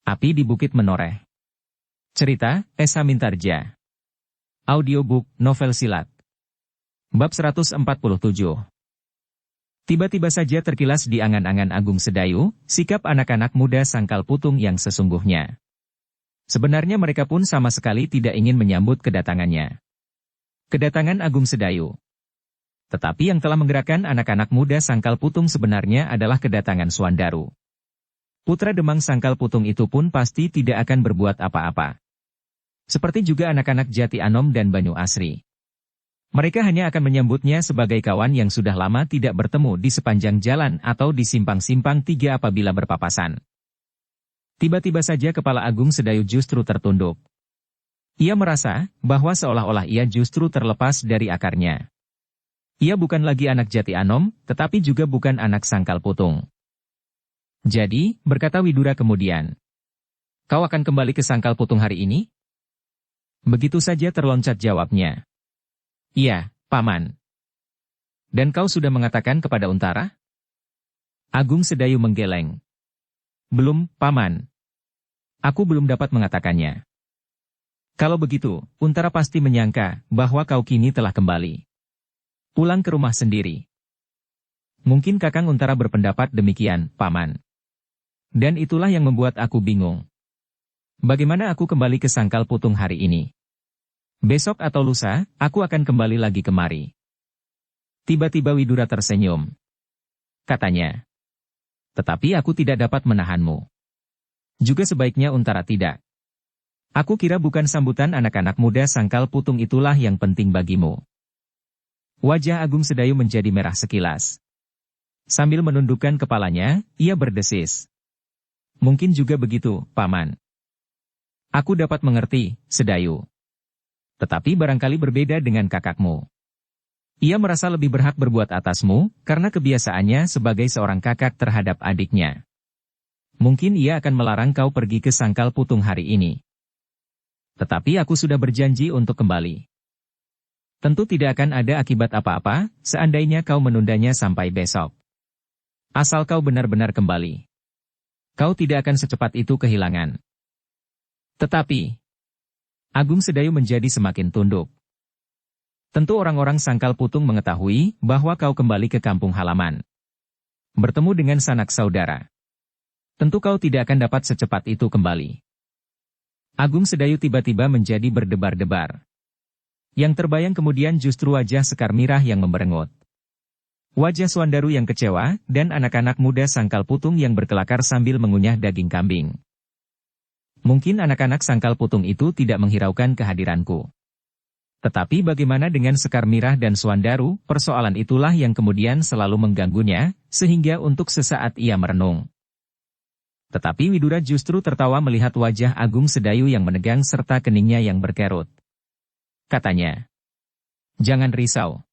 Api di Bukit Menoreh. Cerita, Esa Mintarja. Audiobook, novel silat. Bab 147. Tiba-tiba saja terkilas di angan-angan Agung Sedayu, sikap anak-anak muda Sangkal Putung yang sesungguhnya. Sebenarnya mereka pun sama sekali tidak ingin menyambut kedatangannya. Kedatangan Agung Sedayu. Tetapi yang telah menggerakkan anak-anak muda Sangkal Putung sebenarnya adalah kedatangan Suandaru. Putra Demang Sangkal Putung itu pun pasti tidak akan berbuat apa-apa. Seperti juga anak-anak Jati Anom dan Banyu Asri. Mereka hanya akan menyambutnya sebagai kawan yang sudah lama tidak bertemu di sepanjang jalan atau di simpang-simpang tiga apabila berpapasan. Tiba-tiba saja kepala Agung Sedayu justru tertunduk. Ia merasa bahwa seolah-olah ia justru terlepas dari akarnya. Ia bukan lagi anak Jati Anom, tetapi juga bukan anak Sangkal Putung. Jadi, berkata Widura kemudian, "Kau akan kembali ke Sangkal Putung hari ini?" Begitu saja terloncat jawabnya. "Iya, Paman." "Dan kau sudah mengatakan kepada Untara?" Agung Sedayu menggeleng. "Belum, Paman. Aku belum dapat mengatakannya." "Kalau begitu, Untara pasti menyangka bahwa kau kini telah kembali pulang ke rumah sendiri." "Mungkin Kakang Untara berpendapat demikian, Paman. Dan itulah yang membuat aku bingung. Bagaimana aku kembali ke Sangkal Putung hari ini? Besok atau lusa, aku akan kembali lagi kemari." Tiba-tiba Widura tersenyum. Katanya, "Tetapi aku tidak dapat menahanmu. Juga sebaiknya Untara tidak. Aku kira bukan sambutan anak-anak muda Sangkal Putung itulah yang penting bagimu." Wajah Agung Sedayu menjadi merah sekilas. Sambil menundukkan kepalanya, ia berdesis. "Mungkin juga begitu, Paman. Aku dapat mengerti, Sedayu. Tetapi barangkali berbeda dengan kakakmu. Ia merasa lebih berhak berbuat atasmu, karena kebiasaannya sebagai seorang kakak terhadap adiknya. Mungkin ia akan melarang kau pergi ke Sangkal Putung hari ini. Tetapi aku sudah berjanji untuk kembali. Tentu tidak akan ada akibat apa-apa, seandainya kau menundanya sampai besok. Asal kau benar-benar kembali. Kau tidak akan secepat itu kehilangan." Tetapi, Agung Sedayu menjadi semakin tunduk. "Tentu orang-orang Sangkal Putung mengetahui bahwa kau kembali ke kampung halaman. Bertemu dengan sanak saudara. Tentu kau tidak akan dapat secepat itu kembali." Agung Sedayu tiba-tiba menjadi berdebar-debar. Yang terbayang kemudian justru wajah Sekar Mirah yang memberengut. Wajah Suandaru yang kecewa, dan anak-anak muda Sangkal Putung yang berkelakar sambil mengunyah daging kambing. Mungkin anak-anak Sangkal Putung itu tidak menghiraukan kehadiranku. Tetapi bagaimana dengan Sekar Mirah dan Suandaru, persoalan itulah yang kemudian selalu mengganggunya, sehingga untuk sesaat ia merenung. Tetapi Widura justru tertawa melihat wajah Agung Sedayu yang menegang serta keningnya yang berkerut. Katanya, "Jangan risau.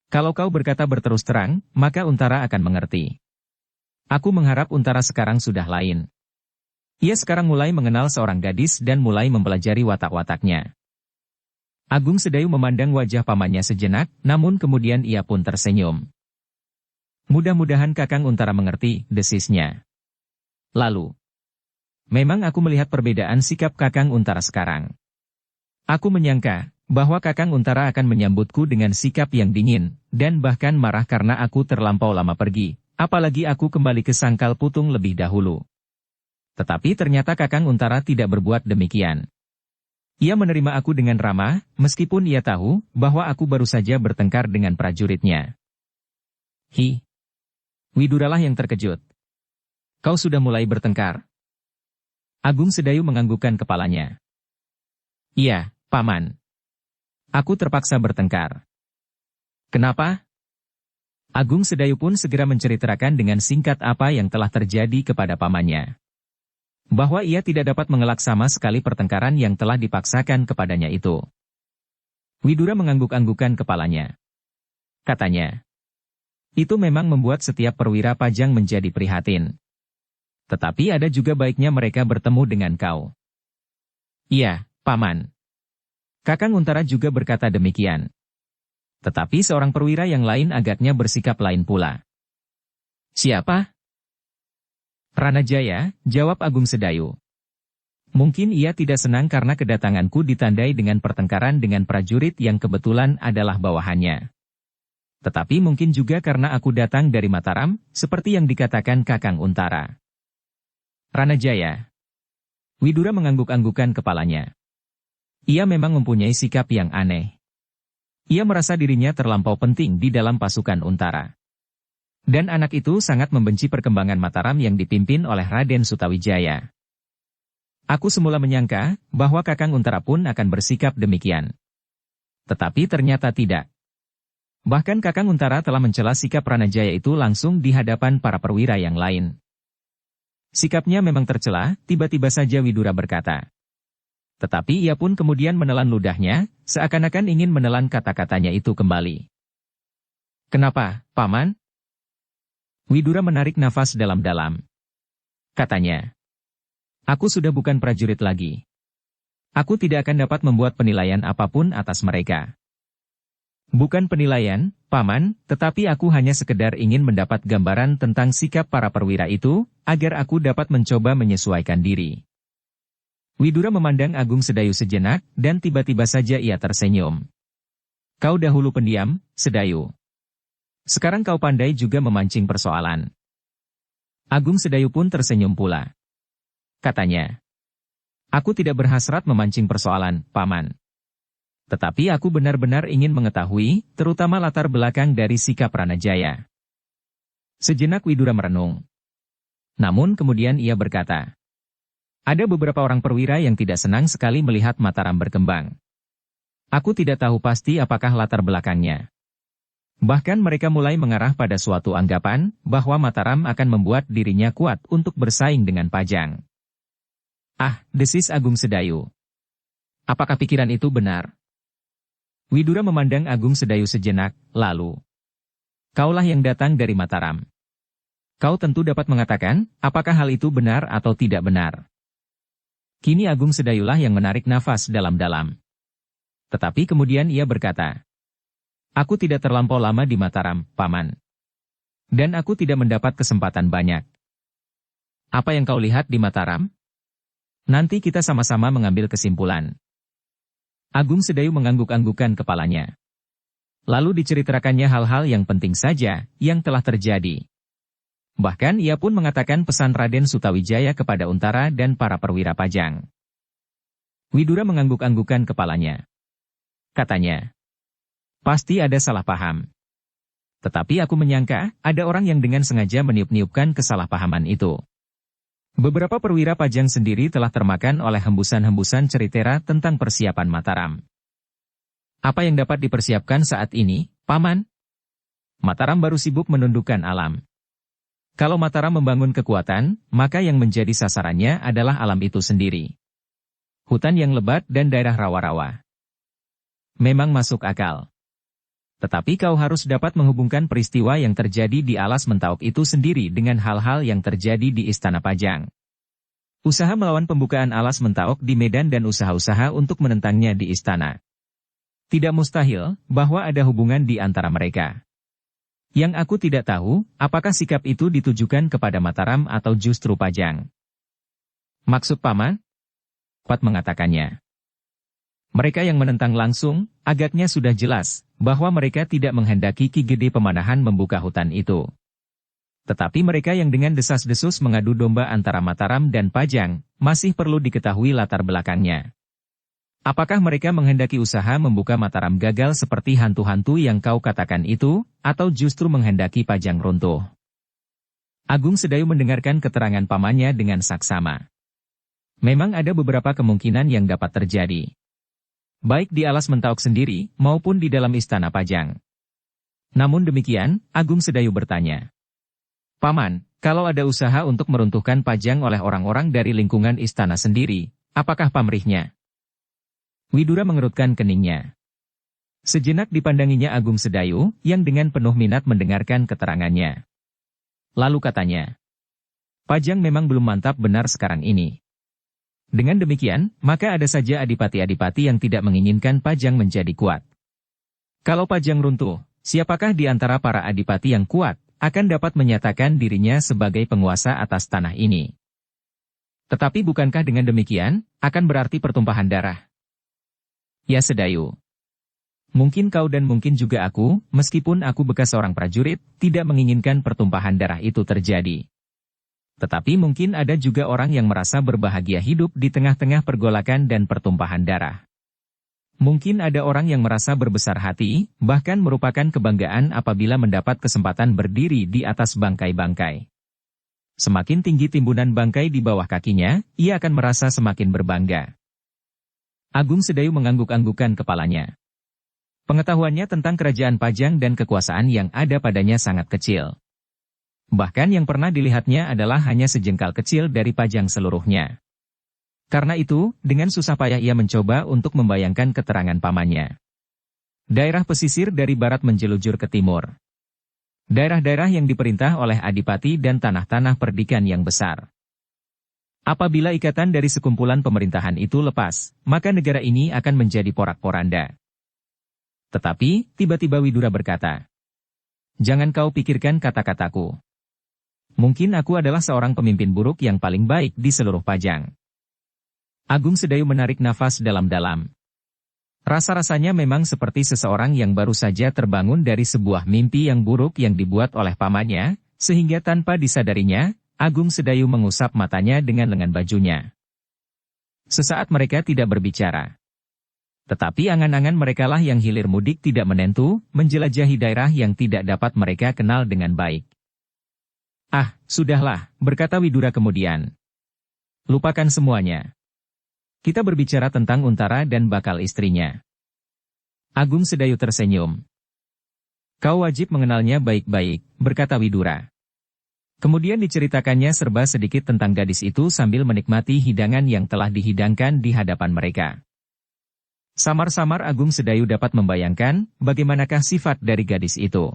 Kalau kau berkata berterus terang, maka Untara akan mengerti. Aku mengharap Untara sekarang sudah lain. Ia sekarang mulai mengenal seorang gadis dan mulai mempelajari watak-wataknya." Agung Sedayu memandang wajah pamannya sejenak, namun kemudian ia pun tersenyum. "Mudah-mudahan Kakang Untara mengerti," desisnya. Lalu, "Memang aku melihat perbedaan sikap Kakang Untara sekarang. Aku menyangka bahwa Kakang Untara akan menyambutku dengan sikap yang dingin, dan bahkan marah karena aku terlampau lama pergi, apalagi aku kembali ke Sangkal Putung lebih dahulu. Tetapi ternyata Kakang Untara tidak berbuat demikian. Ia menerima aku dengan ramah, meskipun ia tahu bahwa aku baru saja bertengkar dengan prajuritnya." "Hi." Widuralah yang terkejut. "Kau sudah mulai bertengkar?" Agung Sedayu menganggukkan kepalanya. "Iya, Paman. Aku terpaksa bertengkar." "Kenapa?" Agung Sedayu pun segera menceritakan dengan singkat apa yang telah terjadi kepada pamannya. Bahwa ia tidak dapat mengelak sama sekali pertengkaran yang telah dipaksakan kepadanya itu. Widura mengangguk-anggukan kepalanya. Katanya, "Itu memang membuat setiap perwira pajang menjadi prihatin. Tetapi ada juga baiknya mereka bertemu dengan kau." "Iya, Paman. Kakang Untara juga berkata demikian. Tetapi seorang perwira yang lain agaknya bersikap lain pula." "Siapa?" "Ranajaya," jawab Agung Sedayu. Mungkin ia tidak senang karena kedatanganku ditandai dengan pertengkaran dengan prajurit yang kebetulan adalah bawahannya. Tetapi mungkin juga karena aku datang dari Mataram, seperti yang dikatakan Kakang Untara. Ranajaya. Widura mengangguk-anggukan kepalanya. Ia memang mempunyai sikap yang aneh. Ia merasa dirinya terlampau penting di dalam pasukan Untara. Dan anak itu sangat membenci perkembangan Mataram yang dipimpin oleh Raden Sutawijaya. Aku semula menyangka bahwa Kakang Untara pun akan bersikap demikian. Tetapi ternyata tidak. Bahkan Kakang Untara telah mencela sikap Ranajaya itu langsung di hadapan para perwira yang lain. Sikapnya memang tercela, tiba-tiba saja Widura berkata. Tetapi ia pun kemudian menelan ludahnya, seakan-akan ingin menelan kata-katanya itu kembali. Kenapa, Paman? Widura menarik nafas dalam-dalam. Katanya. Aku sudah bukan prajurit lagi. Aku tidak akan dapat membuat penilaian apapun atas mereka. Bukan penilaian, Paman, tetapi aku hanya sekedar ingin mendapat gambaran tentang sikap para perwira itu, agar aku dapat mencoba menyesuaikan diri. Widura memandang Agung Sedayu sejenak, dan tiba-tiba saja ia tersenyum. Kau dahulu pendiam, Sedayu. Sekarang kau pandai juga memancing persoalan. Agung Sedayu pun tersenyum pula. Katanya. Aku tidak berhasrat memancing persoalan, Paman. Tetapi aku benar-benar ingin mengetahui, terutama latar belakang dari sikap Ranajaya. Sejenak Widura merenung. Namun kemudian ia berkata. Ada beberapa orang perwira yang tidak senang sekali melihat Mataram berkembang. Aku tidak tahu pasti apakah latar belakangnya. Bahkan mereka mulai mengarah pada suatu anggapan, bahwa Mataram akan membuat dirinya kuat untuk bersaing dengan Pajang. Ah, desis Agung Sedayu. Apakah pikiran itu benar? Widura memandang Agung Sedayu sejenak, lalu. Kaulah yang datang dari Mataram. Kau tentu dapat mengatakan, apakah hal itu benar atau tidak benar. Kini Agung Sedayulah yang menarik nafas dalam-dalam. Tetapi kemudian ia berkata. Aku tidak terlampau lama di Mataram, Paman. Dan aku tidak mendapat kesempatan banyak. Apa yang kau lihat di Mataram? Nanti kita sama-sama mengambil kesimpulan. Agung Sedayu mengangguk-anggukan kepalanya. Lalu diceritakannya hal-hal yang penting saja, yang telah terjadi. Bahkan ia pun mengatakan pesan Raden Sutawijaya kepada Untara dan para perwira Pajang. Widura mengangguk-anggukan kepalanya. Katanya, pasti ada salah paham. Tetapi aku menyangka, ada orang yang dengan sengaja meniup-niupkan kesalahpahaman itu. Beberapa perwira Pajang sendiri telah termakan oleh hembusan-hembusan ceritera tentang persiapan Mataram. Apa yang dapat dipersiapkan saat ini, Paman? Mataram baru sibuk menundukkan alam. Kalau Mataram membangun kekuatan, maka yang menjadi sasarannya adalah alam itu sendiri. Hutan yang lebat dan daerah rawa-rawa. Memang masuk akal. Tetapi kau harus dapat menghubungkan peristiwa yang terjadi di Alas Mentauk itu sendiri dengan hal-hal yang terjadi di Istana Pajang. Usaha melawan pembukaan Alas Mentauk di Medan dan usaha-usaha untuk menentangnya di Istana. Tidak mustahil bahwa ada hubungan di antara mereka. Yang aku tidak tahu, apakah sikap itu ditujukan kepada Mataram atau justru Pajang. Maksud Paman? Kuat mengatakannya. Mereka yang menentang langsung, agaknya sudah jelas, bahwa mereka tidak menghendaki Ki Gede Pemanahan membuka hutan itu. Tetapi mereka yang dengan desas-desus mengadu domba antara Mataram dan Pajang, masih perlu diketahui latar belakangnya. Apakah mereka menghendaki usaha membuka Mataram gagal seperti hantu-hantu yang kau katakan itu, atau justru menghendaki Pajang runtuh? Agung Sedayu mendengarkan keterangan pamannya dengan saksama. Memang ada beberapa kemungkinan yang dapat terjadi. Baik di Alas Mentauk sendiri, maupun di dalam Istana Pajang. Namun demikian, Agung Sedayu bertanya. Paman, kalau ada usaha untuk meruntuhkan Pajang oleh orang-orang dari lingkungan istana sendiri, apakah pamrihnya? Widura mengerutkan keningnya. Sejenak dipandanginya Agung Sedayu, yang dengan penuh minat mendengarkan keterangannya. Lalu katanya. Pajang memang belum mantap benar sekarang ini. Dengan demikian, maka ada saja adipati-adipati yang tidak menginginkan Pajang menjadi kuat. Kalau Pajang runtuh, siapakah di antara para adipati yang kuat, akan dapat menyatakan dirinya sebagai penguasa atas tanah ini? Tetapi bukankah dengan demikian, akan berarti pertumpahan darah? Ya Sedayu. Mungkin kau dan mungkin juga aku, meskipun aku bekas seorang prajurit, tidak menginginkan pertumpahan darah itu terjadi. Tetapi mungkin ada juga orang yang merasa berbahagia hidup di tengah-tengah pergolakan dan pertumpahan darah. Mungkin ada orang yang merasa berbesar hati, bahkan merupakan kebanggaan apabila mendapat kesempatan berdiri di atas bangkai-bangkai. Semakin tinggi timbunan bangkai di bawah kakinya, ia akan merasa semakin berbangga. Agung Sedayu mengangguk-anggukkan kepalanya. Pengetahuannya tentang kerajaan Pajang dan kekuasaan yang ada padanya sangat kecil. Bahkan yang pernah dilihatnya adalah hanya sejengkal kecil dari Pajang seluruhnya. Karena itu, dengan susah payah ia mencoba untuk membayangkan keterangan pamannya. Daerah pesisir dari barat menjelujur ke timur. Daerah-daerah yang diperintah oleh adipati dan tanah-tanah perdikan yang besar. Apabila ikatan dari sekumpulan pemerintahan itu lepas, maka negara ini akan menjadi porak-poranda. Tetapi, tiba-tiba Widura berkata, "Jangan kau pikirkan kata-kataku. Mungkin aku adalah seorang pemimpin buruk yang paling baik di seluruh Pajang." Agung Sedayu menarik nafas dalam-dalam. Rasa-rasanya memang seperti seseorang yang baru saja terbangun dari sebuah mimpi yang buruk yang dibuat oleh pamannya, sehingga tanpa disadarinya, Agung Sedayu mengusap matanya dengan lengan bajunya. Sesaat mereka tidak berbicara. Tetapi angan-angan merekalah yang hilir mudik tidak menentu, menjelajahi daerah yang tidak dapat mereka kenal dengan baik. "Ah, sudahlah," berkata Widura kemudian. "Lupakan semuanya. Kita berbicara tentang Untara dan bakal istrinya." Agung Sedayu tersenyum. "Kau wajib mengenalnya baik-baik," berkata Widura. Kemudian diceritakannya serba sedikit tentang gadis itu sambil menikmati hidangan yang telah dihidangkan di hadapan mereka. Samar-samar Agung Sedayu dapat membayangkan bagaimanakah sifat dari gadis itu.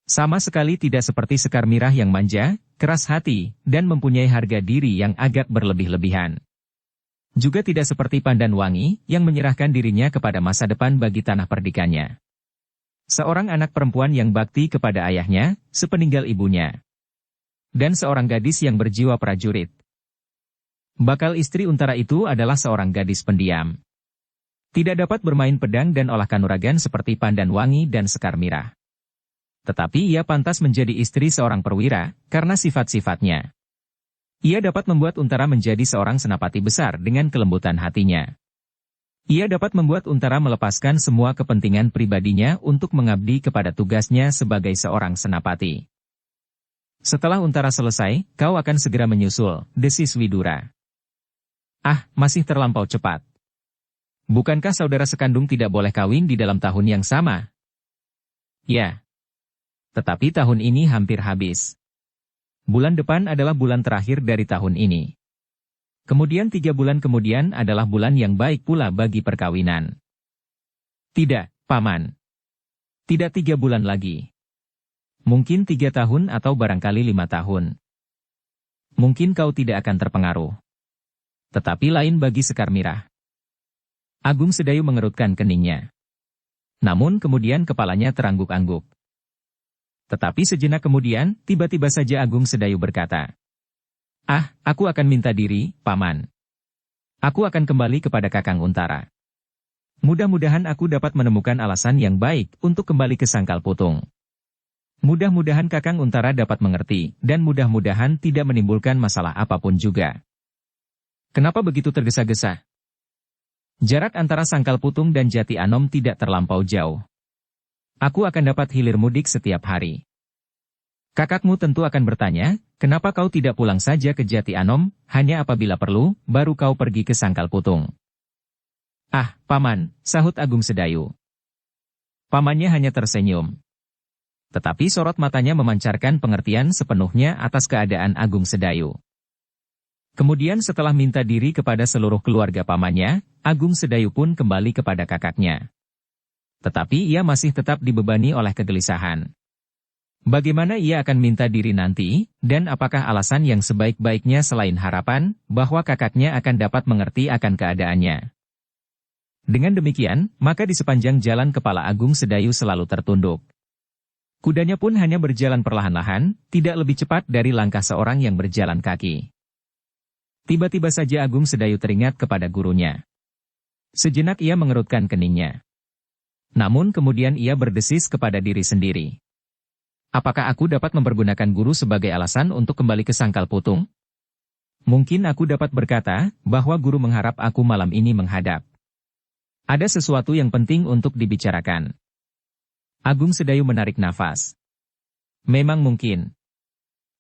Sama sekali tidak seperti Sekar Mirah yang manja, keras hati, dan mempunyai harga diri yang agak berlebih-lebihan. Juga tidak seperti Pandan Wangi yang menyerahkan dirinya kepada masa depan bagi tanah perdikannya. Seorang anak perempuan yang bakti kepada ayahnya, sepeninggal ibunya. Dan seorang gadis yang berjiwa prajurit. Bakal istri Untara itu adalah seorang gadis pendiam. Tidak dapat bermain pedang dan olah kanuragan seperti Pandan Wangi dan Sekar Mirah. Tetapi ia pantas menjadi istri seorang perwira, karena sifat-sifatnya. Ia dapat membuat Untara menjadi seorang senapati besar dengan kelembutan hatinya. Ia dapat membuat Untara melepaskan semua kepentingan pribadinya untuk mengabdi kepada tugasnya sebagai seorang senapati. "Setelah Untara selesai, kau akan segera menyusul," desis Widura. "Ah, masih terlampau cepat. Bukankah saudara sekandung tidak boleh kawin di dalam tahun yang sama?" "Ya. Tetapi tahun ini hampir habis. Bulan depan adalah bulan terakhir dari tahun ini. Kemudian 3 bulan kemudian adalah bulan yang baik pula bagi perkawinan." "Tidak, Paman. Tidak 3 bulan lagi. Mungkin 3 tahun atau barangkali 5 tahun. Mungkin kau tidak akan terpengaruh. Tetapi lain bagi Sekar Mirah." Agung Sedayu mengerutkan keningnya. Namun kemudian kepalanya terangguk-angguk. Tetapi sejenak kemudian, tiba-tiba saja Agung Sedayu berkata, "Ah, aku akan minta diri, Paman. Aku akan kembali kepada Kakang Untara. Mudah-mudahan aku dapat menemukan alasan yang baik untuk kembali ke Sangkal Putung. Mudah-mudahan Kakang Untara dapat mengerti, dan mudah-mudahan tidak menimbulkan masalah apapun juga." "Kenapa begitu tergesa-gesa? Jarak antara Sangkal Putung dan Jati Anom tidak terlampau jauh. Aku akan dapat hilir mudik setiap hari. Kakakmu tentu akan bertanya, kenapa kau tidak pulang saja ke Jati Anom, hanya apabila perlu, baru kau pergi ke Sangkal Putung." "Ah, Paman," sahut Agung Sedayu. Pamannya hanya tersenyum. Tetapi sorot matanya memancarkan pengertian sepenuhnya atas keadaan Agung Sedayu. Kemudian setelah minta diri kepada seluruh keluarga pamannya, Agung Sedayu pun kembali kepada kakaknya. Tetapi ia masih tetap dibebani oleh kegelisahan. Bagaimana ia akan minta diri nanti, dan apakah alasan yang sebaik-baiknya selain harapan, bahwa kakaknya akan dapat mengerti akan keadaannya. Dengan demikian, maka di sepanjang jalan kepala Agung Sedayu selalu tertunduk. Kudanya pun hanya berjalan perlahan-lahan, tidak lebih cepat dari langkah seorang yang berjalan kaki. Tiba-tiba saja Agung Sedayu teringat kepada gurunya. Sejenak ia mengerutkan keningnya. Namun kemudian ia berdesis kepada diri sendiri. Apakah aku dapat mempergunakan guru sebagai alasan untuk kembali ke Sangkal Putung? Mungkin aku dapat berkata bahwa guru mengharap aku malam ini menghadap. Ada sesuatu yang penting untuk dibicarakan. Agung Sedayu menarik nafas. Memang mungkin.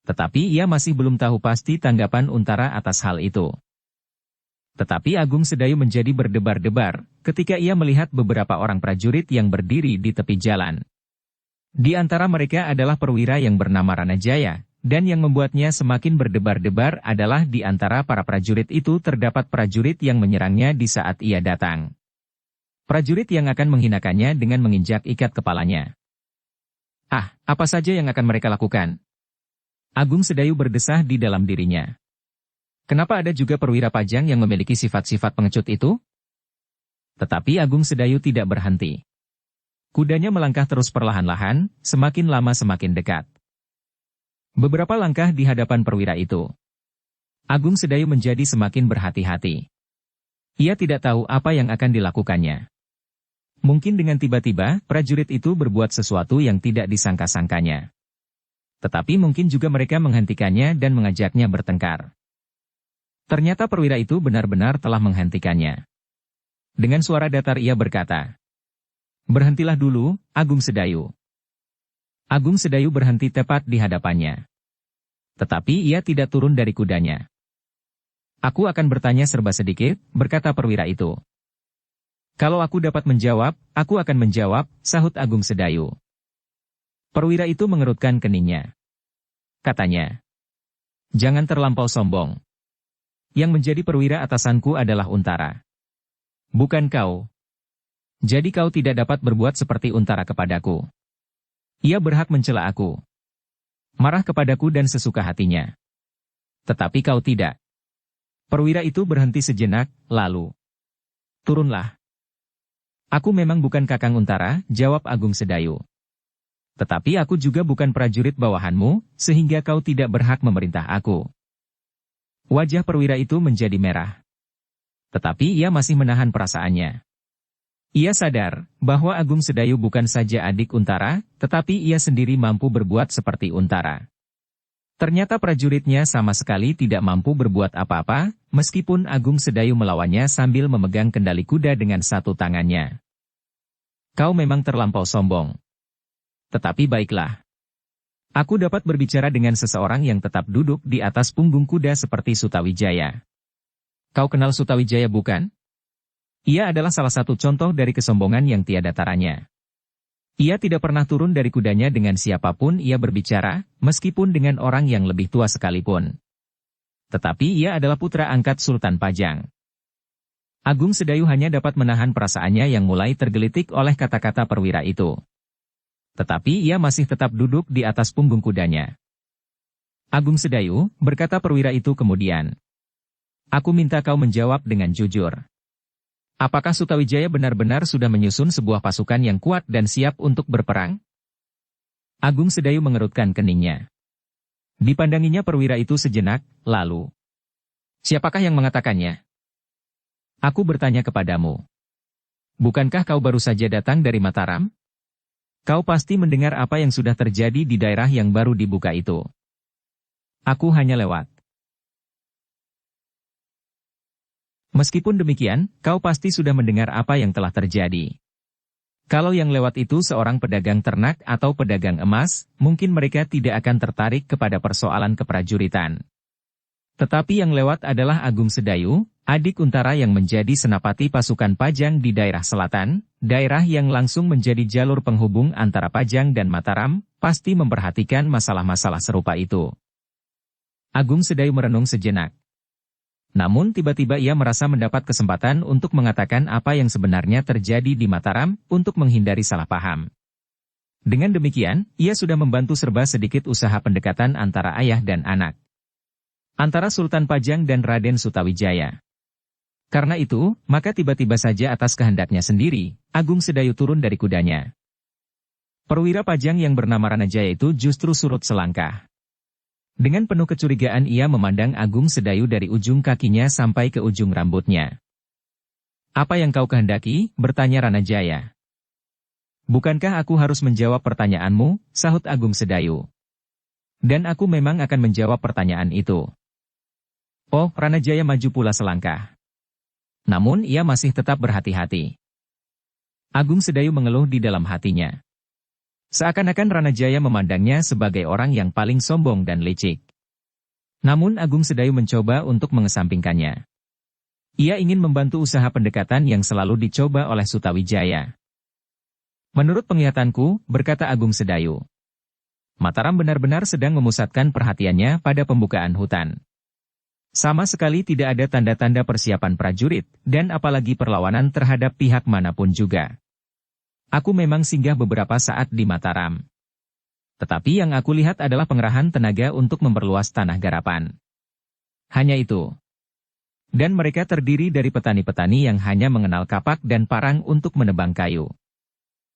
Tetapi ia masih belum tahu pasti tanggapan Untara atas hal itu. Tetapi Agung Sedayu menjadi berdebar-debar ketika ia melihat beberapa orang prajurit yang berdiri di tepi jalan. Di antara mereka adalah perwira yang bernama Ranajaya, dan yang membuatnya semakin berdebar-debar adalah di antara para prajurit itu terdapat prajurit yang menyerangnya di saat ia datang. Prajurit yang akan menghinakannya dengan menginjak ikat kepalanya. Ah, apa saja yang akan mereka lakukan? Agung Sedayu berdesah di dalam dirinya. Kenapa ada juga perwira pajang yang memiliki sifat-sifat pengecut itu? Tetapi Agung Sedayu tidak berhenti. Kudanya melangkah terus perlahan-lahan, semakin lama semakin dekat. Beberapa langkah di hadapan perwira itu. Agung Sedayu menjadi semakin berhati-hati. Ia tidak tahu apa yang akan dilakukannya. Mungkin dengan tiba-tiba, prajurit itu berbuat sesuatu yang tidak disangka-sangkanya. Tetapi mungkin juga mereka menghentikannya dan mengajaknya bertengkar. Ternyata perwira itu benar-benar telah menghentikannya. Dengan suara datar ia berkata, "Berhentilah dulu, Agung Sedayu." Agung Sedayu berhenti tepat di hadapannya. Tetapi ia tidak turun dari kudanya. "Aku akan bertanya serba sedikit," berkata perwira itu. "Kalau aku dapat menjawab, aku akan menjawab," sahut Agung Sedayu. Perwira itu mengerutkan keningnya. Katanya, "Jangan terlampau sombong. Yang menjadi perwira atasanku adalah Untara. Bukan kau. Jadi kau tidak dapat berbuat seperti Untara kepadaku. Ia berhak mencela aku. Marah kepadaku dan sesuka hatinya. Tetapi kau tidak." Perwira itu berhenti sejenak, lalu, "Turunlah." "Aku memang bukan Kakang Untara," jawab Agung Sedayu. "Tetapi aku juga bukan prajurit bawahanmu, sehingga kau tidak berhak memerintah aku." Wajah perwira itu menjadi merah. Tetapi ia masih menahan perasaannya. Ia sadar bahwa Agung Sedayu bukan saja adik Untara, tetapi ia sendiri mampu berbuat seperti Untara. Ternyata prajuritnya sama sekali tidak mampu berbuat apa-apa, meskipun Agung Sedayu melawannya sambil memegang kendali kuda dengan satu tangannya. "Kau memang terlampau sombong. Tetapi baiklah. Aku dapat berbicara dengan seseorang yang tetap duduk di atas punggung kuda seperti Sutawijaya. Kau kenal Sutawijaya bukan? Ia adalah salah satu contoh dari kesombongan yang tiada taranya. Ia tidak pernah turun dari kudanya dengan siapapun ia berbicara, meskipun dengan orang yang lebih tua sekalipun. Tetapi ia adalah putra angkat Sultan Pajang." Agung Sedayu hanya dapat menahan perasaannya yang mulai tergelitik oleh kata-kata perwira itu. Tetapi ia masih tetap duduk di atas punggung kudanya. "Agung Sedayu," berkata perwira itu kemudian, "aku minta kau menjawab dengan jujur. Apakah Sutawijaya benar-benar sudah menyusun sebuah pasukan yang kuat dan siap untuk berperang?" Agung Sedayu mengerutkan keningnya. Dipandanginya perwira itu sejenak, lalu, "Siapakah yang mengatakannya?" "Aku bertanya kepadamu. Bukankah kau baru saja datang dari Mataram? Kau pasti mendengar apa yang sudah terjadi di daerah yang baru dibuka itu." "Aku hanya lewat." "Meskipun demikian, kau pasti sudah mendengar apa yang telah terjadi. Kalau yang lewat itu seorang pedagang ternak atau pedagang emas, mungkin mereka tidak akan tertarik kepada persoalan keprajuritan. Tetapi yang lewat adalah Agung Sedayu, adik Untara yang menjadi senapati pasukan Pajang di daerah selatan, daerah yang langsung menjadi jalur penghubung antara Pajang dan Mataram, pasti memperhatikan masalah-masalah serupa itu." Agung Sedayu merenung sejenak. Namun tiba-tiba ia merasa mendapat kesempatan untuk mengatakan apa yang sebenarnya terjadi di Mataram, untuk menghindari salah paham. Dengan demikian, ia sudah membantu serba sedikit usaha pendekatan antara ayah dan anak. Antara Sultan Pajang dan Raden Sutawijaya. Karena itu, maka tiba-tiba saja atas kehendaknya sendiri, Agung Sedayu turun dari kudanya. Perwira Pajang yang bernama Ranajaya itu justru surut selangkah. Dengan penuh kecurigaan ia memandang Agung Sedayu dari ujung kakinya sampai ke ujung rambutnya. "Apa yang kau kehendaki?" bertanya Ranajaya. "Bukankah aku harus menjawab pertanyaanmu?" sahut Agung Sedayu. "Dan aku memang akan menjawab pertanyaan itu." Oh, Ranajaya maju pula selangkah. Namun ia masih tetap berhati-hati. Agung Sedayu mengeluh di dalam hatinya. Seakan-akan Ranajaya memandangnya sebagai orang yang paling sombong dan licik. Namun Agung Sedayu mencoba untuk mengesampingkannya. Ia ingin membantu usaha pendekatan yang selalu dicoba oleh Sutawijaya. "Menurut penglihatanku," berkata Agung Sedayu, Mataram benar-benar sedang memusatkan perhatiannya pada pembukaan hutan. Sama sekali tidak ada tanda-tanda persiapan prajurit, dan apalagi perlawanan terhadap pihak manapun juga. Aku memang singgah beberapa saat di Mataram. Tetapi yang aku lihat adalah pengerahan tenaga untuk memperluas tanah garapan. Hanya itu. Dan mereka terdiri dari petani-petani yang hanya mengenal kapak dan parang untuk menebang kayu.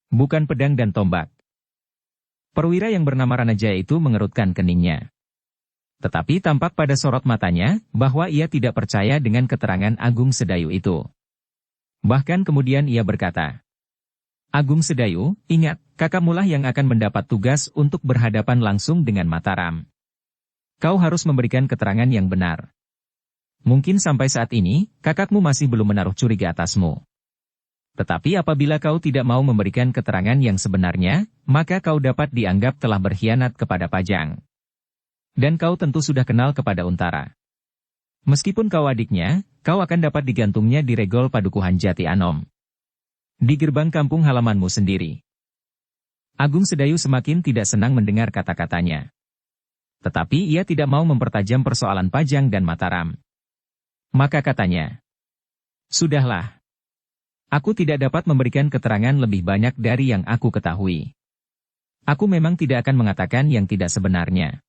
Bukan pedang dan tombak. Perwira yang bernama Ranajaya itu mengerutkan keningnya. Tetapi tampak pada sorot matanya, bahwa ia tidak percaya dengan keterangan Agung Sedayu itu. Bahkan kemudian ia berkata, "Agung Sedayu, ingat, kakakmulah yang akan mendapat tugas untuk berhadapan langsung dengan Mataram. Kau harus memberikan keterangan yang benar. Mungkin sampai saat ini, kakakmu masih belum menaruh curiga atasmu. Tetapi apabila kau tidak mau memberikan keterangan yang sebenarnya, maka kau dapat dianggap telah berkhianat kepada Pajang. Dan kau tentu sudah kenal kepada Untara. Meskipun kau adiknya, kau akan dapat digantungnya di regol Padukuhan Jati Anom. Di gerbang kampung halamanmu sendiri." Agung Sedayu semakin tidak senang mendengar kata-katanya. Tetapi ia tidak mau mempertajam persoalan Pajang dan Mataram. Maka katanya, "Sudahlah. Aku tidak dapat memberikan keterangan lebih banyak dari yang aku ketahui. Aku memang tidak akan mengatakan yang tidak sebenarnya.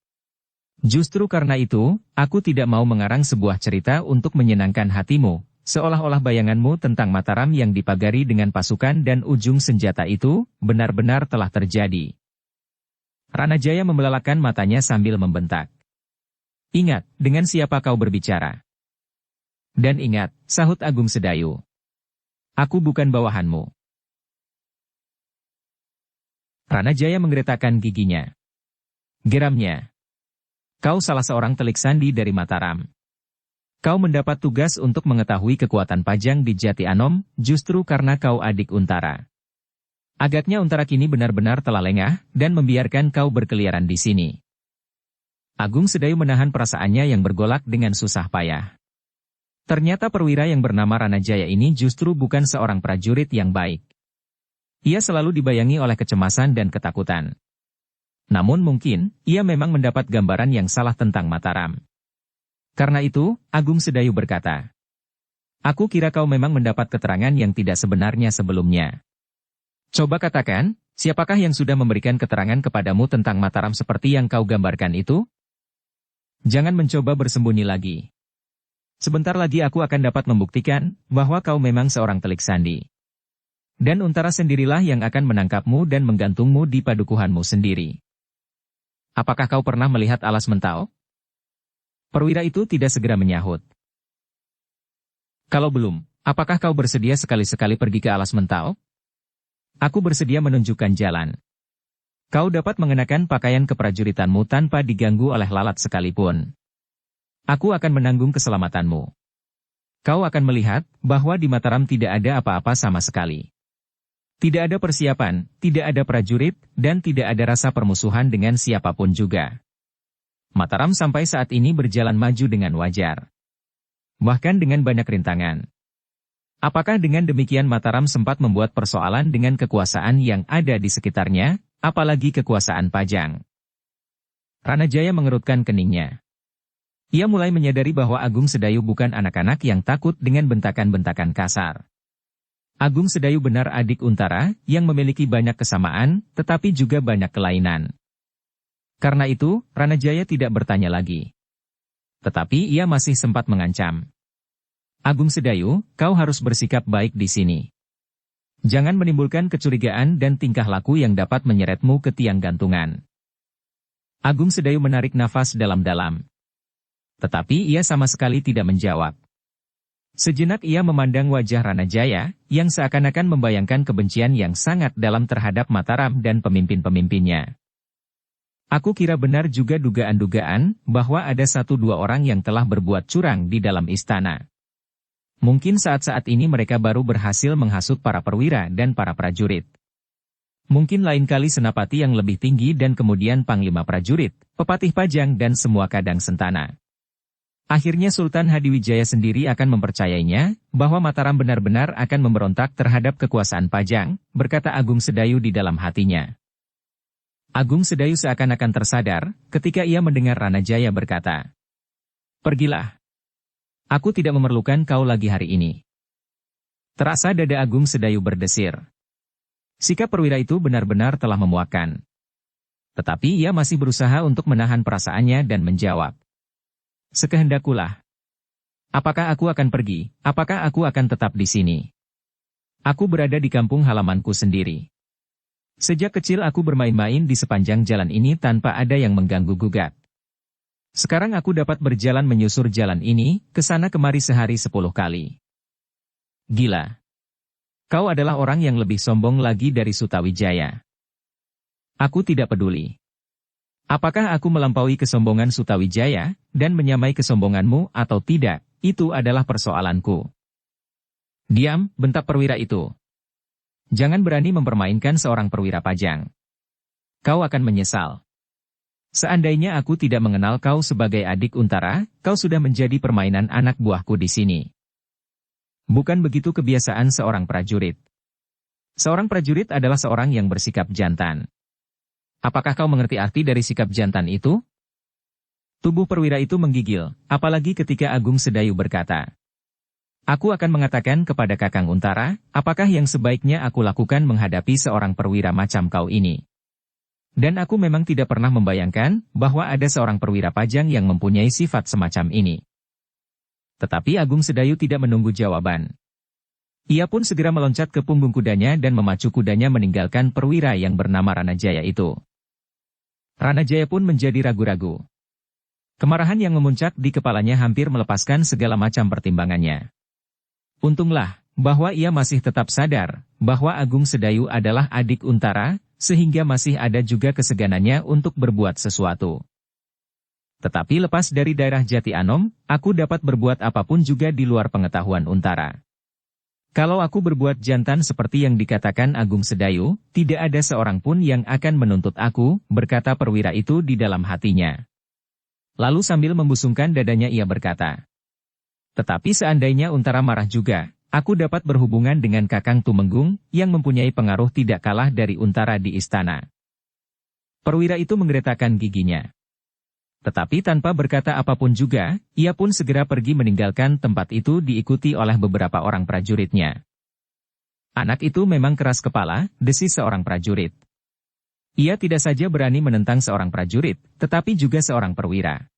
Justru karena itu, aku tidak mau mengarang sebuah cerita untuk menyenangkan hatimu, seolah-olah bayanganmu tentang Mataram yang dipagari dengan pasukan dan ujung senjata itu, benar-benar telah terjadi." Ranajaya membelalakan matanya sambil membentak. "Ingat, dengan siapa kau berbicara?" "Dan ingat," sahut Agung Sedayu, "aku bukan bawahanmu." Ranajaya menggeretakkan giginya. Geramnya, "Kau salah seorang telik sandi dari Mataram. Kau mendapat tugas untuk mengetahui kekuatan Pajang di Jati Anom, justru karena kau adik Untara. Agaknya Untara kini benar-benar telah lengah, dan membiarkan kau berkeliaran di sini." Agung Sedayu menahan perasaannya yang bergolak dengan susah payah. Ternyata perwira yang bernama Ranajaya ini justru bukan seorang prajurit yang baik. Ia selalu dibayangi oleh kecemasan dan ketakutan. Namun mungkin, ia memang mendapat gambaran yang salah tentang Mataram. Karena itu, Agung Sedayu berkata, "Aku kira kau memang mendapat keterangan yang tidak sebenarnya sebelumnya. Coba katakan, siapakah yang sudah memberikan keterangan kepadamu tentang Mataram seperti yang kau gambarkan itu? Jangan mencoba bersembunyi lagi. Sebentar lagi aku akan dapat membuktikan bahwa kau memang seorang telik sandi. Dan Untara sendirilah yang akan menangkapmu dan menggantungmu di padukuhanmu sendiri. Apakah kau pernah melihat alas mentau?" Perwira itu tidak segera menyahut. "Kalau belum, apakah kau bersedia sekali-sekali pergi ke alas mentau? Aku bersedia menunjukkan jalan. Kau dapat mengenakan pakaian keprajuritanmu tanpa diganggu oleh lalat sekalipun. Aku akan menanggung keselamatanmu. Kau akan melihat bahwa di Mataram tidak ada apa-apa sama sekali. Tidak ada persiapan, tidak ada prajurit, dan tidak ada rasa permusuhan dengan siapapun juga. Mataram sampai saat ini berjalan maju dengan wajar. Bahkan dengan banyak rintangan. Apakah dengan demikian Mataram sempat membuat persoalan dengan kekuasaan yang ada di sekitarnya, apalagi kekuasaan Pajang?" Ranajaya mengerutkan keningnya. Ia mulai menyadari bahwa Agung Sedayu bukan anak-anak yang takut dengan bentakan-bentakan kasar. Agung Sedayu benar adik Untara, yang memiliki banyak kesamaan, tetapi juga banyak kelainan. Karena itu, Ranajaya tidak bertanya lagi. Tetapi ia masih sempat mengancam. "Agung Sedayu, kau harus bersikap baik di sini. Jangan menimbulkan kecurigaan dan tingkah laku yang dapat menyeretmu ke tiang gantungan. Agung Sedayu menarik nafas dalam-dalam. Tetapi ia sama sekali tidak menjawab. Sejenak ia memandang wajah Ranajaya, yang seakan-akan membayangkan kebencian yang sangat dalam terhadap Mataram dan pemimpin-pemimpinnya. Aku kira benar juga dugaan-dugaan, bahwa ada 1-2 orang yang telah berbuat curang di dalam istana. Mungkin saat-saat ini mereka baru berhasil menghasut para perwira dan para prajurit. Mungkin lain kali senapati yang lebih tinggi dan kemudian panglima prajurit, pepatih pajang dan semua kadang sentana. Akhirnya Sultan Hadiwijaya sendiri akan mempercayainya, bahwa Mataram benar-benar akan memberontak terhadap kekuasaan pajang, berkata Agung Sedayu di dalam hatinya. Agung Sedayu seakan-akan tersadar, ketika ia mendengar Ranajaya berkata, "Pergilah. Aku tidak memerlukan kau lagi hari ini." Terasa dada Agung Sedayu berdesir. Sikap perwira itu benar-benar telah memuakkan. Tetapi ia masih berusaha untuk menahan perasaannya dan menjawab. "Sekehendakkulah. Apakah aku akan pergi, apakah aku akan tetap di sini? Aku berada di kampung halamanku sendiri. Sejak kecil aku bermain-main di sepanjang jalan ini tanpa ada yang mengganggu-gugat. Sekarang aku dapat berjalan menyusur jalan ini, ke sana kemari sehari 10 kali. Gila. Kau adalah orang yang lebih sombong lagi dari Sutawijaya. Aku tidak peduli. Apakah aku melampaui kesombongan Sutawijaya, dan menyamai kesombonganmu atau tidak, itu adalah persoalanku." "Diam," bentak perwira itu. "Jangan berani mempermainkan seorang perwira pajang. Kau akan menyesal. Seandainya aku tidak mengenal kau sebagai adik Untara, kau sudah menjadi permainan anak buahku di sini. Bukan begitu kebiasaan seorang prajurit. Seorang prajurit adalah seorang yang bersikap jantan. Apakah kau mengerti arti dari sikap jantan itu?" Tubuh perwira itu menggigil, apalagi ketika Agung Sedayu berkata, "Aku akan mengatakan kepada Kakang Untara, apakah yang sebaiknya aku lakukan menghadapi seorang perwira macam kau ini. Dan aku memang tidak pernah membayangkan, bahwa ada seorang perwira pajang yang mempunyai sifat semacam ini." Tetapi Agung Sedayu tidak menunggu jawaban. Ia pun segera meloncat ke punggung kudanya dan memacu kudanya meninggalkan perwira yang bernama Ranajaya itu. Ranajaya pun menjadi ragu-ragu. Kemarahan yang memuncak di kepalanya hampir melepaskan segala macam pertimbangannya. Untunglah, bahwa ia masih tetap sadar, bahwa Agung Sedayu adalah adik Untara, sehingga masih ada juga keseganannya untuk berbuat sesuatu. Tetapi lepas dari daerah Jati Anom, aku dapat berbuat apapun juga di luar pengetahuan Untara. Kalau aku berbuat jantan seperti yang dikatakan Agung Sedayu, tidak ada seorang pun yang akan menuntut aku, berkata perwira itu di dalam hatinya. Lalu sambil membusungkan dadanya ia berkata, "Tetapi seandainya Untara marah juga, aku dapat berhubungan dengan Kakang Tumenggung, yang mempunyai pengaruh tidak kalah dari Untara di istana." Perwira itu menggeretakkan giginya. Tetapi tanpa berkata apapun juga, ia pun segera pergi meninggalkan tempat itu diikuti oleh beberapa orang prajuritnya. "Anak itu memang keras kepala," desis seorang prajurit. Ia tidak saja berani menentang seorang prajurit, tetapi juga seorang perwira.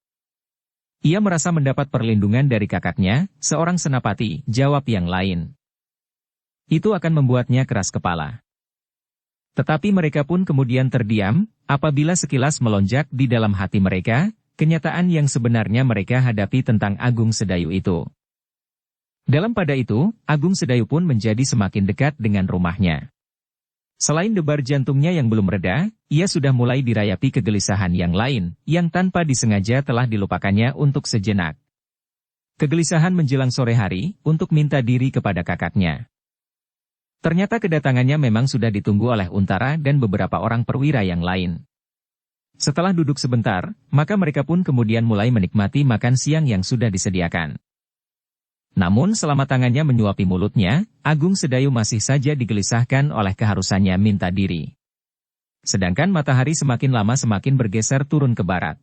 Ia merasa mendapat perlindungan dari kakaknya, seorang senapati, jawab yang lain. Itu akan membuatnya keras kepala. Tetapi mereka pun kemudian terdiam, apabila sekilas melonjak di dalam hati mereka, kenyataan yang sebenarnya mereka hadapi tentang Agung Sedayu itu. Dalam pada itu, Agung Sedayu pun menjadi semakin dekat dengan rumahnya. Selain debar jantungnya yang belum reda, ia sudah mulai dirayapi kegelisahan yang lain, yang tanpa disengaja telah dilupakannya untuk sejenak. Kegelisahan menjelang sore hari, untuk minta diri kepada kakaknya. Ternyata kedatangannya memang sudah ditunggu oleh Untara dan beberapa orang perwira yang lain. Setelah duduk sebentar, maka mereka pun kemudian mulai menikmati makan siang yang sudah disediakan. Namun selama tangannya menyuapi mulutnya, Agung Sedayu masih saja digelisahkan oleh keharusannya minta diri. Sedangkan matahari semakin lama semakin bergeser turun ke barat.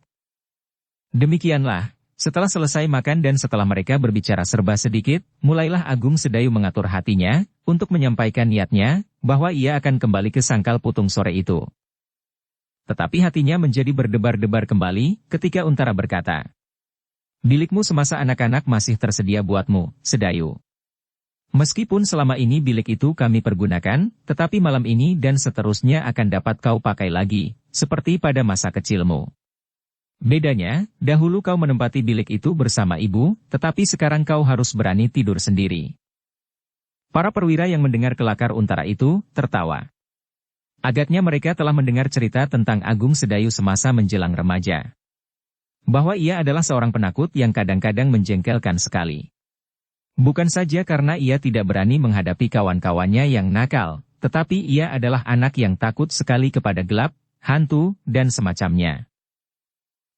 Demikianlah. Setelah selesai makan dan setelah mereka berbicara serba sedikit, mulailah Agung Sedayu mengatur hatinya, untuk menyampaikan niatnya, bahwa ia akan kembali ke Sangkal Putung sore itu. Tetapi hatinya menjadi berdebar-debar kembali, ketika Untara berkata, "Bilikmu semasa anak-anak masih tersedia buatmu, Sedayu. Meskipun selama ini bilik itu kami pergunakan, tetapi malam ini dan seterusnya akan dapat kau pakai lagi, seperti pada masa kecilmu. Bedanya, dahulu kau menempati bilik itu bersama ibu, tetapi sekarang kau harus berani tidur sendiri. Para perwira yang mendengar kelakar Untara itu, tertawa. Agaknya mereka telah mendengar cerita tentang Agung Sedayu semasa menjelang remaja. Bahwa ia adalah seorang penakut yang kadang-kadang menjengkelkan sekali. Bukan saja karena ia tidak berani menghadapi kawan-kawannya yang nakal, tetapi ia adalah anak yang takut sekali kepada gelap, hantu, dan semacamnya.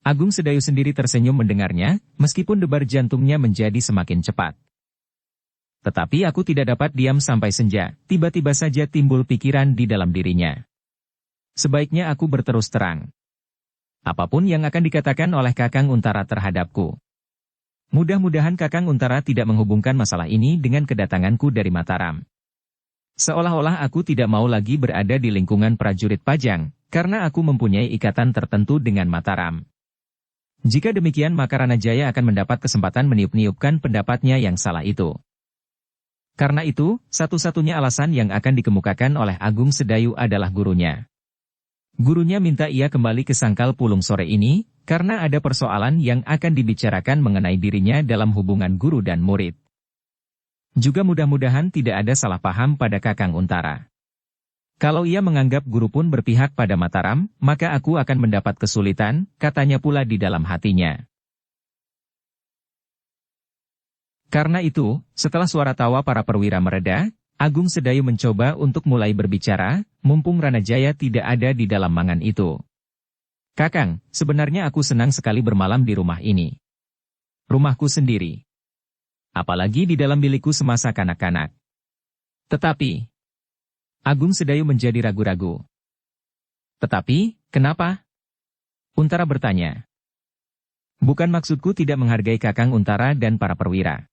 Agung Sedayu sendiri tersenyum mendengarnya, meskipun debar jantungnya menjadi semakin cepat. Tetapi aku tidak dapat diam sampai senja, tiba-tiba saja timbul pikiran di dalam dirinya. Sebaiknya aku berterus terang. Apapun yang akan dikatakan oleh Kakang Untara terhadapku. Mudah-mudahan Kakang Untara tidak menghubungkan masalah ini dengan kedatanganku dari Mataram. Seolah-olah aku tidak mau lagi berada di lingkungan prajurit Pajang, karena aku mempunyai ikatan tertentu dengan Mataram. Jika demikian maka Ranajaya akan mendapat kesempatan meniup-niupkan pendapatnya yang salah itu. Karena itu, satu-satunya alasan yang akan dikemukakan oleh Agung Sedayu adalah gurunya. Gurunya minta ia kembali ke Sangkal Pulung sore ini, karena ada persoalan yang akan dibicarakan mengenai dirinya dalam hubungan guru dan murid. Juga mudah-mudahan tidak ada salah paham pada Kakang Untara. Kalau ia menganggap guru pun berpihak pada Mataram, maka aku akan mendapat kesulitan, katanya pula di dalam hatinya. Karena itu, setelah suara tawa para perwira mereda, Agung Sedayu mencoba untuk mulai berbicara, mumpung Ranajaya tidak ada di dalam mangan itu. Kakang, sebenarnya aku senang sekali bermalam di rumah ini. Rumahku sendiri. Apalagi di dalam bilikku semasa kanak-kanak. Tetapi, Agung Sedayu menjadi ragu-ragu. Tetapi, kenapa? Untara bertanya. Bukan maksudku tidak menghargai Kakang Untara dan para perwira.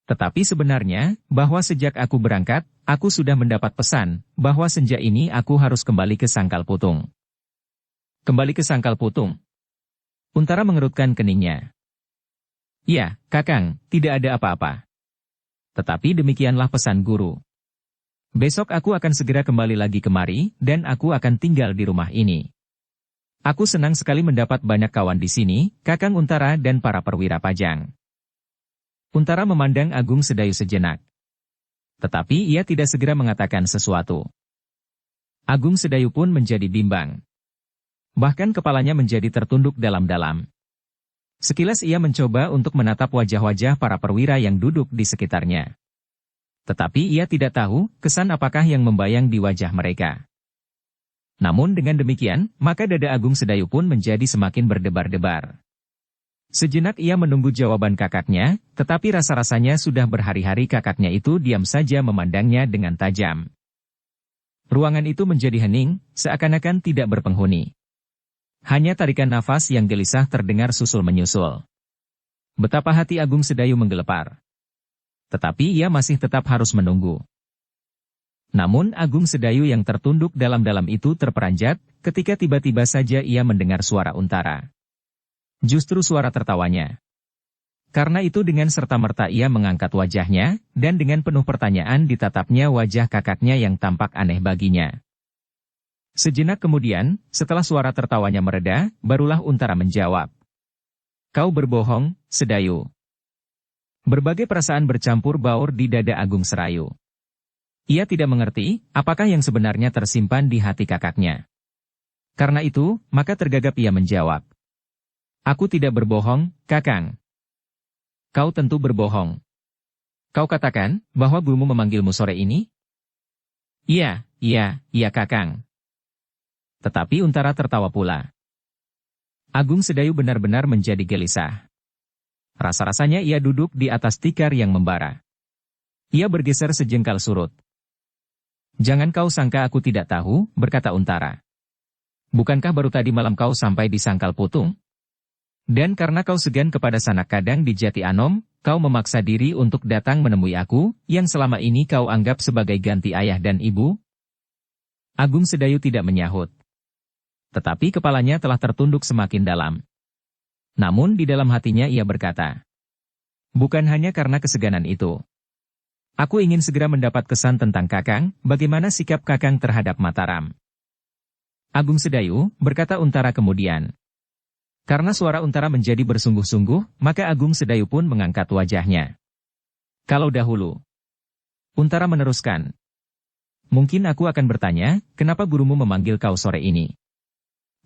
Tetapi sebenarnya, bahwa sejak aku berangkat, aku sudah mendapat pesan, bahwa senja ini aku harus kembali ke Sangkal Putung. Kembali ke Sangkal Putung? Untara mengerutkan keningnya. Ya, Kakang, tidak ada apa-apa. Tetapi demikianlah pesan guru. Besok aku akan segera kembali lagi kemari, dan aku akan tinggal di rumah ini. Aku senang sekali mendapat banyak kawan di sini, Kakang Untara dan para perwira Pajang. Untara memandang Agung Sedayu sejenak. Tetapi ia tidak segera mengatakan sesuatu. Agung Sedayu pun menjadi bimbang. Bahkan kepalanya menjadi tertunduk dalam-dalam. Sekilas ia mencoba untuk menatap wajah-wajah para perwira yang duduk di sekitarnya. Tetapi ia tidak tahu kesan apakah yang membayang di wajah mereka. Namun dengan demikian, maka dada Agung Sedayu pun menjadi semakin berdebar-debar. Sejenak ia menunggu jawaban kakaknya, tetapi rasa-rasanya sudah berhari-hari kakaknya itu diam saja memandangnya dengan tajam. Ruangan itu menjadi hening, seakan-akan tidak berpenghuni. Hanya tarikan nafas yang gelisah terdengar susul-menyusul. Betapa hati Agung Sedayu menggelepar. Tetapi ia masih tetap harus menunggu. Namun Agung Sedayu yang tertunduk dalam-dalam itu terperanjat, ketika tiba-tiba saja ia mendengar suara Untara. Justru suara tertawanya. Karena itu dengan serta-merta ia mengangkat wajahnya, dan dengan penuh pertanyaan ditatapnya wajah kakaknya yang tampak aneh baginya. Sejenak kemudian, setelah suara tertawanya mereda, barulah Untara menjawab. Kau berbohong, Sedayu. Berbagai perasaan bercampur baur di dada Agung Serayu. Ia tidak mengerti, apakah yang sebenarnya tersimpan di hati kakaknya. Karena itu, maka tergagap ia menjawab. Aku tidak berbohong, Kakang. Kau tentu berbohong. Kau katakan, bahwa gurumu memanggilmu sore ini? Iya, Kakang. Tetapi Untara tertawa pula. Agung Sedayu benar-benar menjadi gelisah. Rasa-rasanya ia duduk di atas tikar yang membara. Ia bergeser sejengkal surut. Jangan kau sangka aku tidak tahu, berkata Untara. Bukankah baru tadi malam kau sampai di Sangkal Putung? Dan karena kau segan kepada sanak kadang di Jati Anom, kau memaksa diri untuk datang menemui aku, yang selama ini kau anggap sebagai ganti ayah dan ibu? Agung Sedayu tidak menyahut. Tetapi kepalanya telah tertunduk semakin dalam. Namun di dalam hatinya ia berkata, bukan hanya karena keseganan itu. Aku ingin segera mendapat kesan tentang Kakang, bagaimana sikap Kakang terhadap Mataram. Agung Sedayu, berkata Untara kemudian. Karena suara Untara menjadi bersungguh-sungguh, maka Agung Sedayu pun mengangkat wajahnya. Kalau dahulu. Untara meneruskan. Mungkin aku akan bertanya, kenapa gurumu memanggil kau sore ini?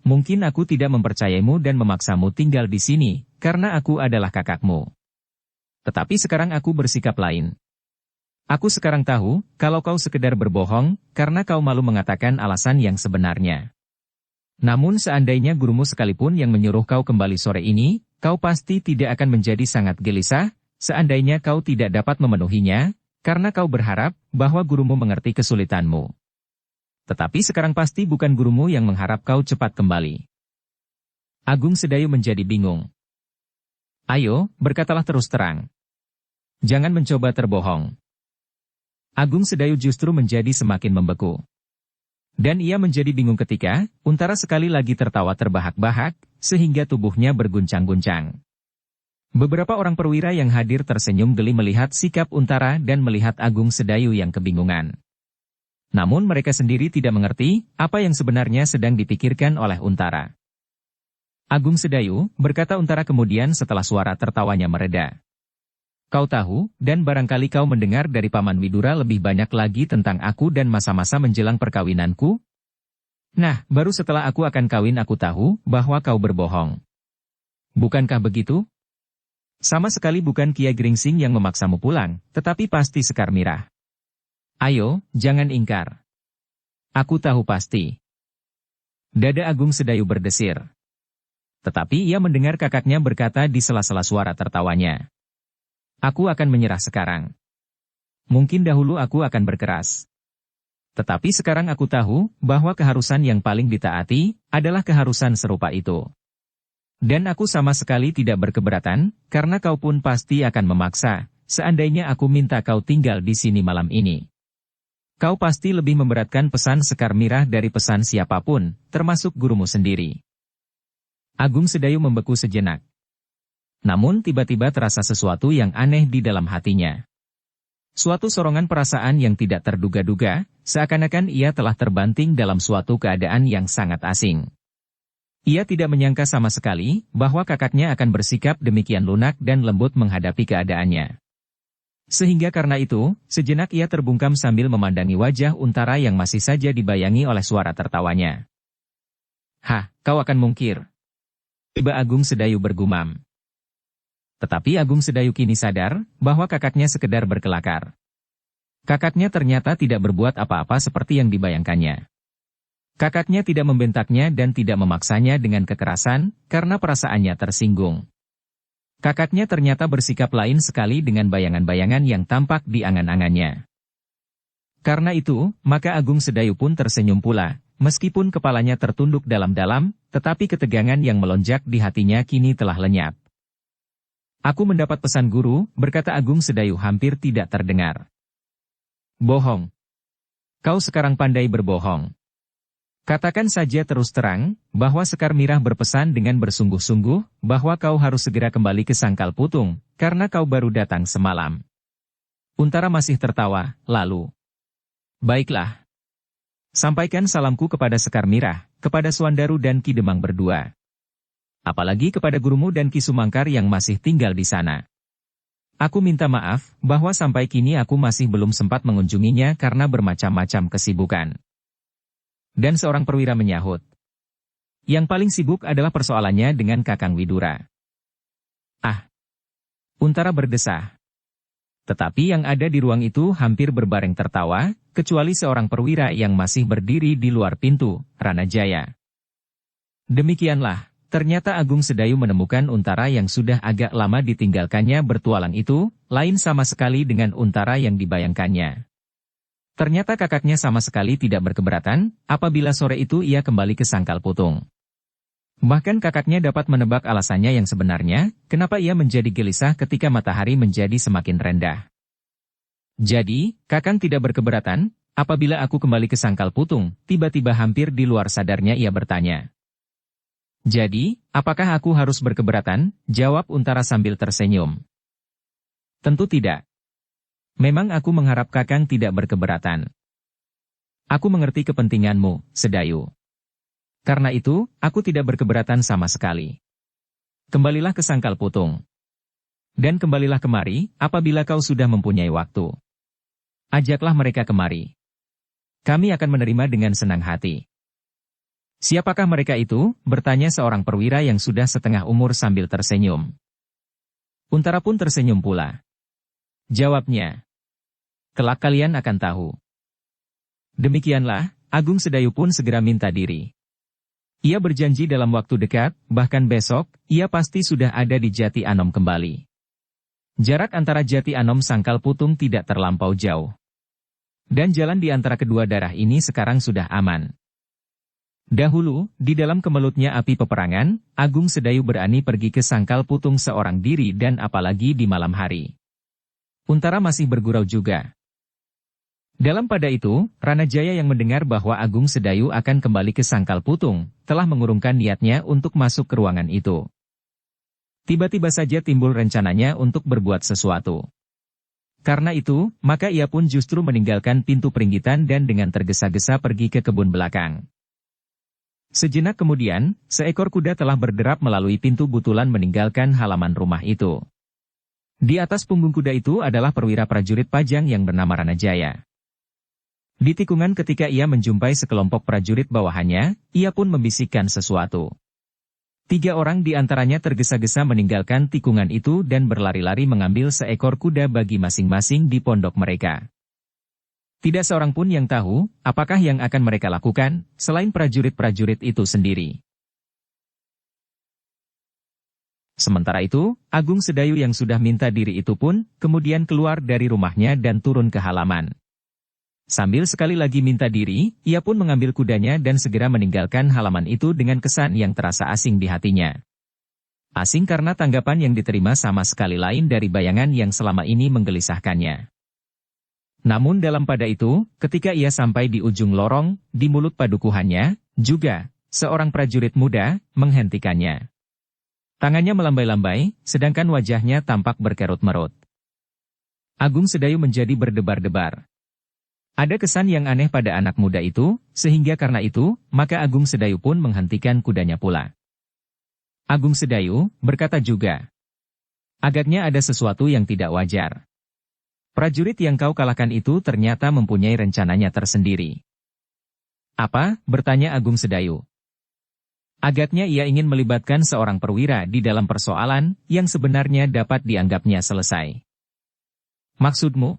Mungkin aku tidak mempercayaimu dan memaksamu tinggal di sini, karena aku adalah kakakmu. Tetapi sekarang aku bersikap lain. Aku sekarang tahu, kalau kau sekedar berbohong, karena kau malu mengatakan alasan yang sebenarnya. Namun seandainya gurumu sekalipun yang menyuruh kau kembali sore ini, kau pasti tidak akan menjadi sangat gelisah, seandainya kau tidak dapat memenuhinya, karena kau berharap bahwa gurumu mengerti kesulitanmu. Tetapi sekarang pasti bukan gurumu yang mengharap kau cepat kembali. Agung Sedayu menjadi bingung. Ayo, berkatalah terus terang. Jangan mencoba terbohong. Agung Sedayu justru menjadi semakin membeku. Dan ia menjadi bingung ketika Untara sekali lagi tertawa terbahak-bahak, sehingga tubuhnya berguncang-guncang. Beberapa orang perwira yang hadir tersenyum geli melihat sikap Untara dan melihat Agung Sedayu yang kebingungan. Namun mereka sendiri tidak mengerti apa yang sebenarnya sedang dipikirkan oleh Untara. Agung Sedayu, berkata Untara kemudian setelah suara tertawanya mereda. Kau tahu, dan barangkali kau mendengar dari Paman Widura lebih banyak lagi tentang aku dan masa-masa menjelang perkawinanku? Nah, baru setelah aku akan kawin aku tahu bahwa kau berbohong. Bukankah begitu? Sama sekali bukan Ki Gringsing yang memaksamu pulang, tetapi pasti Sekar Mirah. Ayo, jangan ingkar. Aku tahu pasti. Dada Agung Sedayu berdesir. Tetapi ia mendengar kakaknya berkata di sela-sela suara tertawanya. Aku akan menyerah sekarang. Mungkin dahulu aku akan berkeras. Tetapi sekarang aku tahu bahwa keharusan yang paling ditaati adalah keharusan serupa itu. Dan aku sama sekali tidak berkeberatan, karena kau pun pasti akan memaksa, seandainya aku minta kau tinggal di sini malam ini. Kau pasti lebih memberatkan pesan Sekar Mirah dari pesan siapapun, termasuk gurumu sendiri. Agung Sedayu membeku sejenak. Namun tiba-tiba terasa sesuatu yang aneh di dalam hatinya. Suatu sorongan perasaan yang tidak terduga-duga, seakan-akan ia telah terbanting dalam suatu keadaan yang sangat asing. Ia tidak menyangka sama sekali bahwa kakaknya akan bersikap demikian lunak dan lembut menghadapi keadaannya. Sehingga karena itu, sejenak ia terbungkam sambil memandangi wajah Untara yang masih saja dibayangi oleh suara tertawanya. Hah, kau akan mungkir? Tiba Agung Sedayu bergumam. Tetapi Agung Sedayu kini sadar bahwa kakaknya sekedar berkelakar. Kakaknya ternyata tidak berbuat apa-apa seperti yang dibayangkannya. Kakaknya tidak membentaknya dan tidak memaksanya dengan kekerasan karena perasaannya tersinggung. Kakaknya ternyata bersikap lain sekali dengan bayangan-bayangan yang tampak di angan-angannya. Karena itu, maka Agung Sedayu pun tersenyum pula, meskipun kepalanya tertunduk dalam-dalam, tetapi ketegangan yang melonjak di hatinya kini telah lenyap. Aku mendapat pesan guru, berkata Agung Sedayu hampir tidak terdengar. Bohong. Kau sekarang pandai berbohong. Katakan saja terus terang, bahwa Sekar Mirah berpesan dengan bersungguh-sungguh, bahwa kau harus segera kembali ke Sangkal Putung, karena kau baru datang semalam. Untara masih tertawa, lalu. Baiklah. Sampaikan salamku kepada Sekar Mirah, kepada Suandaru dan Ki Demang berdua. Apalagi kepada gurumu dan Ki Sumangkar yang masih tinggal di sana. Aku minta maaf, bahwa sampai kini aku masih belum sempat mengunjunginya karena bermacam-macam kesibukan. Dan seorang perwira menyahut. Yang paling sibuk adalah persoalannya dengan Kakang Widura. Ah! Untara berdesah. Tetapi yang ada di ruang itu hampir berbareng tertawa, kecuali seorang perwira yang masih berdiri di luar pintu, Ranajaya. Demikianlah. Ternyata Agung Sedayu menemukan Untara yang sudah agak lama ditinggalkannya bertualang itu, lain sama sekali dengan Untara yang dibayangkannya. Ternyata kakaknya sama sekali tidak berkeberatan, apabila sore itu ia kembali ke Sangkal Putung. Bahkan kakaknya dapat menebak alasannya yang sebenarnya, kenapa ia menjadi gelisah ketika matahari menjadi semakin rendah. Jadi, kakang tidak berkeberatan, apabila aku kembali ke Sangkal Putung, tiba-tiba hampir di luar sadarnya ia bertanya. Jadi, apakah aku harus berkeberatan? Jawab Untara sambil tersenyum. Tentu tidak. Memang aku mengharap kakang tidak berkeberatan. Aku mengerti kepentinganmu, Sedayu. Karena itu, aku tidak berkeberatan sama sekali. Kembalilah ke Sangkal Putung. Dan kembalilah kemari, apabila kau sudah mempunyai waktu. Ajaklah mereka kemari. Kami akan menerima dengan senang hati. Siapakah mereka itu? Bertanya seorang perwira yang sudah setengah umur sambil tersenyum. Untara pun tersenyum pula. Jawabnya, kelak kalian akan tahu. Demikianlah, Agung Sedayu pun segera minta diri. Ia berjanji dalam waktu dekat, bahkan besok, ia pasti sudah ada di Jati Anom kembali. Jarak antara Jati Anom Sangkal Putung tidak terlampau jauh. Dan jalan di antara kedua daerah ini sekarang sudah aman. Dahulu, di dalam kemelutnya api peperangan, Agung Sedayu berani pergi ke Sangkal Putung seorang diri dan apalagi di malam hari. Untara masih bergurau juga. Dalam pada itu, Ranajaya yang mendengar bahwa Agung Sedayu akan kembali ke Sangkal Putung, telah mengurungkan niatnya untuk masuk ke ruangan itu. Tiba-tiba saja timbul rencananya untuk berbuat sesuatu. Karena itu, maka ia pun justru meninggalkan pintu peringgitan dan dengan tergesa-gesa pergi ke kebun belakang. Sejenak kemudian, seekor kuda telah berderap melalui pintu butulan meninggalkan halaman rumah itu. Di atas punggung kuda itu adalah perwira prajurit Pajang yang bernama Ranajaya. Di tikungan ketika ia menjumpai sekelompok prajurit bawahannya, ia pun membisikkan sesuatu. 3 orang di antaranya tergesa-gesa meninggalkan tikungan itu dan berlari-lari mengambil seekor kuda bagi masing-masing di pondok mereka. Tidak seorang pun yang tahu, apakah yang akan mereka lakukan, selain prajurit-prajurit itu sendiri. Sementara itu, Agung Sedayu yang sudah minta diri itu pun, kemudian keluar dari rumahnya dan turun ke halaman. Sambil sekali lagi minta diri, ia pun mengambil kudanya dan segera meninggalkan halaman itu dengan kesan yang terasa asing di hatinya. Asing karena tanggapan yang diterima sama sekali lain dari bayangan yang selama ini menggelisahkannya. Namun dalam pada itu, ketika ia sampai di ujung lorong, di mulut padukuhannya, juga, seorang prajurit muda, menghentikannya. Tangannya melambai-lambai, sedangkan wajahnya tampak berkerut-merut. Agung Sedayu menjadi berdebar-debar. Ada kesan yang aneh pada anak muda itu, sehingga karena itu, maka Agung Sedayu pun menghentikan kudanya pula. Agung Sedayu berkata juga, agaknya ada sesuatu yang tidak wajar. Prajurit yang kau kalahkan itu ternyata mempunyai rencananya tersendiri. Apa? Bertanya Agung Sedayu. Agaknya ia ingin melibatkan seorang perwira di dalam persoalan yang sebenarnya dapat dianggapnya selesai. Maksudmu?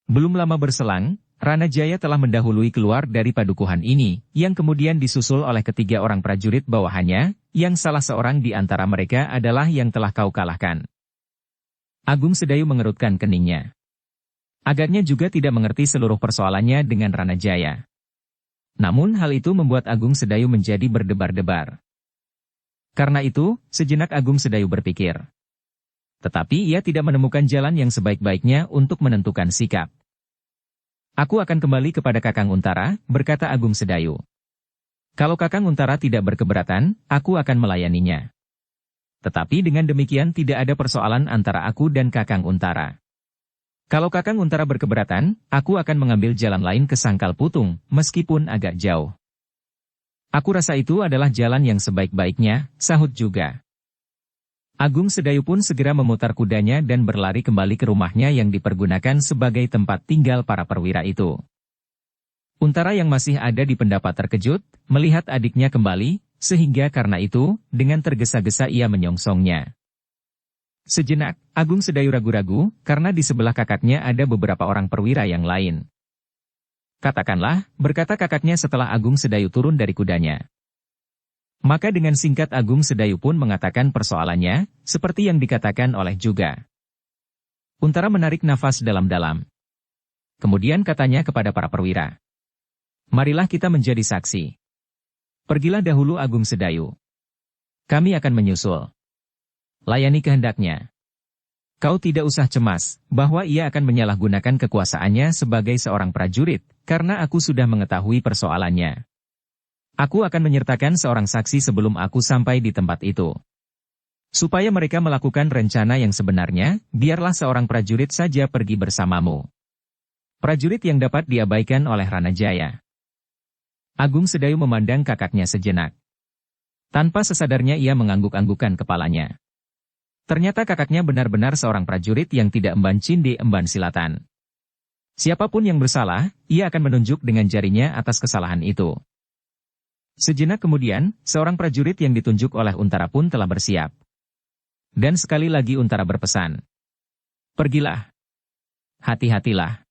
Belum lama berselang, Ranajaya telah mendahului keluar dari padukuhan ini, yang kemudian disusul oleh 3 orang prajurit bawahannya, yang salah seorang di antara mereka adalah yang telah kau kalahkan. Agung Sedayu mengerutkan keningnya. Agaknya juga tidak mengerti seluruh persoalannya dengan Ranajaya. Namun hal itu membuat Agung Sedayu menjadi berdebar-debar. Karena itu, sejenak Agung Sedayu berpikir. Tetapi ia tidak menemukan jalan yang sebaik-baiknya untuk menentukan sikap. Aku akan kembali kepada Kakang Untara, berkata Agung Sedayu. Kalau Kakang Untara tidak berkeberatan, aku akan melayaninya. Tetapi dengan demikian tidak ada persoalan antara aku dan Kakang Untara. Kalau Kakang Untara berkeberatan, aku akan mengambil jalan lain ke Sangkal Putung, meskipun agak jauh. Aku rasa itu adalah jalan yang sebaik-baiknya, sahut juga. Agung Sedayu pun segera memutar kudanya dan berlari kembali ke rumahnya yang dipergunakan sebagai tempat tinggal para perwira itu. Untara yang masih ada di pendapat terkejut, melihat adiknya kembali, sehingga karena itu, dengan tergesa-gesa ia menyongsongnya. Sejenak, Agung Sedayu ragu-ragu, karena di sebelah kakaknya ada beberapa orang perwira yang lain. Katakanlah, berkata kakaknya setelah Agung Sedayu turun dari kudanya. Maka dengan singkat Agung Sedayu pun mengatakan persoalannya, seperti yang dikatakan oleh juga. Untara menarik nafas dalam-dalam. Kemudian katanya kepada para perwira. Marilah kita menjadi saksi. Pergilah dahulu Agung Sedayu. Kami akan menyusul. Layani kehendaknya. Kau tidak usah cemas, bahwa ia akan menyalahgunakan kekuasaannya sebagai seorang prajurit, karena aku sudah mengetahui persoalannya. Aku akan menyertakan seorang saksi sebelum aku sampai di tempat itu. Supaya mereka melakukan rencana yang sebenarnya, biarlah seorang prajurit saja pergi bersamamu. Prajurit yang dapat diabaikan oleh Ranajaya. Agung Sedayu memandang kakaknya sejenak. Tanpa sesadarnya ia mengangguk-anggukkan kepalanya. Ternyata kakaknya benar-benar seorang prajurit yang tidak emban cinde emban silatan. Siapapun yang bersalah, ia akan menunjuk dengan jarinya atas kesalahan itu. Sejenak kemudian, seorang prajurit yang ditunjuk oleh Untara pun telah bersiap. Dan sekali lagi Untara berpesan. Pergilah. Hati-hatilah.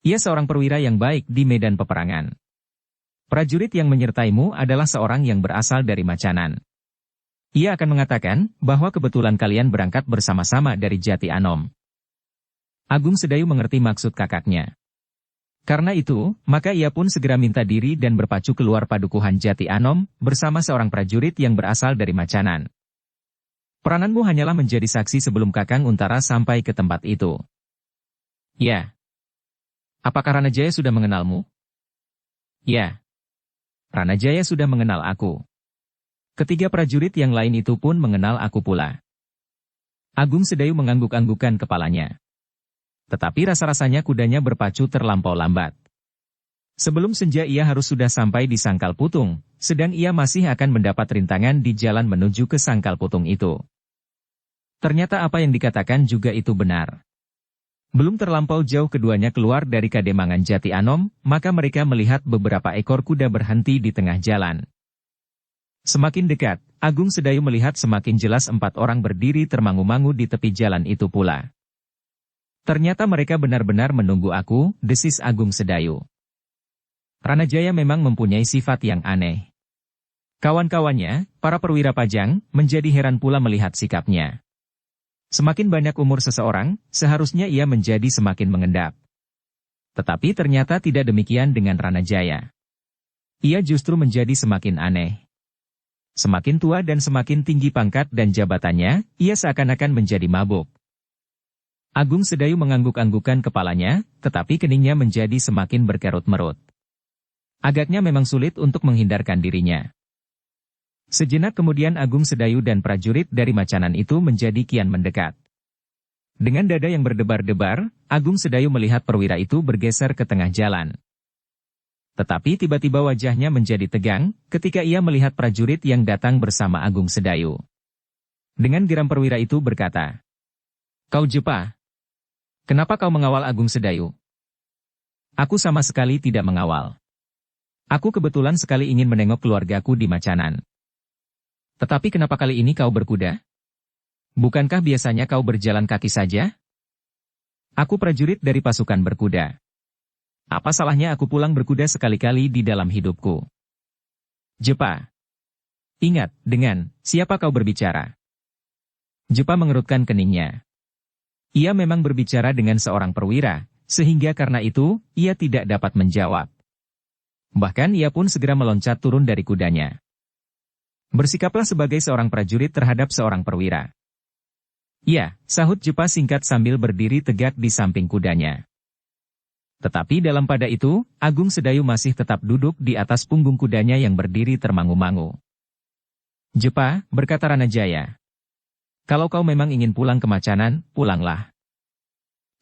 Ia seorang perwira yang baik di medan peperangan. Prajurit yang menyertaimu adalah seorang yang berasal dari Macanan. Ia akan mengatakan bahwa kebetulan kalian berangkat bersama-sama dari Jati Anom. Agung Sedayu mengerti maksud kakaknya. Karena itu, maka ia pun segera minta diri dan berpacu keluar padukuhan Jati Anom bersama seorang prajurit yang berasal dari Macanan. Perananmu hanyalah menjadi saksi sebelum Kakang Untara sampai ke tempat itu. Ya. Apakah Ranajaya sudah mengenalmu? Ya. Ranajaya sudah mengenal aku. Ketiga prajurit yang lain itu pun mengenal aku pula. Agung Sedayu mengangguk-anggukkan kepalanya. Tetapi rasa-rasanya kudanya berpacu terlampau lambat. Sebelum senja ia harus sudah sampai di Sangkal Putung, sedang ia masih akan mendapat rintangan di jalan menuju ke Sangkal Putung itu. Ternyata apa yang dikatakan juga itu benar. Belum terlampau jauh keduanya keluar dari Kademangan Jati Anom, maka mereka melihat beberapa ekor kuda berhenti di tengah jalan. Semakin dekat, Agung Sedayu melihat semakin jelas 4 orang berdiri termangu-mangu di tepi jalan itu pula. Ternyata mereka benar-benar menunggu aku, desis Agung Sedayu. Ranajaya memang mempunyai sifat yang aneh. Kawan-kawannya, para perwira Pajang, menjadi heran pula melihat sikapnya. Semakin banyak umur seseorang, seharusnya ia menjadi semakin mengendap. Tetapi ternyata tidak demikian dengan Ranajaya. Ia justru menjadi semakin aneh. Semakin tua dan semakin tinggi pangkat dan jabatannya, ia seakan-akan menjadi mabuk. Agung Sedayu mengangguk-anggukkan kepalanya, tetapi keningnya menjadi semakin berkerut-merut. Agaknya memang sulit untuk menghindarkan dirinya. Sejenak kemudian Agung Sedayu dan prajurit dari Macanan itu menjadi kian mendekat. Dengan dada yang berdebar-debar, Agung Sedayu melihat perwira itu bergeser ke tengah jalan. Tetapi tiba-tiba wajahnya menjadi tegang ketika ia melihat prajurit yang datang bersama Agung Sedayu. Dengan geram perwira itu berkata, "Kau Jepa, kenapa kau mengawal Agung Sedayu?" "Aku sama sekali tidak mengawal. Aku kebetulan sekali ingin menengok keluargaku di Macanan." "Tetapi kenapa kali ini kau berkuda? Bukankah biasanya kau berjalan kaki saja?" "Aku prajurit dari pasukan berkuda. Apa salahnya aku pulang berkuda sekali-kali di dalam hidupku?" "Jepa, ingat, dengan siapa kau berbicara?" Jepa mengerutkan keningnya. Ia memang berbicara dengan seorang perwira, sehingga karena itu, ia tidak dapat menjawab. Bahkan ia pun segera meloncat turun dari kudanya. "Bersikaplah sebagai seorang prajurit terhadap seorang perwira." "Ya," sahut Jepa singkat sambil berdiri tegak di samping kudanya. Tetapi dalam pada itu, Agung Sedayu masih tetap duduk di atas punggung kudanya yang berdiri termangu-mangu. "Jepa," berkata Ranajaya, "kalau kau memang ingin pulang ke Macanan, pulanglah.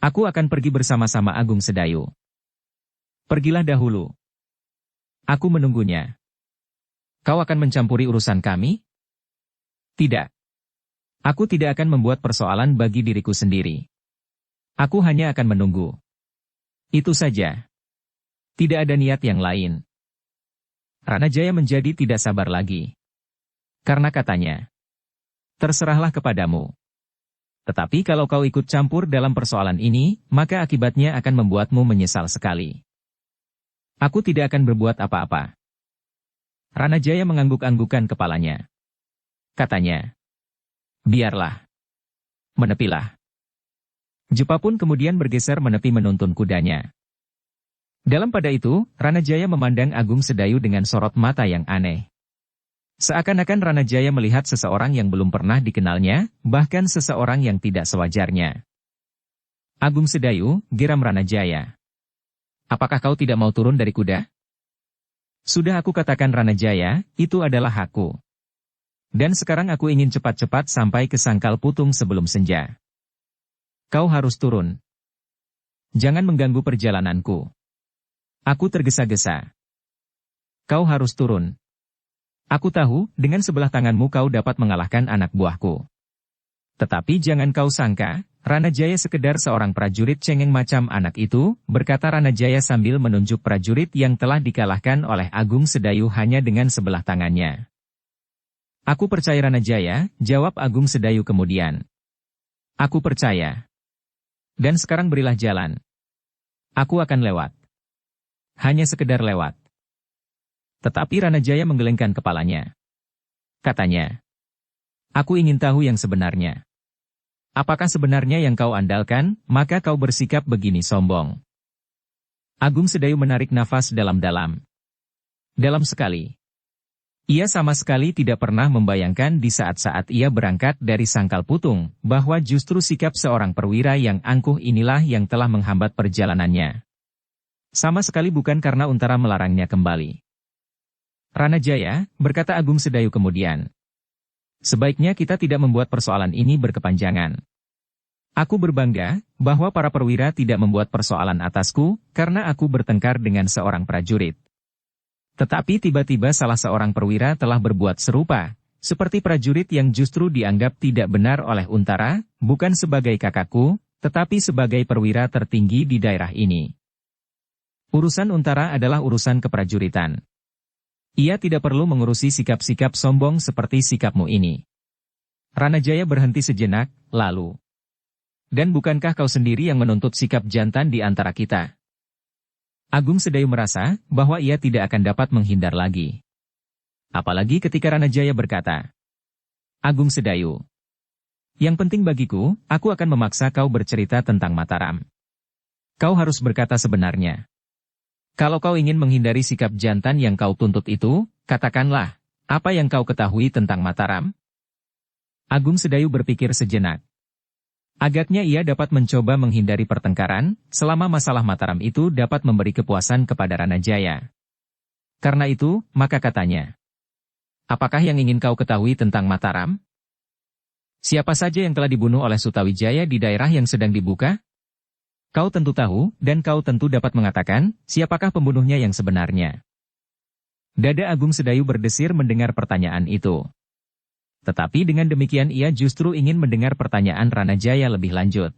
Aku akan pergi bersama-sama Agung Sedayu. Pergilah dahulu. Aku menunggunya. Kau akan mencampuri urusan kami?" "Tidak. Aku tidak akan membuat persoalan bagi diriku sendiri. Aku hanya akan menunggu. Itu saja. Tidak ada niat yang lain." Ranajaya menjadi tidak sabar lagi. Karena katanya, "Terserahlah kepadamu. Tetapi kalau kau ikut campur dalam persoalan ini, maka akibatnya akan membuatmu menyesal sekali." "Aku tidak akan berbuat apa-apa." Ranajaya mengangguk-anggukkan kepalanya. Katanya, "Biarlah. Menepilah." Jepa pun kemudian bergeser menepi menuntun kudanya. Dalam pada itu, Ranajaya memandang Agung Sedayu dengan sorot mata yang aneh. Seakan-akan Ranajaya melihat seseorang yang belum pernah dikenalnya, bahkan seseorang yang tidak sewajarnya. "Agung Sedayu," geram Ranajaya. "Apakah kau tidak mau turun dari kuda?" "Sudah aku katakan Ranajaya, itu adalah hakku. Dan sekarang aku ingin cepat-cepat sampai ke Sangkal Putung sebelum senja. Kau harus turun. Jangan mengganggu perjalananku. Aku tergesa-gesa. Kau harus turun." Aku tahu, dengan sebelah tanganmu kau dapat mengalahkan anak buahku. Tetapi jangan kau sangka, Ranajaya sekedar seorang prajurit cengeng macam anak itu, berkata Ranajaya sambil menunjuk prajurit yang telah dikalahkan oleh Agung Sedayu hanya dengan sebelah tangannya. Aku percaya Ranajaya, jawab Agung Sedayu kemudian. Aku percaya. Dan sekarang berilah jalan. Aku akan lewat. Hanya sekedar lewat. Tetapi Ranajaya menggelengkan kepalanya. Katanya, aku ingin tahu yang sebenarnya. Apakah sebenarnya yang kau andalkan, maka kau bersikap begini sombong? Agung Sedayu menarik nafas dalam-dalam. Dalam sekali. Ia sama sekali tidak pernah membayangkan di saat-saat ia berangkat dari Sangkal Putung, bahwa justru sikap seorang perwira yang angkuh inilah yang telah menghambat perjalanannya. Sama sekali bukan karena Untara melarangnya kembali. Ranajaya, berkata Agung Sedayu kemudian. Sebaiknya kita tidak membuat persoalan ini berkepanjangan. Aku berbangga bahwa para perwira tidak membuat persoalan atasku karena aku bertengkar dengan seorang prajurit. Tetapi tiba-tiba salah seorang perwira telah berbuat serupa, seperti prajurit yang justru dianggap tidak benar oleh Untara, bukan sebagai kakakku, tetapi sebagai perwira tertinggi di daerah ini. Urusan Untara adalah urusan keprajuritan. Ia tidak perlu mengurusi sikap-sikap sombong seperti sikapmu ini. Ranajaya berhenti sejenak, lalu. Dan bukankah kau sendiri yang menuntut sikap jantan di antara kita? Agung Sedayu merasa bahwa ia tidak akan dapat menghindar lagi. Apalagi ketika Ranajaya berkata, Agung Sedayu, yang penting bagiku, aku akan memaksa kau bercerita tentang Mataram. Kau harus berkata sebenarnya. Kalau kau ingin menghindari sikap jantan yang kau tuntut itu, katakanlah, apa yang kau ketahui tentang Mataram? Agung Sedayu berpikir sejenak. Agaknya ia dapat mencoba menghindari pertengkaran, selama masalah Mataram itu dapat memberi kepuasan kepada Ranajaya. Karena itu, maka katanya. Apakah yang ingin kau ketahui tentang Mataram? Siapa saja yang telah dibunuh oleh Sutawijaya di daerah yang sedang dibuka? Kau tentu tahu, dan kau tentu dapat mengatakan, siapakah pembunuhnya yang sebenarnya. Dada Agung Sedayu berdesir mendengar pertanyaan itu. Tetapi dengan demikian ia justru ingin mendengar pertanyaan Ranajaya lebih lanjut.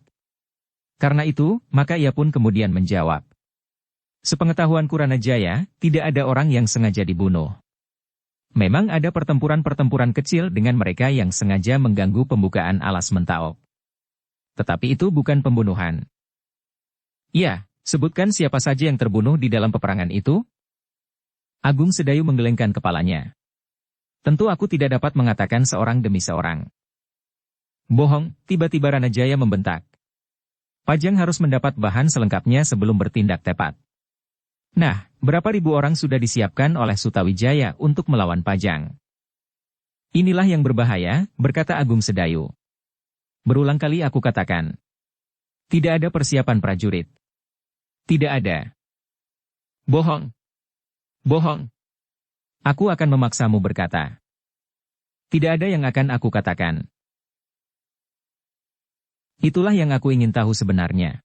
Karena itu, maka ia pun kemudian menjawab. Sepengetahuanku Ranajaya, tidak ada orang yang sengaja dibunuh. Memang ada pertempuran-pertempuran kecil dengan mereka yang sengaja mengganggu pembukaan alas Mentaok. Tetapi itu bukan pembunuhan. Ya, sebutkan siapa saja yang terbunuh di dalam peperangan itu? Agung Sedayu menggelengkan kepalanya. Tentu aku tidak dapat mengatakan seorang demi seorang. Bohong, tiba-tiba Ranajaya membentak. Pajang harus mendapat bahan selengkapnya sebelum bertindak tepat. Nah, berapa ribu orang sudah disiapkan oleh Sutawijaya untuk melawan Pajang? Inilah yang berbahaya, berkata Agung Sedayu. Berulang kali aku katakan. Tidak ada persiapan prajurit. Tidak ada. Bohong. Bohong. Aku akan memaksamu berkata. Tidak ada yang akan aku katakan. Itulah yang aku ingin tahu sebenarnya.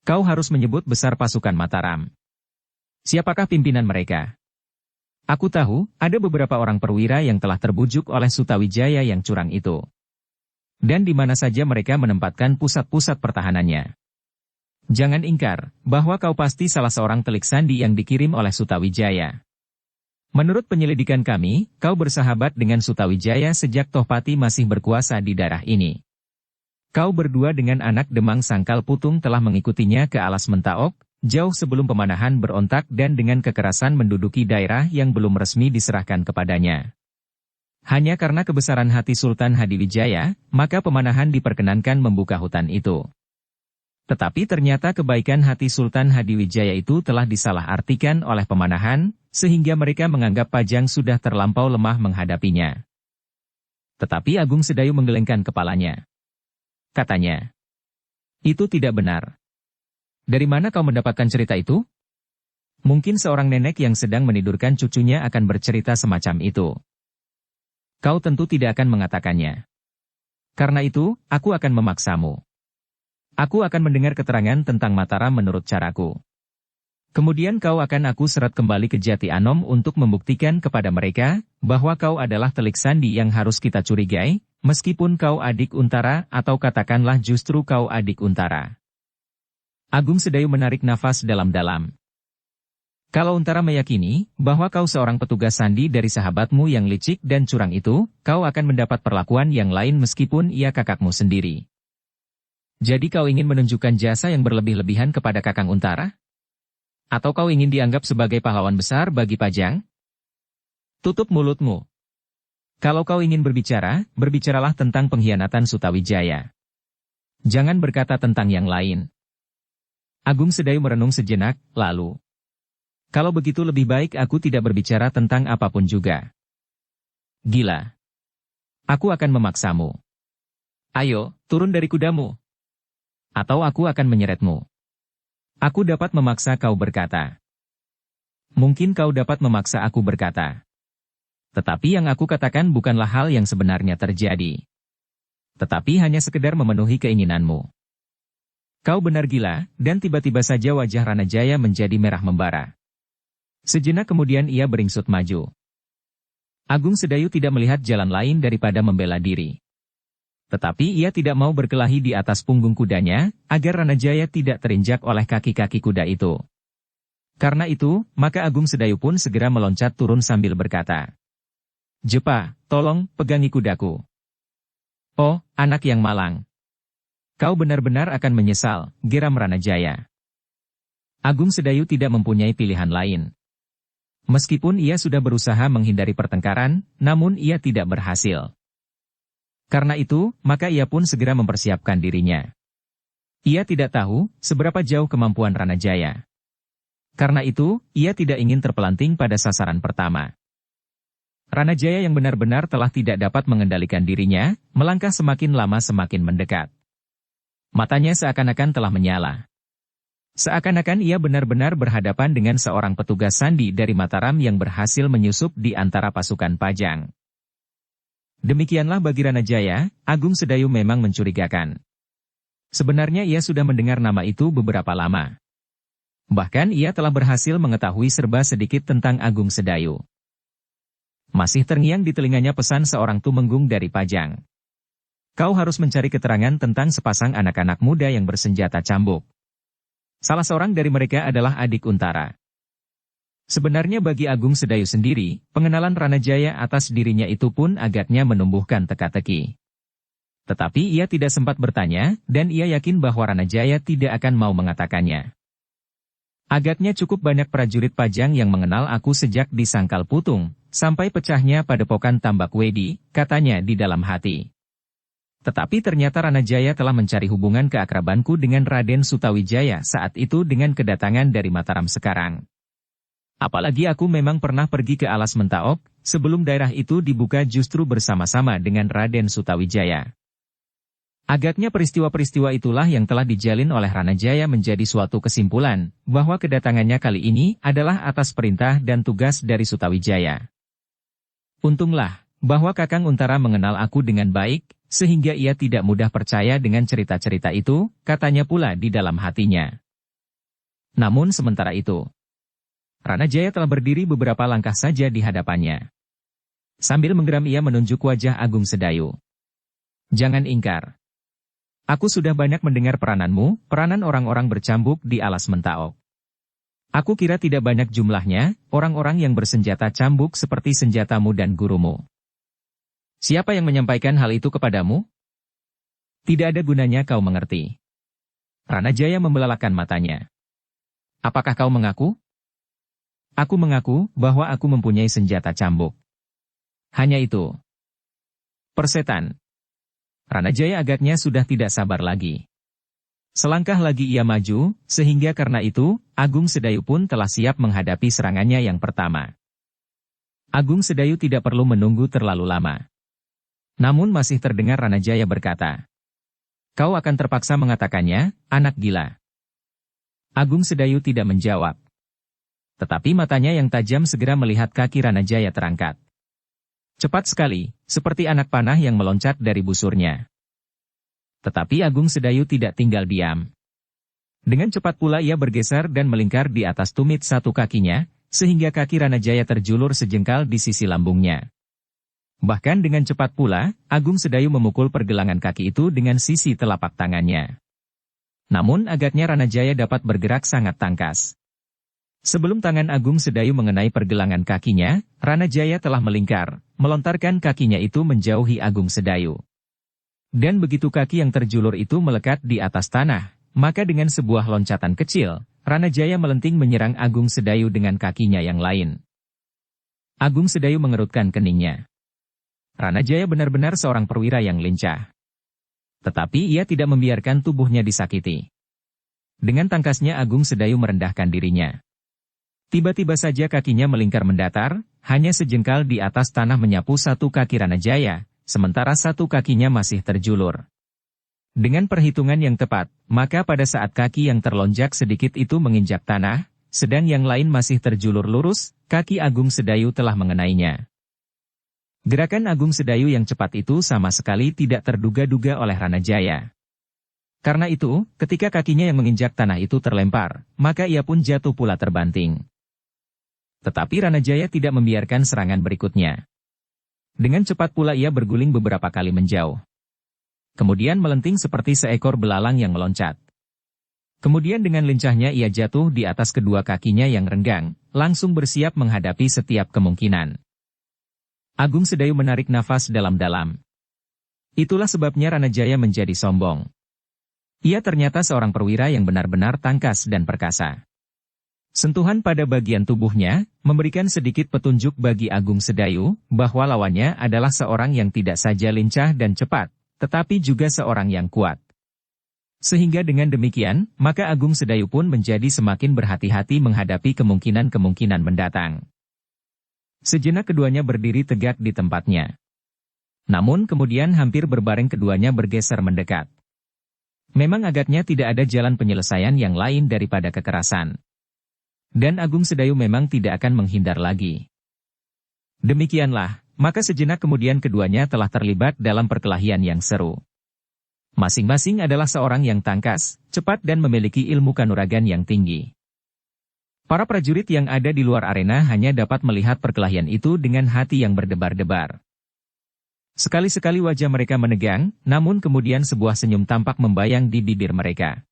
Kau harus menyebut besar pasukan Mataram. Siapakah pimpinan mereka? Aku tahu, ada beberapa orang perwira yang telah terbujuk oleh Sutawijaya yang curang itu. Dan di mana saja mereka menempatkan pusat-pusat pertahanannya. Jangan ingkar, bahwa kau pasti salah seorang telik sandi yang dikirim oleh Sutawijaya. Menurut penyelidikan kami, kau bersahabat dengan Sutawijaya sejak Tohpati masih berkuasa di daerah ini. Kau berdua dengan anak Demang Sangkal Putung telah mengikutinya ke alas Mentaok, jauh sebelum pemanahan berontak dan dengan kekerasan menduduki daerah yang belum resmi diserahkan kepadanya. Hanya karena kebesaran hati Sultan Hadiwijaya, maka pemanahan diperkenankan membuka hutan itu. Tetapi ternyata kebaikan hati Sultan Hadiwijaya itu telah disalahartikan oleh pemanahan, sehingga mereka menganggap Pajang sudah terlampau lemah menghadapinya. Tetapi Agung Sedayu menggelengkan kepalanya. Katanya, itu tidak benar. Dari mana kau mendapatkan cerita itu? Mungkin seorang nenek yang sedang menidurkan cucunya akan bercerita semacam itu. Kau tentu tidak akan mengatakannya. Karena itu, aku akan memaksamu. Aku akan mendengar keterangan tentang Mataram menurut caraku. Kemudian kau akan aku seret kembali ke Jati Anom untuk membuktikan kepada mereka, bahwa kau adalah telik sandi yang harus kita curigai, meskipun kau adik Untara atau katakanlah justru kau adik Untara. Agung Sedayu menarik nafas dalam-dalam. Kalau Untara meyakini, bahwa kau seorang petugas sandi dari sahabatmu yang licik dan curang itu, kau akan mendapat perlakuan yang lain meskipun ia kakakmu sendiri. Jadi kau ingin menunjukkan jasa yang berlebih-lebihan kepada Kakang Untara? Atau kau ingin dianggap sebagai pahlawan besar bagi Pajang? Tutup mulutmu. Kalau kau ingin berbicara, berbicaralah tentang pengkhianatan Sutawijaya. Jangan berkata tentang yang lain. Agung Sedayu merenung sejenak, lalu. Kalau begitu lebih baik aku tidak berbicara tentang apapun juga. Gila. Aku akan memaksamu. Ayo, turun dari kudamu. Atau aku akan menyeretmu. Aku dapat memaksa kau berkata. Mungkin kau dapat memaksa aku berkata. Tetapi yang aku katakan bukanlah hal yang sebenarnya terjadi. Tetapi hanya sekedar memenuhi keinginanmu. Kau benar gila, dan tiba-tiba saja wajah Ranajaya menjadi merah membara. Sejenak kemudian ia beringsut maju. Agung Sedayu tidak melihat jalan lain daripada membela diri. Tetapi ia tidak mau berkelahi di atas punggung kudanya, agar Ranajaya tidak terinjak oleh kaki-kaki kuda itu. Karena itu, maka Agung Sedayu pun segera meloncat turun sambil berkata, "Jepa, tolong, pegangi kudaku." "Oh, anak yang malang. Kau benar-benar akan menyesal," geram Ranajaya. Agung Sedayu tidak mempunyai pilihan lain. Meskipun ia sudah berusaha menghindari pertengkaran, namun ia tidak berhasil. Karena itu, maka ia pun segera mempersiapkan dirinya. Ia tidak tahu seberapa jauh kemampuan Ranajaya. Karena itu, ia tidak ingin terpelanting pada sasaran pertama. Ranajaya yang benar-benar telah tidak dapat mengendalikan dirinya, melangkah semakin lama semakin mendekat. Matanya seakan-akan telah menyala. Seakan-akan ia benar-benar berhadapan dengan seorang petugas sandi dari Mataram yang berhasil menyusup di antara pasukan Pajang. Demikianlah bagi Ranajaya, Agung Sedayu memang mencurigakan. Sebenarnya ia sudah mendengar nama itu beberapa lama. Bahkan ia telah berhasil mengetahui serba sedikit tentang Agung Sedayu. Masih terngiang di telinganya pesan seorang tumenggung dari Pajang. Kau harus mencari keterangan tentang sepasang anak-anak muda yang bersenjata cambuk. Salah seorang dari mereka adalah adik Untara. Sebenarnya bagi Agung Sedayu sendiri, pengenalan Ranajaya atas dirinya itu pun agaknya menumbuhkan teka-teki. Tetapi ia tidak sempat bertanya, dan ia yakin bahwa Ranajaya tidak akan mau mengatakannya. Agaknya cukup banyak prajurit Pajang yang mengenal aku sejak di Sangkal Putung, sampai pecahnya padepokan Tambak Wedi, katanya di dalam hati. Tetapi ternyata Ranajaya telah mencari hubungan keakrabanku dengan Raden Sutawijaya saat itu dengan kedatangan dari Mataram sekarang. Apalagi aku memang pernah pergi ke Alas Mentaok, sebelum daerah itu dibuka justru bersama-sama dengan Raden Sutawijaya. Agaknya peristiwa-peristiwa itulah yang telah dijalin oleh Ranajaya menjadi suatu kesimpulan, bahwa kedatangannya kali ini adalah atas perintah dan tugas dari Sutawijaya. Untunglah, bahwa Kakang Untara mengenal aku dengan baik, sehingga ia tidak mudah percaya dengan cerita-cerita itu, katanya pula di dalam hatinya. Namun sementara itu, Ranajaya telah berdiri beberapa langkah saja di hadapannya. Sambil menggeram ia menunjuk wajah Agung Sedayu. Jangan ingkar. Aku sudah banyak mendengar perananmu, peranan orang-orang bercambuk di Alas Mentaok. Aku kira tidak banyak jumlahnya, orang-orang yang bersenjata cambuk seperti senjatamu dan gurumu. Siapa yang menyampaikan hal itu kepadamu? Tidak ada gunanya kau mengerti. Ranajaya membelalakan matanya. Apakah kau mengaku? Aku mengaku bahwa aku mempunyai senjata cambuk. Hanya itu. Persetan. Ranajaya agaknya sudah tidak sabar lagi. Selangkah lagi ia maju, sehingga karena itu, Agung Sedayu pun telah siap menghadapi serangannya yang pertama. Agung Sedayu tidak perlu menunggu terlalu lama. Namun masih terdengar Ranajaya berkata, "Kau akan terpaksa mengatakannya, anak gila." Agung Sedayu tidak menjawab. Tetapi matanya yang tajam segera melihat kaki Ranajaya terangkat. Cepat sekali, seperti anak panah yang meloncat dari busurnya. Tetapi Agung Sedayu tidak tinggal diam. Dengan cepat pula ia bergeser dan melingkar di atas tumit satu kakinya, sehingga kaki Ranajaya terjulur sejengkal di sisi lambungnya. Bahkan dengan cepat pula, Agung Sedayu memukul pergelangan kaki itu dengan sisi telapak tangannya. Namun agaknya Ranajaya dapat bergerak sangat tangkas. Sebelum tangan Agung Sedayu mengenai pergelangan kakinya, Ranajaya telah melingkar, melontarkan kakinya itu menjauhi Agung Sedayu. Dan begitu kaki yang terjulur itu melekat di atas tanah, maka dengan sebuah loncatan kecil, Ranajaya melenting menyerang Agung Sedayu dengan kakinya yang lain. Agung Sedayu mengerutkan keningnya. Ranajaya benar-benar seorang perwira yang lincah. Tetapi ia tidak membiarkan tubuhnya disakiti. Dengan tangkasnya Agung Sedayu merendahkan dirinya. Tiba-tiba saja kakinya melingkar mendatar, hanya sejengkal di atas tanah menyapu satu kaki Ranajaya, sementara satu kakinya masih terjulur. Dengan perhitungan yang tepat, maka pada saat kaki yang terlonjak sedikit itu menginjak tanah, sedang yang lain masih terjulur lurus, kaki Agung Sedayu telah mengenainya. Gerakan Agung Sedayu yang cepat itu sama sekali tidak terduga-duga oleh Ranajaya. Karena itu, ketika kakinya yang menginjak tanah itu terlempar, maka ia pun jatuh pula terbanting. Tetapi Ranajaya tidak membiarkan serangan berikutnya. Dengan cepat pula ia berguling beberapa kali menjauh. Kemudian melenting seperti seekor belalang yang meloncat. Kemudian dengan lincahnya ia jatuh di atas kedua kakinya yang renggang, langsung bersiap menghadapi setiap kemungkinan. Agung Sedayu menarik nafas dalam-dalam. Itulah sebabnya Ranajaya menjadi sombong. Ia ternyata seorang perwira yang benar-benar tangkas dan perkasa. Sentuhan pada bagian tubuhnya, memberikan sedikit petunjuk bagi Agung Sedayu, bahwa lawannya adalah seorang yang tidak saja lincah dan cepat, tetapi juga seorang yang kuat. Sehingga dengan demikian, maka Agung Sedayu pun menjadi semakin berhati-hati menghadapi kemungkinan-kemungkinan mendatang. Sejenak keduanya berdiri tegak di tempatnya. Namun kemudian hampir berbareng keduanya bergeser mendekat. Memang agaknya tidak ada jalan penyelesaian yang lain daripada kekerasan. Dan Agung Sedayu memang tidak akan menghindar lagi. Demikianlah, maka sejenak kemudian keduanya telah terlibat dalam perkelahian yang seru. Masing-masing adalah seorang yang tangkas, cepat dan memiliki ilmu kanuragan yang tinggi. Para prajurit yang ada di luar arena hanya dapat melihat perkelahian itu dengan hati yang berdebar-debar. Sekali-sekali wajah mereka menegang, namun kemudian sebuah senyum tampak membayang di bibir mereka.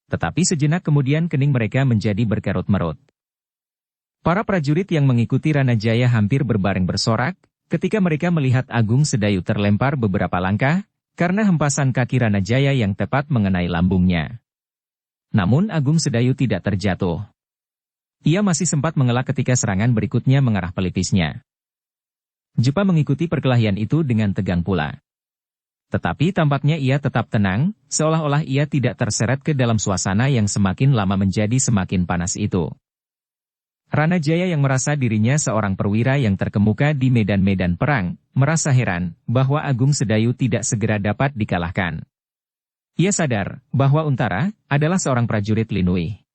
Tetapi sejenak kemudian kening mereka menjadi berkerut-merut. Para prajurit yang mengikuti Ranajaya hampir berbareng bersorak, ketika mereka melihat Agung Sedayu terlempar beberapa langkah, karena hempasan kaki Ranajaya yang tepat mengenai lambungnya. Namun Agung Sedayu tidak terjatuh. Ia masih sempat mengelak ketika serangan berikutnya mengarah pelipisnya. Jepa mengikuti perkelahian itu dengan tegang pula. Tetapi tampaknya ia tetap tenang, seolah-olah ia tidak terseret ke dalam suasana yang semakin lama menjadi semakin panas itu. Ranajaya yang merasa dirinya seorang perwira yang terkemuka di medan-medan perang, merasa heran bahwa Agung Sedayu tidak segera dapat dikalahkan. Ia sadar bahwa Untara adalah seorang prajurit Linui.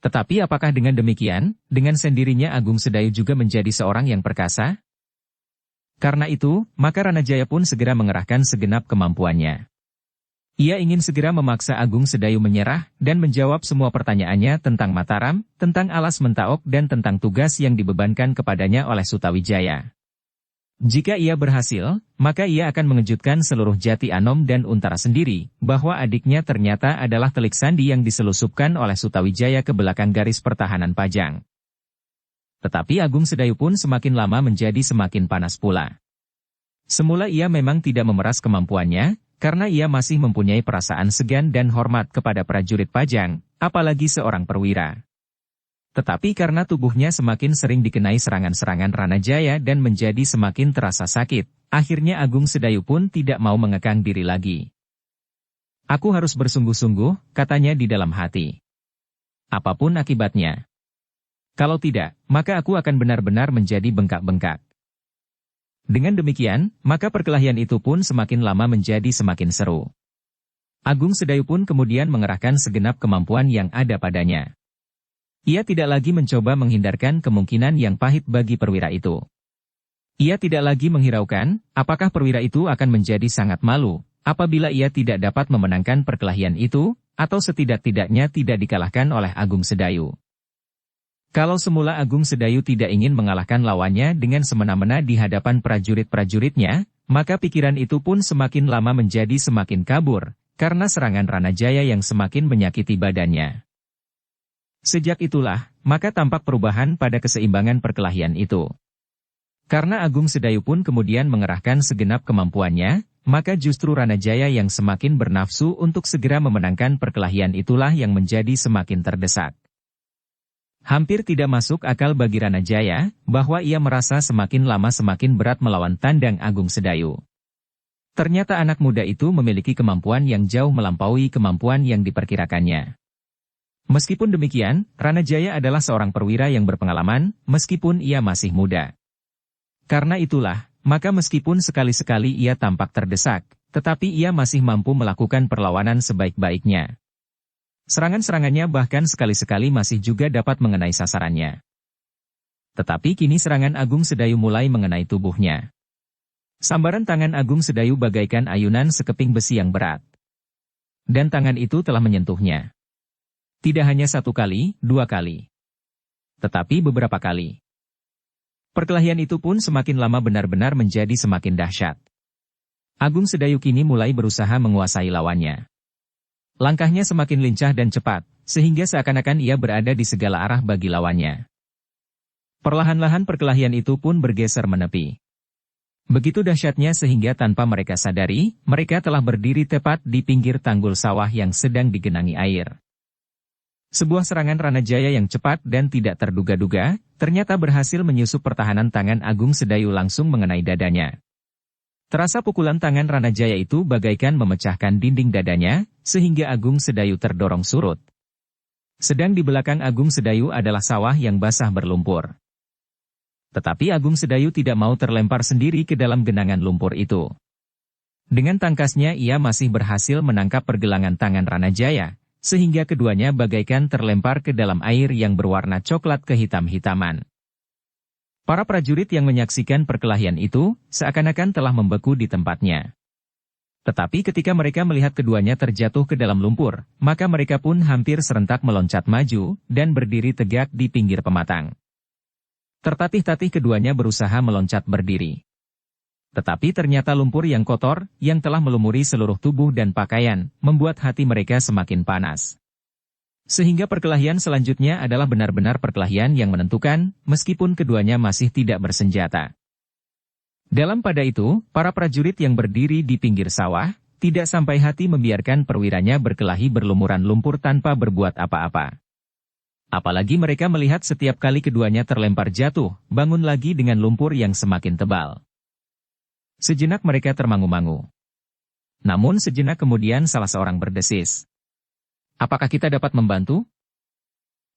Tetapi apakah dengan demikian, dengan sendirinya Agung Sedayu juga menjadi seorang yang perkasa? Karena itu, maka Ranajaya pun segera mengerahkan segenap kemampuannya. Ia ingin segera memaksa Agung Sedayu menyerah, dan menjawab semua pertanyaannya tentang Mataram, tentang Alas Mentaok dan tentang tugas yang dibebankan kepadanya oleh Sutawijaya. Jika ia berhasil, maka ia akan mengejutkan seluruh Jati Anom dan Untara sendiri, bahwa adiknya ternyata adalah telik sandi yang diselusupkan oleh Sutawijaya ke belakang garis pertahanan Pajang. Tetapi Agung Sedayu pun semakin lama menjadi semakin panas pula. Semula ia memang tidak memeras kemampuannya, karena ia masih mempunyai perasaan segan dan hormat kepada prajurit Pajang, apalagi seorang perwira. Tetapi karena tubuhnya semakin sering dikenai serangan-serangan Ranajaya dan menjadi semakin terasa sakit, akhirnya Agung Sedayu pun tidak mau mengekang diri lagi. Aku harus bersungguh-sungguh, katanya di dalam hati. Apapun akibatnya. Kalau tidak, maka aku akan benar-benar menjadi bengkak-bengkak. Dengan demikian, maka perkelahian itu pun semakin lama menjadi semakin seru. Agung Sedayu pun kemudian mengerahkan segenap kemampuan yang ada padanya. Ia tidak lagi mencoba menghindarkan kemungkinan yang pahit bagi perwira itu. Ia tidak lagi menghiraukan, apakah perwira itu akan menjadi sangat malu, apabila ia tidak dapat memenangkan perkelahian itu, atau setidak-tidaknya tidak dikalahkan oleh Agung Sedayu. Kalau semula Agung Sedayu tidak ingin mengalahkan lawannya dengan semena-mena di hadapan prajurit-prajuritnya, maka pikiran itu pun semakin lama menjadi semakin kabur, karena serangan Ranajaya yang semakin menyakiti badannya. Sejak itulah, maka tampak perubahan pada keseimbangan perkelahian itu. Karena Agung Sedayu pun kemudian mengerahkan segenap kemampuannya, maka justru Ranajaya yang semakin bernafsu untuk segera memenangkan perkelahian itulah yang menjadi semakin terdesak. Hampir tidak masuk akal bagi Ranajaya, bahwa ia merasa semakin lama semakin berat melawan tandang Agung Sedayu. Ternyata anak muda itu memiliki kemampuan yang jauh melampaui kemampuan yang diperkirakannya. Meskipun demikian, Ranajaya adalah seorang perwira yang berpengalaman, meskipun ia masih muda. Karena itulah, maka meskipun sekali-sekali ia tampak terdesak, tetapi ia masih mampu melakukan perlawanan sebaik-baiknya. Serangan-serangannya bahkan sekali-sekali masih juga dapat mengenai sasarannya. Tetapi kini serangan Agung Sedayu mulai mengenai tubuhnya. Sambaran tangan Agung Sedayu bagaikan ayunan sekeping besi yang berat. Dan tangan itu telah menyentuhnya. Tidak hanya satu kali, dua kali. Tetapi beberapa kali. Perkelahian itu pun semakin lama benar-benar menjadi semakin dahsyat. Agung Sedayu kini mulai berusaha menguasai lawannya. Langkahnya semakin lincah dan cepat, sehingga seakan-akan ia berada di segala arah bagi lawannya. Perlahan-lahan perkelahian itu pun bergeser menepi. Begitu dahsyatnya sehingga tanpa mereka sadari, mereka telah berdiri tepat di pinggir tanggul sawah yang sedang digenangi air. Sebuah serangan Ranajaya yang cepat dan tidak terduga-duga, ternyata berhasil menyusup pertahanan tangan Agung Sedayu langsung mengenai dadanya. Terasa pukulan tangan Ranajaya itu bagaikan memecahkan dinding dadanya, sehingga Agung Sedayu terdorong surut. Sedang di belakang Agung Sedayu adalah sawah yang basah berlumpur. Tetapi Agung Sedayu tidak mau terlempar sendiri ke dalam genangan lumpur itu. Dengan tangkasnya ia masih berhasil menangkap pergelangan tangan Ranajaya, sehingga keduanya bagaikan terlempar ke dalam air yang berwarna coklat kehitam-hitaman. Para prajurit yang menyaksikan perkelahian itu, seakan-akan telah membeku di tempatnya. Tetapi ketika mereka melihat keduanya terjatuh ke dalam lumpur, maka mereka pun hampir serentak meloncat maju, dan berdiri tegak di pinggir pematang. Tertatih-tatih keduanya berusaha meloncat berdiri. Tetapi ternyata lumpur yang kotor, yang telah melumuri seluruh tubuh dan pakaian, membuat hati mereka semakin panas. Sehingga perkelahian selanjutnya adalah benar-benar perkelahian yang menentukan, meskipun keduanya masih tidak bersenjata. Dalam pada itu, para prajurit yang berdiri di pinggir sawah, tidak sampai hati membiarkan perwiranya berkelahi berlumuran lumpur tanpa berbuat apa-apa. Apalagi mereka melihat setiap kali keduanya terlempar jatuh, bangun lagi dengan lumpur yang semakin tebal. Sejenak mereka termangu-mangu. Namun sejenak kemudian salah seorang berdesis. Apakah kita dapat membantu?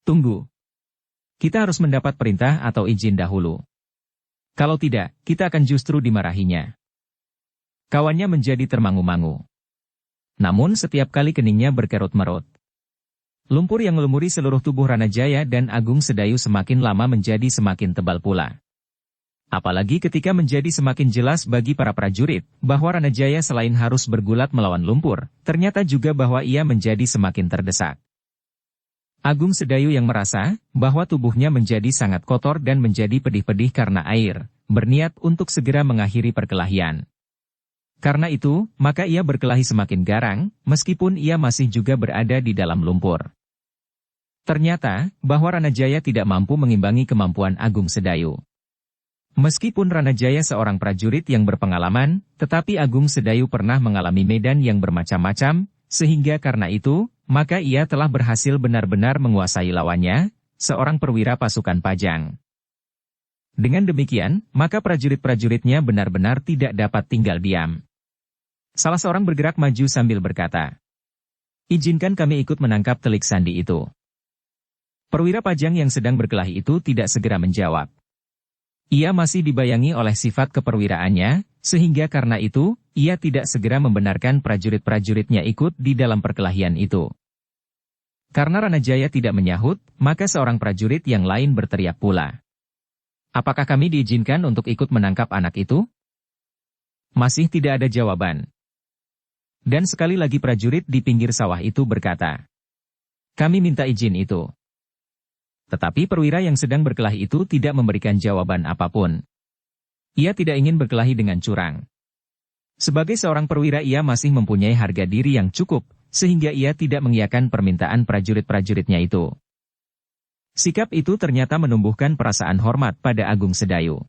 Tunggu. Kita harus mendapat perintah atau izin dahulu. Kalau tidak, kita akan justru dimarahinya. Kawannya menjadi termangu-mangu. Namun setiap kali keningnya berkerut-merut. Lumpur yang melumuri seluruh tubuh Ranajaya dan Agung Sedayu semakin lama menjadi semakin tebal pula. Apalagi ketika menjadi semakin jelas bagi para prajurit, bahwa Ranajaya selain harus bergulat melawan lumpur, ternyata juga bahwa ia menjadi semakin terdesak. Agung Sedayu yang merasa, bahwa tubuhnya menjadi sangat kotor dan menjadi pedih-pedih karena air, berniat untuk segera mengakhiri perkelahian. Karena itu, maka ia berkelahi semakin garang, meskipun ia masih juga berada di dalam lumpur. Ternyata, bahwa Ranajaya tidak mampu mengimbangi kemampuan Agung Sedayu. Meskipun Ranajaya seorang prajurit yang berpengalaman, tetapi Agung Sedayu pernah mengalami medan yang bermacam-macam, sehingga karena itu, maka ia telah berhasil benar-benar menguasai lawannya, seorang perwira pasukan Pajang. Dengan demikian, maka prajurit-prajuritnya benar-benar tidak dapat tinggal diam. Salah seorang bergerak maju sambil berkata, "Izinkan kami ikut menangkap telik sandi itu." Perwira Pajang yang sedang berkelahi itu tidak segera menjawab. Ia masih dibayangi oleh sifat keperwiraannya, sehingga karena itu, ia tidak segera membenarkan prajurit-prajuritnya ikut di dalam perkelahian itu. Karena Ranajaya tidak menyahut, maka seorang prajurit yang lain berteriak pula. "Apakah kami diizinkan untuk ikut menangkap anak itu?" Masih tidak ada jawaban. Dan sekali lagi prajurit di pinggir sawah itu berkata, "Kami minta izin itu." Tetapi perwira yang sedang berkelahi itu tidak memberikan jawaban apapun. Ia tidak ingin berkelahi dengan curang. Sebagai seorang perwira ia masih mempunyai harga diri yang cukup, sehingga ia tidak mengiyakan permintaan prajurit-prajuritnya itu. Sikap itu ternyata menumbuhkan perasaan hormat pada Agung Sedayu.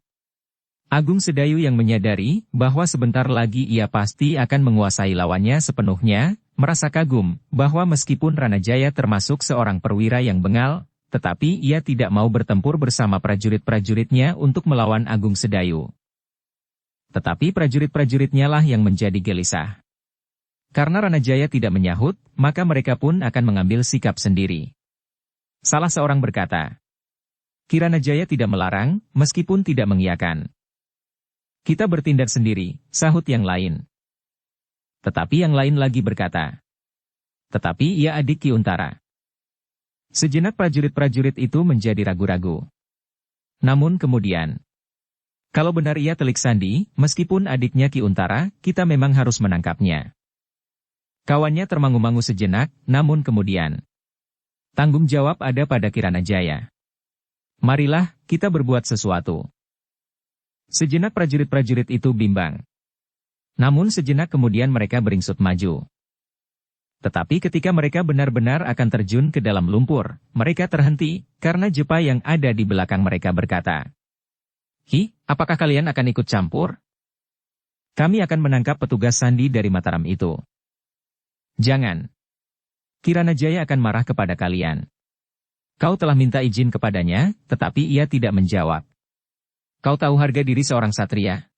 Agung Sedayu yang menyadari bahwa sebentar lagi ia pasti akan menguasai lawannya sepenuhnya, merasa kagum bahwa meskipun Ranajaya termasuk seorang perwira yang bengal, tetapi ia tidak mau bertempur bersama prajurit-prajuritnya untuk melawan Agung Sedayu. Tetapi prajurit-prajuritnya lah yang menjadi gelisah. Karena Ranajaya tidak menyahut, maka mereka pun akan mengambil sikap sendiri. Salah seorang berkata, "Ki Ranajaya tidak melarang, meskipun tidak mengiyakan. Kita bertindak sendiri," sahut yang lain. Tetapi yang lain lagi berkata, "Tetapi ia adik Ki Untara." Sejenak prajurit-prajurit itu menjadi ragu-ragu. Namun kemudian, kalau benar ia telik sandi, meskipun adiknya Ki Untara, kita memang harus menangkapnya. Kawannya termangu-mangu sejenak, namun kemudian, tanggung jawab ada pada Ki Ranajaya. Marilah, kita berbuat sesuatu. Sejenak prajurit-prajurit itu bimbang. Namun sejenak kemudian mereka beringsut maju. Tetapi ketika mereka benar-benar akan terjun ke dalam lumpur, mereka terhenti, karena Jepa yang ada di belakang mereka berkata, "Hi, apakah kalian akan ikut campur? Kami akan menangkap petugas sandi dari Mataram itu." "Jangan. Ki Ranajaya akan marah kepada kalian. Kau telah minta izin kepadanya, tetapi ia tidak menjawab. Kau tahu harga diri seorang satria?"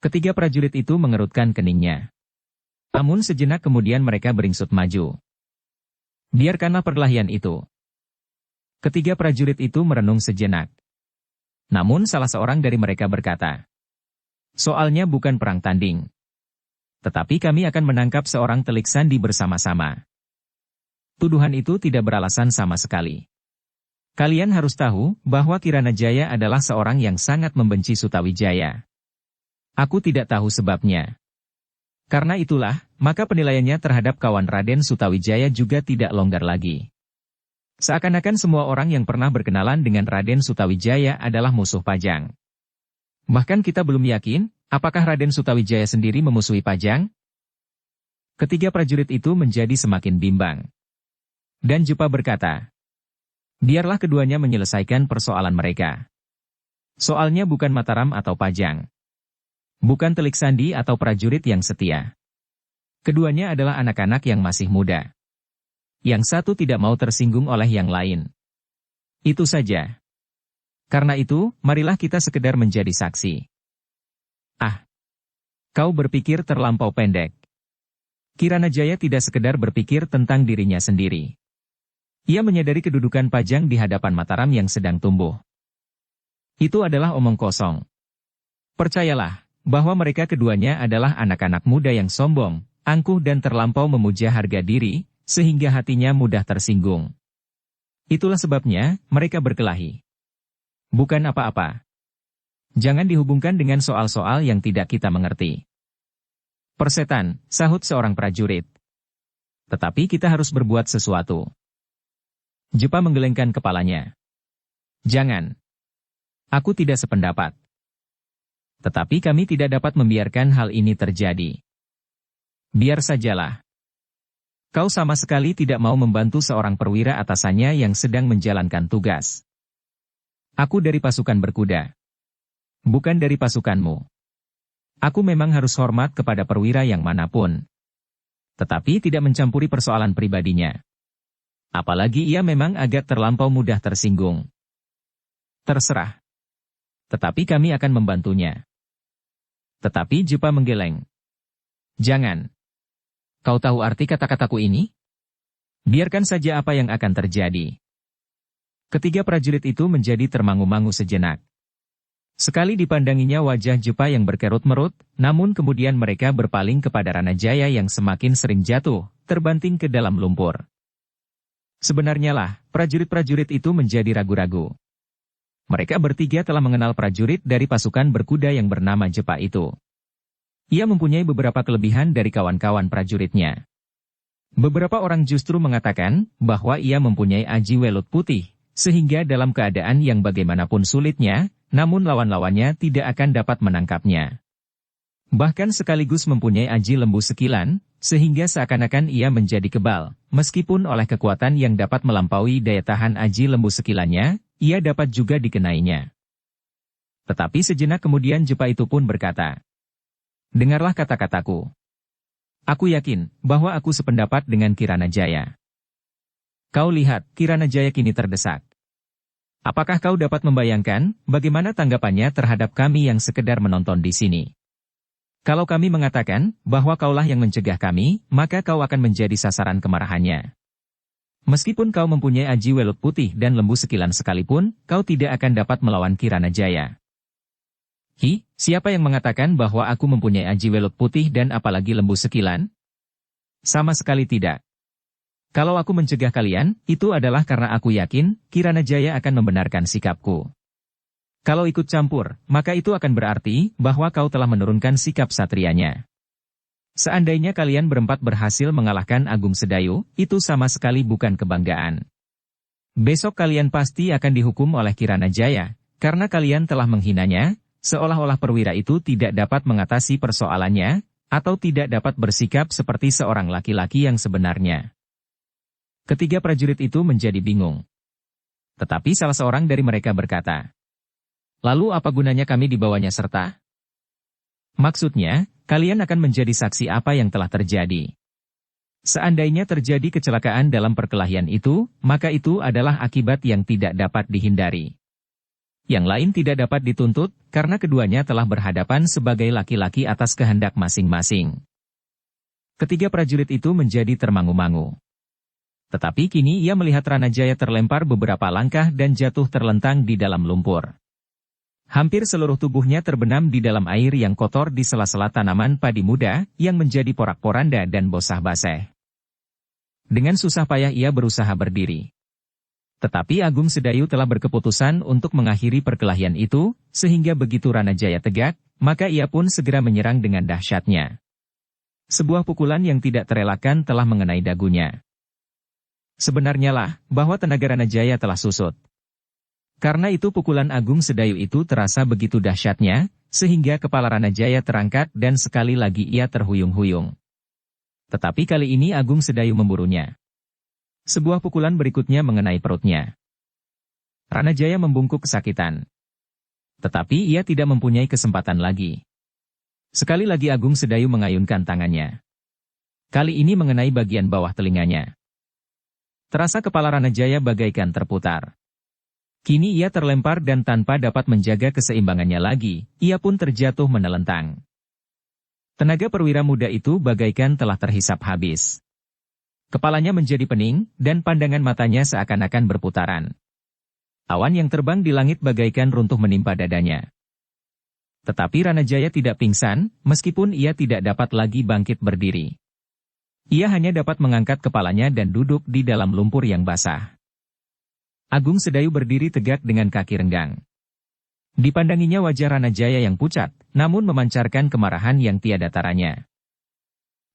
Ketiga prajurit itu mengerutkan keningnya. Namun sejenak kemudian mereka beringsut maju. Biarkanlah perkelahian itu. Ketiga prajurit itu merenung sejenak. Namun salah seorang dari mereka berkata, "Soalnya bukan perang tanding. Tetapi kami akan menangkap seorang telik sandi bersama-sama." Tuduhan itu tidak beralasan sama sekali. Kalian harus tahu bahwa Ki Ranajaya adalah seorang yang sangat membenci Sutawijaya. Aku tidak tahu sebabnya. Karena itulah, maka penilaiannya terhadap kawan Raden Sutawijaya juga tidak longgar lagi. Seakan-akan semua orang yang pernah berkenalan dengan Raden Sutawijaya adalah musuh Pajang. Bahkan kita belum yakin, apakah Raden Sutawijaya sendiri memusuhi Pajang? Ketiga prajurit itu menjadi semakin bimbang. Dan Jepa berkata, "Biarlah keduanya menyelesaikan persoalan mereka. Soalnya bukan Mataram atau Pajang. Bukan telik sandi atau prajurit yang setia. Keduanya adalah anak-anak yang masih muda. Yang satu tidak mau tersinggung oleh yang lain. Itu saja. Karena itu, marilah kita sekedar menjadi saksi." "Ah, kau berpikir terlampau pendek." Ki Ranajaya tidak sekedar berpikir tentang dirinya sendiri. Ia menyadari kedudukan Pajang di hadapan Mataram yang sedang tumbuh. Itu adalah omong kosong. Percayalah, bahwa mereka keduanya adalah anak-anak muda yang sombong, angkuh dan terlampau memuja harga diri, sehingga hatinya mudah tersinggung. Itulah sebabnya, mereka berkelahi. Bukan apa-apa. Jangan dihubungkan dengan soal-soal yang tidak kita mengerti. "Persetan," sahut seorang prajurit. "Tetapi kita harus berbuat sesuatu." Jepa menggelengkan kepalanya. "Jangan. Aku tidak sependapat. Tetapi kami tidak dapat membiarkan hal ini terjadi. Biar sajalah. Kau sama sekali tidak mau membantu seorang perwira atasannya yang sedang menjalankan tugas. Aku dari pasukan berkuda. Bukan dari pasukanmu. Aku memang harus hormat kepada perwira yang manapun. Tetapi tidak mencampuri persoalan pribadinya. Apalagi ia memang agak terlampau mudah tersinggung. Terserah. Tetapi kami akan membantunya." Tetapi Jepa menggeleng. "Jangan. Kau tahu arti kata-kataku ini? Biarkan saja apa yang akan terjadi." Ketiga prajurit itu menjadi termangu-mangu sejenak. Sekali dipandanginya wajah Jepa yang berkerut-merut, namun kemudian mereka berpaling kepada Ranajaya yang semakin sering jatuh, terbanting ke dalam lumpur. Sebenarnya lah, prajurit-prajurit itu menjadi ragu-ragu. Mereka bertiga telah mengenal prajurit dari pasukan berkuda yang bernama Jepa itu. Ia mempunyai beberapa kelebihan dari kawan-kawan prajuritnya. Beberapa orang justru mengatakan bahwa ia mempunyai aji welut putih, sehingga dalam keadaan yang bagaimanapun sulitnya, namun lawan-lawannya tidak akan dapat menangkapnya. Bahkan sekaligus mempunyai aji lembu sekilan, sehingga seakan-akan ia menjadi kebal, meskipun oleh kekuatan yang dapat melampaui daya tahan aji lembu sekilannya, ia dapat juga dikenainya. Tetapi sejenak kemudian Jepa itu pun berkata, "Dengarlah kata-kataku. Aku yakin bahwa aku sependapat dengan Kirana Jaya. Kau lihat, Kirana Jaya kini terdesak. Apakah kau dapat membayangkan bagaimana tanggapannya terhadap kami yang sekedar menonton di sini? Kalau kami mengatakan bahwa kaulah yang mencegah kami, maka kau akan menjadi sasaran kemarahannya. Meskipun kau mempunyai aji welut putih dan lembu sekilan sekalipun, kau tidak akan dapat melawan Kirana Jaya." Siapa yang mengatakan bahwa aku mempunyai aji welut putih dan apalagi lembu sekilan? Sama sekali tidak. Kalau aku mencegah kalian, itu adalah karena aku yakin Kirana Jaya akan membenarkan sikapku. Kalau ikut campur, maka itu akan berarti bahwa kau telah menurunkan sikap satrianya. Seandainya kalian berempat berhasil mengalahkan Agung Sedayu, itu sama sekali bukan kebanggaan. Besok kalian pasti akan dihukum oleh Kirana Jaya, karena kalian telah menghinanya, seolah-olah perwira itu tidak dapat mengatasi persoalannya, atau tidak dapat bersikap seperti seorang laki-laki yang sebenarnya. Ketiga prajurit itu menjadi bingung. Tetapi salah seorang dari mereka berkata, "Lalu apa gunanya kami dibawanya serta? Maksudnya, kalian akan menjadi saksi apa yang telah terjadi. Seandainya terjadi kecelakaan dalam perkelahian itu, maka itu adalah akibat yang tidak dapat dihindari. Yang lain tidak dapat dituntut, karena keduanya telah berhadapan sebagai laki-laki atas kehendak masing-masing." Ketiga prajurit itu menjadi termangu-mangu. Tetapi kini ia melihat Ranajaya terlempar beberapa langkah dan jatuh terlentang di dalam lumpur. Hampir seluruh tubuhnya terbenam di dalam air yang kotor di sela-sela tanaman padi muda, yang menjadi porak-poranda dan bosah-basah. Dengan susah payah ia berusaha berdiri. Tetapi Agung Sedayu telah berkeputusan untuk mengakhiri perkelahian itu, sehingga begitu Ranajaya tegak, maka ia pun segera menyerang dengan dahsyatnya. Sebuah pukulan yang tidak terelakkan telah mengenai dagunya. Sebenarnya lah, bahwa tenaga Ranajaya telah susut. Karena itu pukulan Agung Sedayu itu terasa begitu dahsyatnya, sehingga kepala Ranajaya terangkat dan sekali lagi ia terhuyung-huyung. Tetapi kali ini Agung Sedayu memburunya. Sebuah pukulan berikutnya mengenai perutnya. Ranajaya membungkuk kesakitan. Tetapi ia tidak mempunyai kesempatan lagi. Sekali lagi Agung Sedayu mengayunkan tangannya. Kali ini mengenai bagian bawah telinganya. Terasa kepala Ranajaya bagaikan terputar. Kini ia terlempar dan tanpa dapat menjaga keseimbangannya lagi, ia pun terjatuh menelentang. Tenaga perwira muda itu bagaikan telah terhisap habis. Kepalanya menjadi pening, dan pandangan matanya seakan-akan berputaran. Awan yang terbang di langit bagaikan runtuh menimpa dadanya. Tetapi Ranajaya tidak pingsan, meskipun ia tidak dapat lagi bangkit berdiri. Ia hanya dapat mengangkat kepalanya dan duduk di dalam lumpur yang basah. Agung Sedayu berdiri tegak dengan kaki renggang. Dipandanginya wajah Ranajaya yang pucat, namun memancarkan kemarahan yang tiada taranya.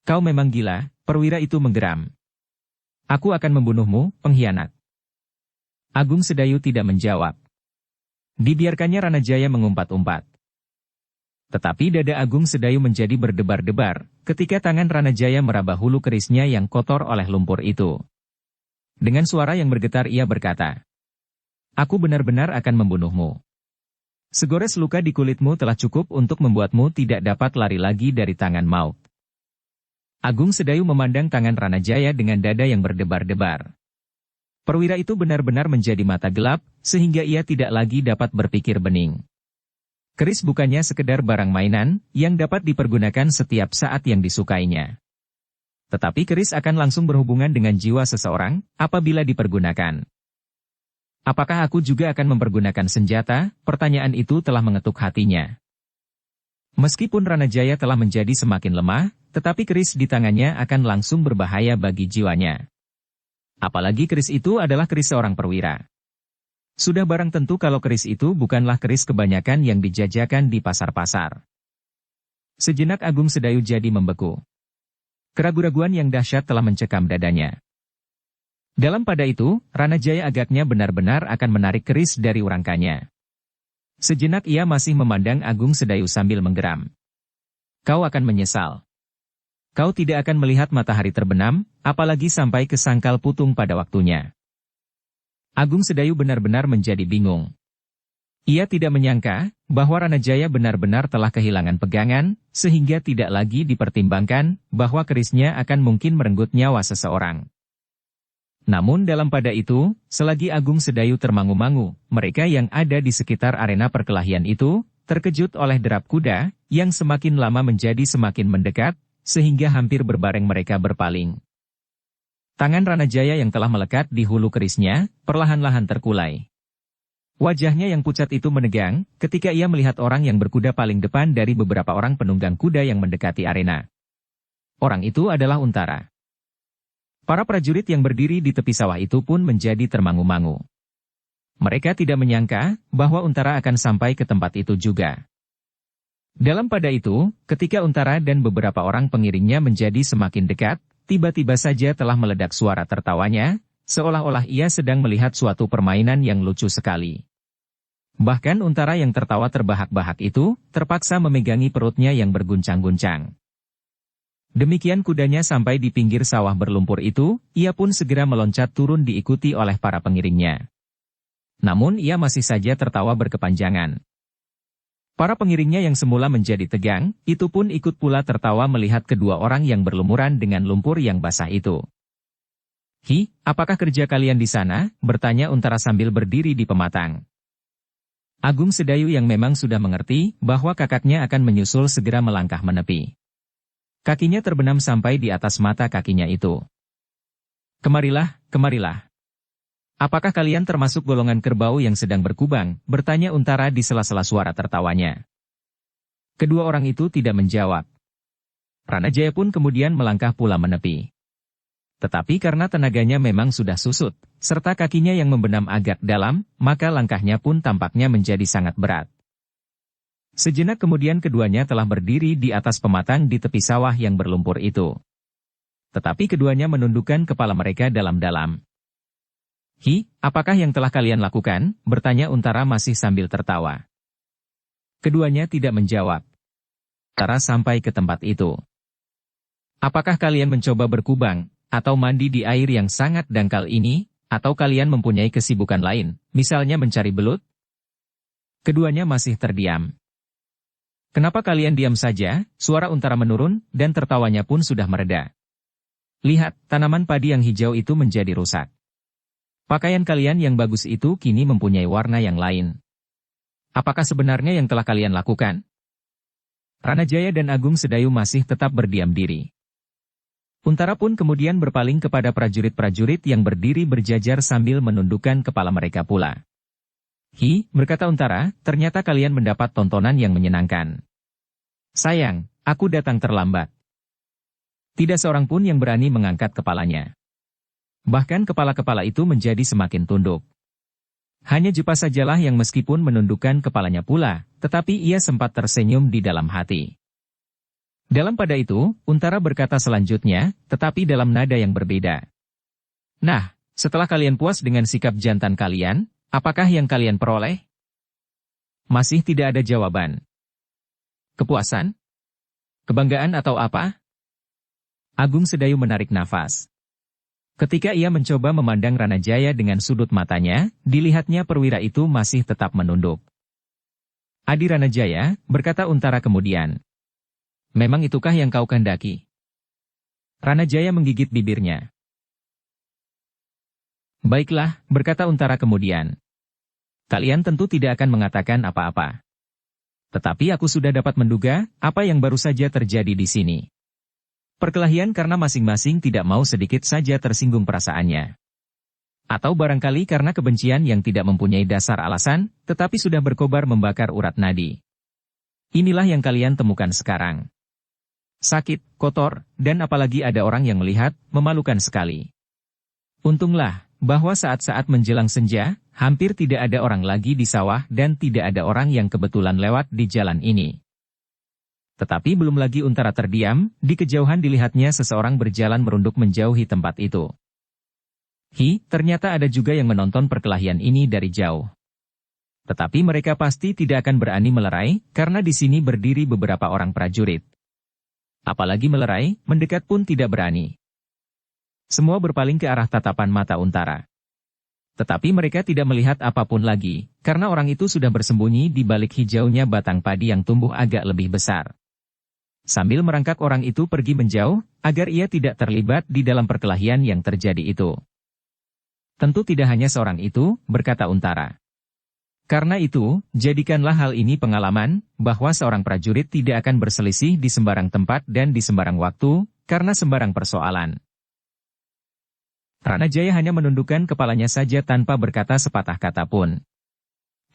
"Kau memang gila," perwira itu menggeram. "Aku akan membunuhmu, pengkhianat." Agung Sedayu tidak menjawab. Dibiarkannya Ranajaya mengumpat-umpat. Tetapi dada Agung Sedayu menjadi berdebar-debar, ketika tangan Ranajaya meraba hulu kerisnya yang kotor oleh lumpur itu. Dengan suara yang bergetar ia berkata, "Aku benar-benar akan membunuhmu. Segores luka di kulitmu telah cukup untuk membuatmu tidak dapat lari lagi dari tangan maut." Agung Sedayu memandang tangan Ranajaya dengan dada yang berdebar-debar. Perwira itu benar-benar menjadi mata gelap, sehingga ia tidak lagi dapat berpikir bening. Keris bukannya sekedar barang mainan, yang dapat dipergunakan setiap saat yang disukainya. Tetapi keris akan langsung berhubungan dengan jiwa seseorang, apabila dipergunakan. Apakah aku juga akan mempergunakan senjata? Pertanyaan itu telah mengetuk hatinya. Meskipun Ranajaya telah menjadi semakin lemah, tetapi keris di tangannya akan langsung berbahaya bagi jiwanya. Apalagi keris itu adalah keris seorang perwira. Sudah barang tentu kalau keris itu bukanlah keris kebanyakan yang dijajakan di pasar-pasar. Sejenak Agung Sedayu jadi membeku. Keraguan-raguan yang dahsyat telah mencekam dadanya. Dalam pada itu, Ranajaya agaknya benar-benar akan menarik keris dari urangkanya. Sejenak ia masih memandang Agung Sedayu sambil menggeram. Kau akan menyesal. Kau tidak akan melihat matahari terbenam, apalagi sampai ke sangkal putung pada waktunya. Agung Sedayu benar-benar menjadi bingung. Ia tidak menyangka bahwa Ranajaya benar-benar telah kehilangan pegangan, sehingga tidak lagi dipertimbangkan bahwa kerisnya akan mungkin merenggut nyawa seseorang. Namun dalam pada itu, selagi Agung Sedayu termangu-mangu, mereka yang ada di sekitar arena perkelahian itu, terkejut oleh derap kuda, yang semakin lama menjadi semakin mendekat, sehingga hampir berbareng mereka berpaling. Tangan Ranajaya yang telah melekat di hulu kerisnya, perlahan-lahan terkulai. Wajahnya yang pucat itu menegang, ketika ia melihat orang yang berkuda paling depan dari beberapa orang penunggang kuda yang mendekati arena. Orang itu adalah Untara. Para prajurit yang berdiri di tepi sawah itu pun menjadi termangu-mangu. Mereka tidak menyangka bahwa Untara akan sampai ke tempat itu juga. Dalam pada itu, ketika Untara dan beberapa orang pengiringnya menjadi semakin dekat, tiba-tiba saja telah meledak suara tertawanya, seolah-olah ia sedang melihat suatu permainan yang lucu sekali. Bahkan Untara yang tertawa terbahak-bahak itu, terpaksa memegangi perutnya yang berguncang-guncang. Demikian kudanya sampai di pinggir sawah berlumpur itu, ia pun segera meloncat turun diikuti oleh para pengiringnya. Namun ia masih saja tertawa berkepanjangan. Para pengiringnya yang semula menjadi tegang, itu pun ikut pula tertawa melihat kedua orang yang berlumuran dengan lumpur yang basah itu. "Hi, apakah kerja kalian di sana?" bertanya Untara sambil berdiri di pematang. Agung Sedayu yang memang sudah mengerti bahwa kakaknya akan menyusul segera melangkah menepi. Kakinya terbenam sampai di atas mata kakinya itu. "Kemarilah, kemarilah. Apakah kalian termasuk golongan kerbau yang sedang berkubang?" bertanya Untara di sela-sela suara tertawanya. Kedua orang itu tidak menjawab. Ranajaya pun kemudian melangkah pula menepi. Tetapi karena tenaganya memang sudah susut, serta kakinya yang membenam agak dalam, maka langkahnya pun tampaknya menjadi sangat berat. Sejenak kemudian keduanya telah berdiri di atas pematang di tepi sawah yang berlumpur itu. Tetapi keduanya menundukkan kepala mereka dalam-dalam. "Hi, apakah yang telah kalian lakukan?" bertanya Untara masih sambil tertawa. Keduanya tidak menjawab. Untara sampai ke tempat itu. "Apakah kalian mencoba berkubang, atau mandi di air yang sangat dangkal ini, atau kalian mempunyai kesibukan lain, misalnya mencari belut?" Keduanya masih terdiam. "Kenapa kalian diam saja?" Suara Untara menurun, dan tertawanya pun sudah mereda. "Lihat, tanaman padi yang hijau itu menjadi rusak. Pakaian kalian yang bagus itu kini mempunyai warna yang lain. Apakah sebenarnya yang telah kalian lakukan?" Ranajaya dan Agung Sedayu masih tetap berdiam diri. Untara pun kemudian berpaling kepada prajurit-prajurit yang berdiri berjajar sambil menundukkan kepala mereka pula. "Hi," berkata Untara, "ternyata kalian mendapat tontonan yang menyenangkan. Sayang, aku datang terlambat." Tidak seorang pun yang berani mengangkat kepalanya. Bahkan kepala-kepala itu menjadi semakin tunduk. Hanya Jepa sajalah yang meskipun menundukkan kepalanya pula, tetapi ia sempat tersenyum di dalam hati. Dalam pada itu, Untara berkata selanjutnya, tetapi dalam nada yang berbeda. "Nah, setelah kalian puas dengan sikap jantan kalian, apakah yang kalian peroleh?" Masih tidak ada jawaban. Kepuasan? Kebanggaan atau apa? Agung Sedayu menarik nafas. Ketika ia mencoba memandang Ranajaya dengan sudut matanya, dilihatnya perwira itu masih tetap menunduk. "Adi Ranajaya," berkata Untara kemudian. "Memang itukah yang kau kehendaki?" Ranajaya menggigit bibirnya. "Baiklah," berkata Untara kemudian. "Kalian tentu tidak akan mengatakan apa-apa. Tetapi aku sudah dapat menduga apa yang baru saja terjadi di sini. Perkelahian karena masing-masing tidak mau sedikit saja tersinggung perasaannya. Atau barangkali karena kebencian yang tidak mempunyai dasar alasan, tetapi sudah berkobar membakar urat nadi. Inilah yang kalian temukan sekarang. Sakit, kotor, dan apalagi ada orang yang melihat, memalukan sekali. Untunglah, bahwa saat-saat menjelang senja, hampir tidak ada orang lagi di sawah dan tidak ada orang yang kebetulan lewat di jalan ini. Tetapi belum lagi Untara terdiam, di kejauhan dilihatnya seseorang berjalan merunduk menjauhi tempat itu. Ternyata ada juga yang menonton perkelahian ini dari jauh. Tetapi mereka pasti tidak akan berani melerai, karena di sini berdiri beberapa orang prajurit. Apalagi melerai, mendekat pun tidak berani. Semua berpaling ke arah tatapan mata Untara. Tetapi mereka tidak melihat apapun lagi, karena orang itu sudah bersembunyi di balik hijaunya batang padi yang tumbuh agak lebih besar. Sambil merangkak orang itu pergi menjauh, agar ia tidak terlibat di dalam perkelahian yang terjadi itu. Tentu tidak hanya seorang itu, berkata Untara. Karena itu, jadikanlah hal ini pengalaman, bahwa seorang prajurit tidak akan berselisih di sembarang tempat dan di sembarang waktu, karena sembarang persoalan. Ranajaya hanya menundukkan kepalanya saja tanpa berkata sepatah kata pun.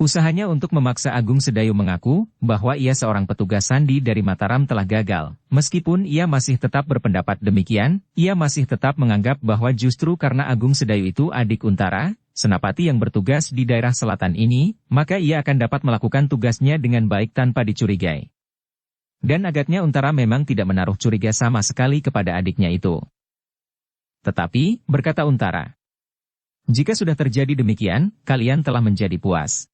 Usahanya untuk memaksa Agung Sedayu mengaku bahwa ia seorang petugas sandi dari Mataram telah gagal. Meskipun ia masih tetap berpendapat demikian, ia masih tetap menganggap bahwa justru karena Agung Sedayu itu adik Untara, senapati yang bertugas di daerah selatan ini, maka ia akan dapat melakukan tugasnya dengan baik tanpa dicurigai. Dan agaknya Untara memang tidak menaruh curiga sama sekali kepada adiknya itu. Tetapi, berkata Untara, jika sudah terjadi demikian, kalian telah menjadi puas.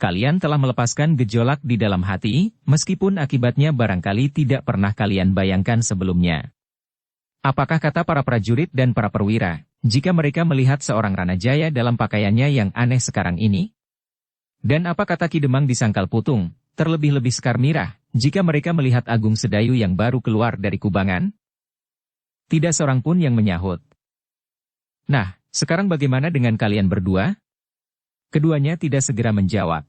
Kalian telah melepaskan gejolak di dalam hati, meskipun akibatnya barangkali tidak pernah kalian bayangkan sebelumnya. Apakah kata para prajurit dan para perwira, jika mereka melihat seorang Ranajaya dalam pakaiannya yang aneh sekarang ini? Dan apa kata Ki Demang di Sangkal Putung, terlebih-lebih Sekar Mirah, jika mereka melihat Agung Sedayu yang baru keluar dari kubangan? Tidak seorang pun yang menyahut. Nah, sekarang bagaimana dengan kalian berdua? Keduanya tidak segera menjawab.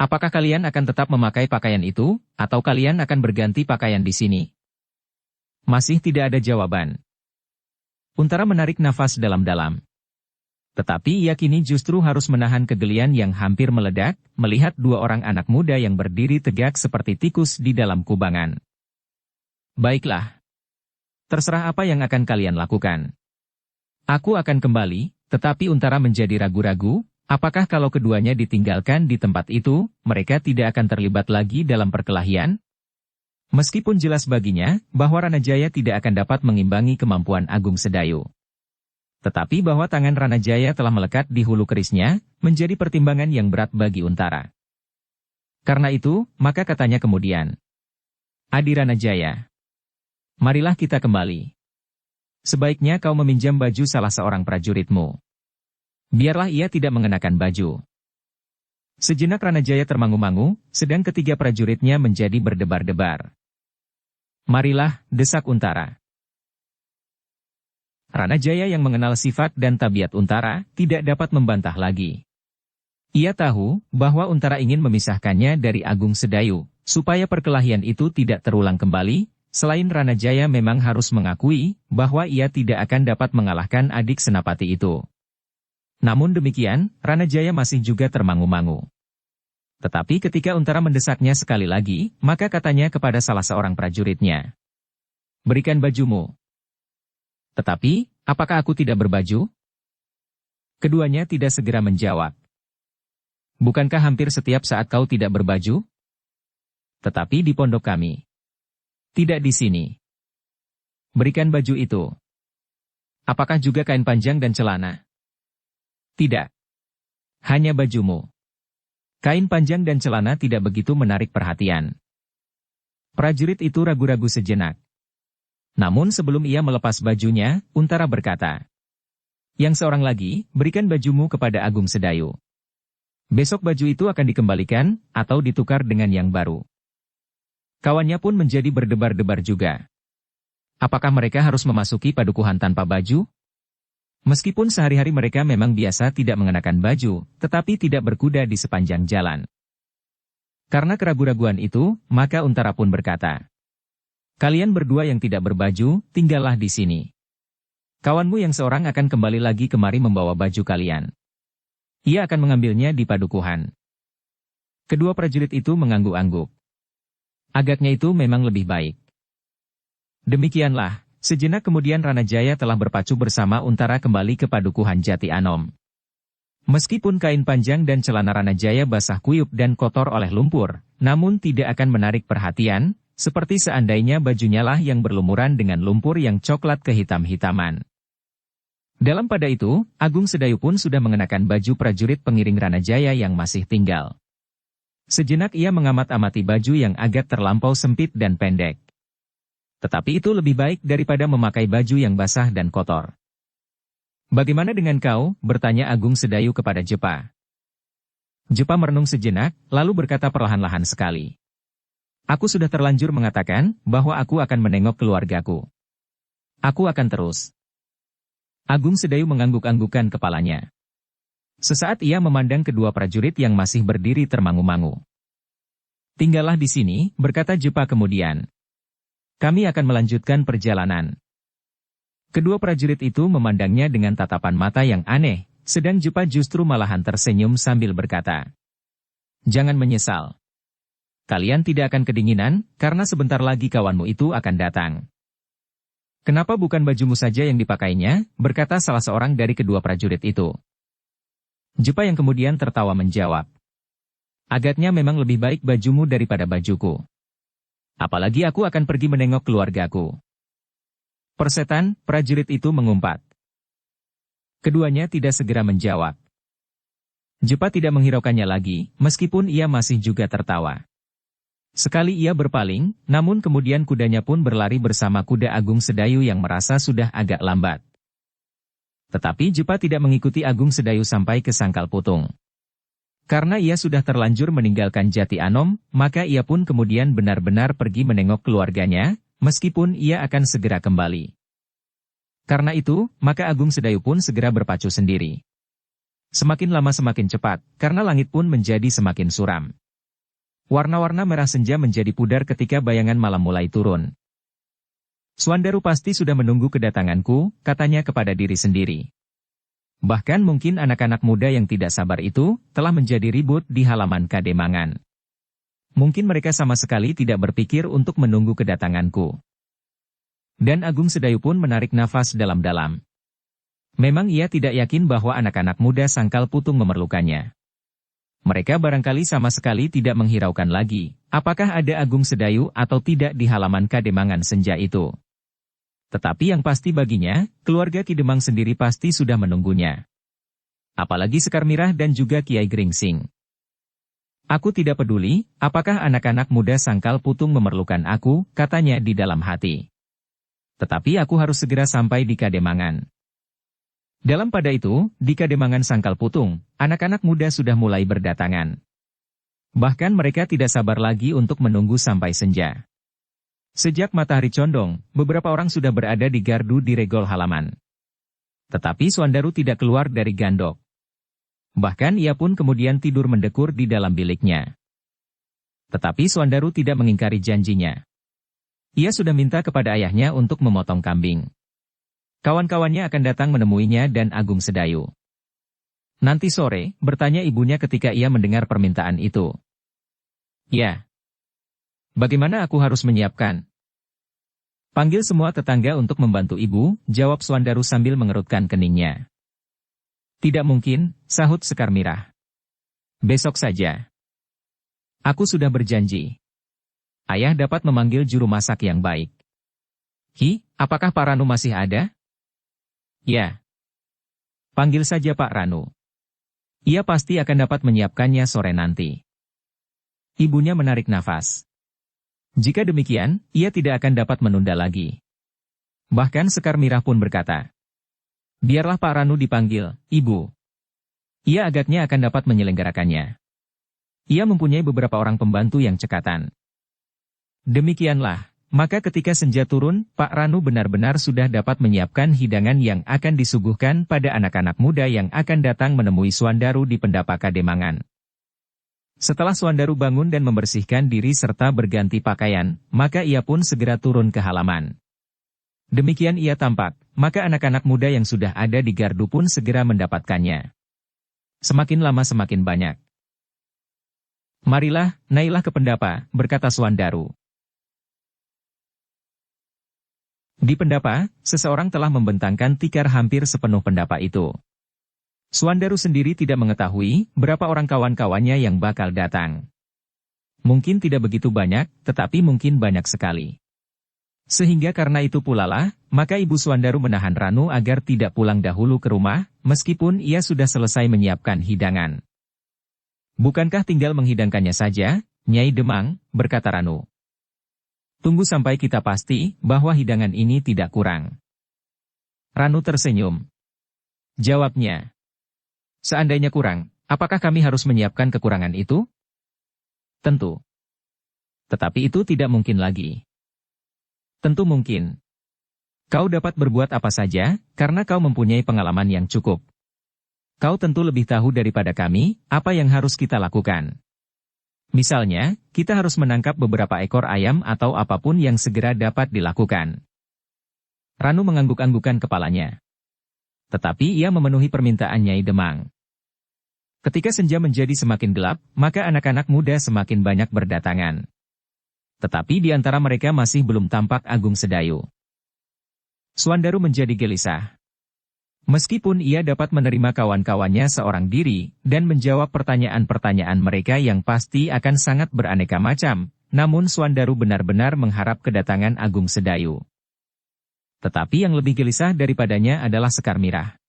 Apakah kalian akan tetap memakai pakaian itu, atau kalian akan berganti pakaian di sini? Masih tidak ada jawaban. Untara menarik nafas dalam-dalam. Tetapi ia kini justru harus menahan kegelian yang hampir meledak, melihat dua orang anak muda yang berdiri tegak seperti tikus di dalam kubangan. Baiklah. Terserah apa yang akan kalian lakukan. Aku akan kembali, tetapi Untara menjadi ragu-ragu. Apakah kalau keduanya ditinggalkan di tempat itu, mereka tidak akan terlibat lagi dalam perkelahian? Meskipun jelas baginya, bahwa Ranajaya tidak akan dapat mengimbangi kemampuan Agung Sedayu. Tetapi bahwa tangan Ranajaya telah melekat di hulu kerisnya, menjadi pertimbangan yang berat bagi Untara. Karena itu, maka katanya kemudian, Adi Ranajaya, marilah kita kembali. Sebaiknya kau meminjam baju salah seorang prajuritmu. Biarlah ia tidak mengenakan baju. Sejenak Ranajaya termangu-mangu, sedang ketiga prajuritnya menjadi berdebar-debar. Marilah, desak Untara. Ranajaya yang mengenal sifat dan tabiat Untara, tidak dapat membantah lagi. Ia tahu, bahwa Untara ingin memisahkannya dari Agung Sedayu, supaya perkelahian itu tidak terulang kembali, selain Ranajaya memang harus mengakui, bahwa ia tidak akan dapat mengalahkan adik senapati itu. Namun demikian, Ranajaya masih juga termangu-mangu. Tetapi ketika Untara mendesaknya sekali lagi, maka katanya kepada salah seorang prajuritnya, berikan bajumu. Tetapi, apakah aku tidak berbaju? Keduanya tidak segera menjawab. Bukankah hampir setiap saat kau tidak berbaju? Tetapi di pondok kami. Tidak di sini. Berikan baju itu. Apakah juga kain panjang dan celana? Tidak. Hanya bajumu. Kain panjang dan celana tidak begitu menarik perhatian. Prajurit itu ragu-ragu sejenak. Namun sebelum ia melepas bajunya, Untara berkata, yang seorang lagi, berikan bajumu kepada Agung Sedayu. Besok baju itu akan dikembalikan, atau ditukar dengan yang baru. Kawannya pun menjadi berdebar-debar juga. Apakah mereka harus memasuki padukuhan tanpa baju? Meskipun sehari-hari mereka memang biasa tidak mengenakan baju, tetapi tidak berkuda di sepanjang jalan. Karena keraguan-raguan itu, maka Untara pun berkata, kalian berdua yang tidak berbaju, tinggallah di sini. Kawanmu yang seorang akan kembali lagi kemari membawa baju kalian. Ia akan mengambilnya di padukuhan. Kedua prajurit itu mengangguk-angguk. Agaknya itu memang lebih baik. Demikianlah. Sejenak kemudian Ranajaya telah berpacu bersama Untara kembali ke padukuhan Jati Anom. Meskipun kain panjang dan celana Ranajaya basah kuyup dan kotor oleh lumpur, namun tidak akan menarik perhatian, seperti seandainya bajunya lah yang berlumuran dengan lumpur yang coklat kehitam-hitaman. Dalam pada itu, Agung Sedayu pun sudah mengenakan baju prajurit pengiring Ranajaya yang masih tinggal. Sejenak ia mengamat-amati baju yang agak terlampau sempit dan pendek. Tetapi itu lebih baik daripada memakai baju yang basah dan kotor. "Bagaimana dengan kau?" bertanya Agung Sedayu kepada Jepa. Jepa merenung sejenak, lalu berkata perlahan-lahan sekali. "Aku sudah terlanjur mengatakan bahwa aku akan menengok keluargaku. Aku akan terus." Agung Sedayu mengangguk-anggukan kepalanya. Sesaat ia memandang kedua prajurit yang masih berdiri termangu-mangu. "Tinggallah di sini," berkata Jepa kemudian. "Kami akan melanjutkan perjalanan." Kedua prajurit itu memandangnya dengan tatapan mata yang aneh, sedang Jepa justru malahan tersenyum sambil berkata, "Jangan menyesal. Kalian tidak akan kedinginan, karena sebentar lagi kawanmu itu akan datang." "Kenapa bukan bajumu saja yang dipakainya?" berkata salah seorang dari kedua prajurit itu. Jepa yang kemudian tertawa menjawab, "Agaknya memang lebih baik bajumu daripada bajuku. Apalagi aku akan pergi menengok keluargaku." "Persetan," prajurit itu mengumpat. Keduanya tidak segera menjawab. Jepa tidak menghiraukannya lagi, meskipun ia masih juga tertawa. Sekali ia berpaling, namun kemudian kudanya pun berlari bersama kuda Agung Sedayu yang merasa sudah agak lambat. Tetapi Jepa tidak mengikuti Agung Sedayu sampai ke Sangkal Putung. Karena ia sudah terlanjur meninggalkan Jati Anom, maka ia pun kemudian benar-benar pergi menengok keluarganya, meskipun ia akan segera kembali. Karena itu, maka Agung Sedayu pun segera berpacu sendiri. Semakin lama semakin cepat, karena langit pun menjadi semakin suram. Warna-warna merah senja menjadi pudar ketika bayangan malam mulai turun. "Swandaru pasti sudah menunggu kedatanganku," katanya kepada diri sendiri. Bahkan mungkin anak-anak muda yang tidak sabar itu telah menjadi ribut di halaman Kademangan. Mungkin mereka sama sekali tidak berpikir untuk menunggu kedatanganku. Dan Agung Sedayu pun menarik nafas dalam-dalam. Memang ia tidak yakin bahwa anak-anak muda Sangkal Putung memerlukannya. Mereka barangkali sama sekali tidak menghiraukan lagi, apakah ada Agung Sedayu atau tidak di halaman Kademangan senja itu. Tetapi yang pasti baginya, keluarga Ki Demang sendiri pasti sudah menunggunya. Apalagi Sekar Mirah dan juga Kiai Gringsing. "Aku tidak peduli, apakah anak-anak muda Sangkal Putung memerlukan aku," katanya di dalam hati. "Tetapi aku harus segera sampai di Kademangan." Dalam pada itu, di Kademangan Sangkal Putung, anak-anak muda sudah mulai berdatangan. Bahkan mereka tidak sabar lagi untuk menunggu sampai senja. Sejak matahari condong, beberapa orang sudah berada di gardu di regol halaman. Tetapi Swandaru tidak keluar dari gandok. Bahkan ia pun kemudian tidur mendekur di dalam biliknya. Tetapi Swandaru tidak mengingkari janjinya. Ia sudah minta kepada ayahnya untuk memotong kambing. Kawan-kawannya akan datang menemuinya dan Agung Sedayu. "Nanti sore," bertanya ibunya ketika ia mendengar permintaan itu. "Ya. Bagaimana aku harus menyiapkan?" "Panggil semua tetangga untuk membantu ibu," jawab Swandaru sambil mengerutkan keningnya. "Tidak mungkin," sahut Sekar Mirah. "Besok saja. Aku sudah berjanji. Ayah dapat memanggil juru masak yang baik." Apakah Pak Ranu masih ada?" "Ya. Panggil saja Pak Ranu. Ia pasti akan dapat menyiapkannya sore nanti." Ibunya menarik nafas. Jika demikian, ia tidak akan dapat menunda lagi. Bahkan Sekar Mirah pun berkata, "Biarlah Pak Ranu dipanggil, Ibu. Ia agaknya akan dapat menyelenggarakannya. Ia mempunyai beberapa orang pembantu yang cekatan." Demikianlah. Maka ketika senja turun, Pak Ranu benar-benar sudah dapat menyiapkan hidangan yang akan disuguhkan pada anak-anak muda yang akan datang menemui Swandaru di Pendapa Kademangan. Setelah Swandaru bangun dan membersihkan diri serta berganti pakaian, maka ia pun segera turun ke halaman. Demikian ia tampak, maka anak-anak muda yang sudah ada di gardu pun segera mendapatkannya. Semakin lama semakin banyak. "Marilah, naiklah ke Pendapa," berkata Swandaru. Di Pendapa, seseorang telah membentangkan tikar hampir sepenuh Pendapa itu. Suandaru sendiri tidak mengetahui berapa orang kawan-kawannya yang bakal datang. Mungkin tidak begitu banyak, tetapi mungkin banyak sekali. Sehingga karena itu pula lah, maka Ibu Suandaru menahan Ranu agar tidak pulang dahulu ke rumah, meskipun ia sudah selesai menyiapkan hidangan. Bukankah tinggal menghidangkannya saja, Nyai Demang, berkata Ranu. Tunggu sampai kita pasti bahwa hidangan ini tidak kurang. Ranu tersenyum. Jawabnya. Seandainya kurang, apakah kami harus menyiapkan kekurangan itu? Tentu. Tetapi itu tidak mungkin lagi. Tentu mungkin. Kau dapat berbuat apa saja, karena kau mempunyai pengalaman yang cukup. Kau tentu lebih tahu daripada kami, apa yang harus kita lakukan. Misalnya, kita harus menangkap beberapa ekor ayam atau apapun yang segera dapat dilakukan. Ranu mengangguk-anggukan kepalanya. Tetapi ia memenuhi permintaan Nyai Demang. Ketika senja menjadi semakin gelap, maka anak-anak muda semakin banyak berdatangan. Tetapi di antara mereka masih belum tampak Agung Sedayu. Suandaru menjadi gelisah. Meskipun ia dapat menerima kawan-kawannya seorang diri, dan menjawab pertanyaan-pertanyaan mereka yang pasti akan sangat beraneka macam, namun Suandaru benar-benar mengharap kedatangan Agung Sedayu. Tetapi yang lebih gelisah daripadanya adalah Sekar Mirah.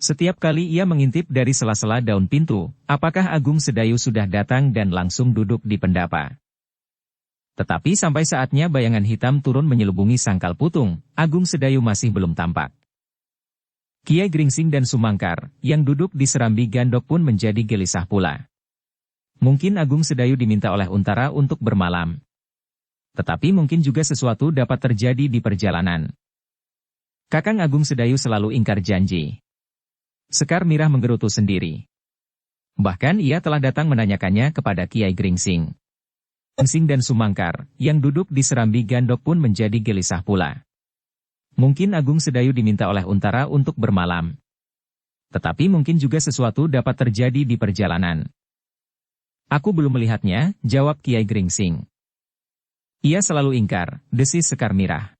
Setiap kali ia mengintip dari sela-sela daun pintu, apakah Agung Sedayu sudah datang dan langsung duduk di pendapa. Tetapi sampai saatnya bayangan hitam turun menyelubungi sangkal putung, Agung Sedayu masih belum tampak. Kiai Gringsing dan Sumangkar, yang duduk di serambi Gandok pun menjadi gelisah pula. Mungkin Agung Sedayu diminta oleh Untara untuk bermalam. Tetapi mungkin juga sesuatu dapat terjadi di perjalanan. Kakang Agung Sedayu selalu ingkar janji. Sekar Mirah menggerutu sendiri. Bahkan ia telah datang menanyakannya kepada Kiai Gringsing. Gringsing dan Sumangkar, yang duduk di serambi Gandok pun menjadi gelisah pula. Mungkin Agung Sedayu diminta oleh Untara untuk bermalam. Tetapi mungkin juga sesuatu dapat terjadi di perjalanan. Aku belum melihatnya, jawab Kiai Gringsing. Ia selalu ingkar, desis Sekar Mirah.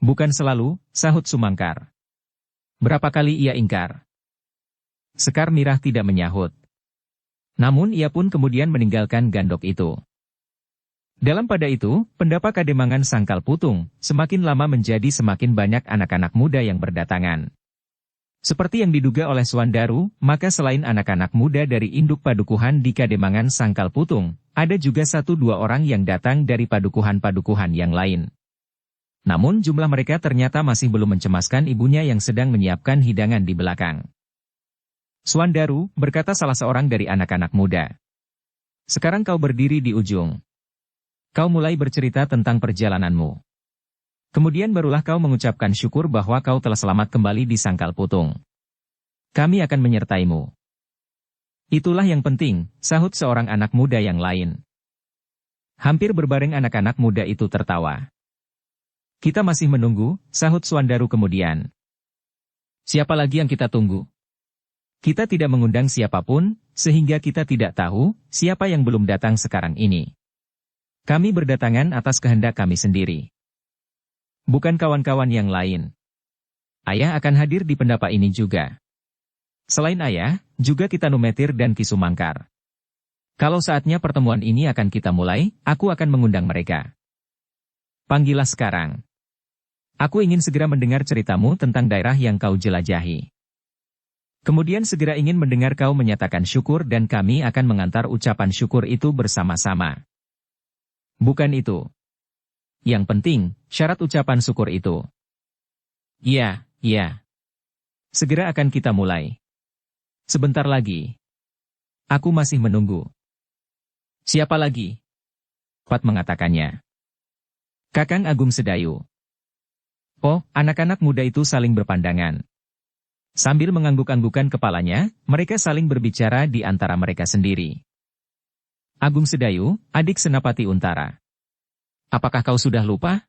Bukan selalu, sahut Sumangkar. Berapa kali ia ingkar? Sekar Mirah tidak menyahut. Namun ia pun kemudian meninggalkan Gandok itu. Dalam pada itu, pendapa Kademangan Sangkal Putung, semakin lama menjadi semakin banyak anak-anak muda yang berdatangan. Seperti yang diduga oleh Suandaru, maka selain anak-anak muda dari induk padukuhan di Kademangan Sangkal Putung, ada juga 1-2 orang yang datang dari padukuhan-padukuhan yang lain. Namun jumlah mereka ternyata masih belum mencemaskan ibunya yang sedang menyiapkan hidangan di belakang. Suandaru, berkata salah seorang dari anak-anak muda. Sekarang kau berdiri di ujung. Kau mulai bercerita tentang perjalananmu. Kemudian barulah kau mengucapkan syukur bahwa kau telah selamat kembali di Sangkal Putung. Kami akan menyertaimu. Itulah yang penting, sahut seorang anak muda yang lain. Hampir berbareng anak-anak muda itu tertawa. Kita masih menunggu, sahut Suandaru kemudian. Siapa lagi yang kita tunggu? Kita tidak mengundang siapapun, sehingga kita tidak tahu siapa yang belum datang sekarang ini. Kami berdatangan atas kehendak kami sendiri. Bukan kawan-kawan yang lain. Ayah akan hadir di pendapa ini juga. Selain ayah, juga kita Numetir dan Ki Sumangkar. Kalau saatnya pertemuan ini akan kita mulai, aku akan mengundang mereka. Panggillah sekarang. Aku ingin segera mendengar ceritamu tentang daerah yang kau jelajahi. Kemudian segera ingin mendengar kau menyatakan syukur dan kami akan mengantar ucapan syukur itu bersama-sama. Bukan itu. Yang penting, syarat ucapan syukur itu. Iya, iya. Segera akan kita mulai. Sebentar lagi. Aku masih menunggu. Siapa lagi? Pat mengatakannya. Kakang Agung Sedayu. Oh, anak-anak muda itu saling berpandangan. Sambil mengangguk-anggukan kepalanya, mereka saling berbicara di antara mereka sendiri. Agung Sedayu, adik Senapati Untara. Apakah kau sudah lupa?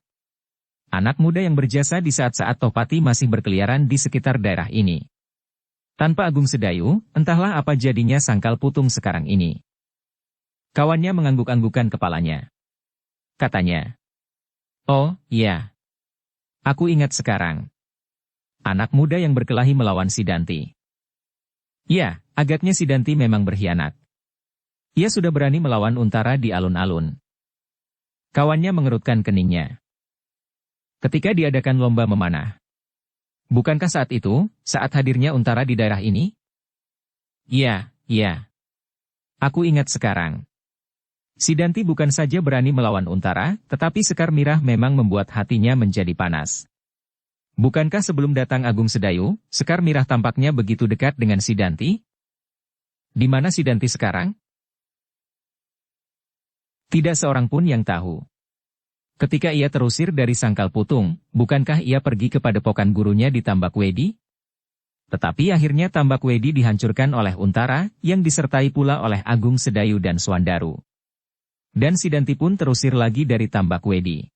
Anak muda yang berjasa di saat-saat Tohpati masih berkeliaran di sekitar daerah ini. Tanpa Agung Sedayu, entahlah apa jadinya Sangkal Putung sekarang ini. Kawannya mengangguk-anggukan kepalanya. Katanya. Oh, iya. Aku ingat sekarang. Anak muda yang berkelahi melawan si Danti. Ya, agaknya si Danti memang berkhianat. Ia sudah berani melawan Untara di alun-alun. Kawannya mengerutkan keningnya. Ketika diadakan lomba memanah. Bukankah saat itu, saat hadirnya Untara di daerah ini? Iya, iya. Aku ingat sekarang. Si Danti bukan saja berani melawan Untara, tetapi Sekar Mirah memang membuat hatinya menjadi panas. Bukankah sebelum datang Agung Sedayu, Sekar Mirah tampaknya begitu dekat dengan si Danti? Di mana si Danti sekarang? Tidak seorang pun yang tahu. Ketika ia terusir dari Sangkal Putung, bukankah ia pergi ke padepokan gurunya di Tambak Wedi? Tetapi akhirnya Tambak Wedi dihancurkan oleh Untara, yang disertai pula oleh Agung Sedayu dan Swandaru. Dan si Danti pun terusir lagi dari Tambak Wedi.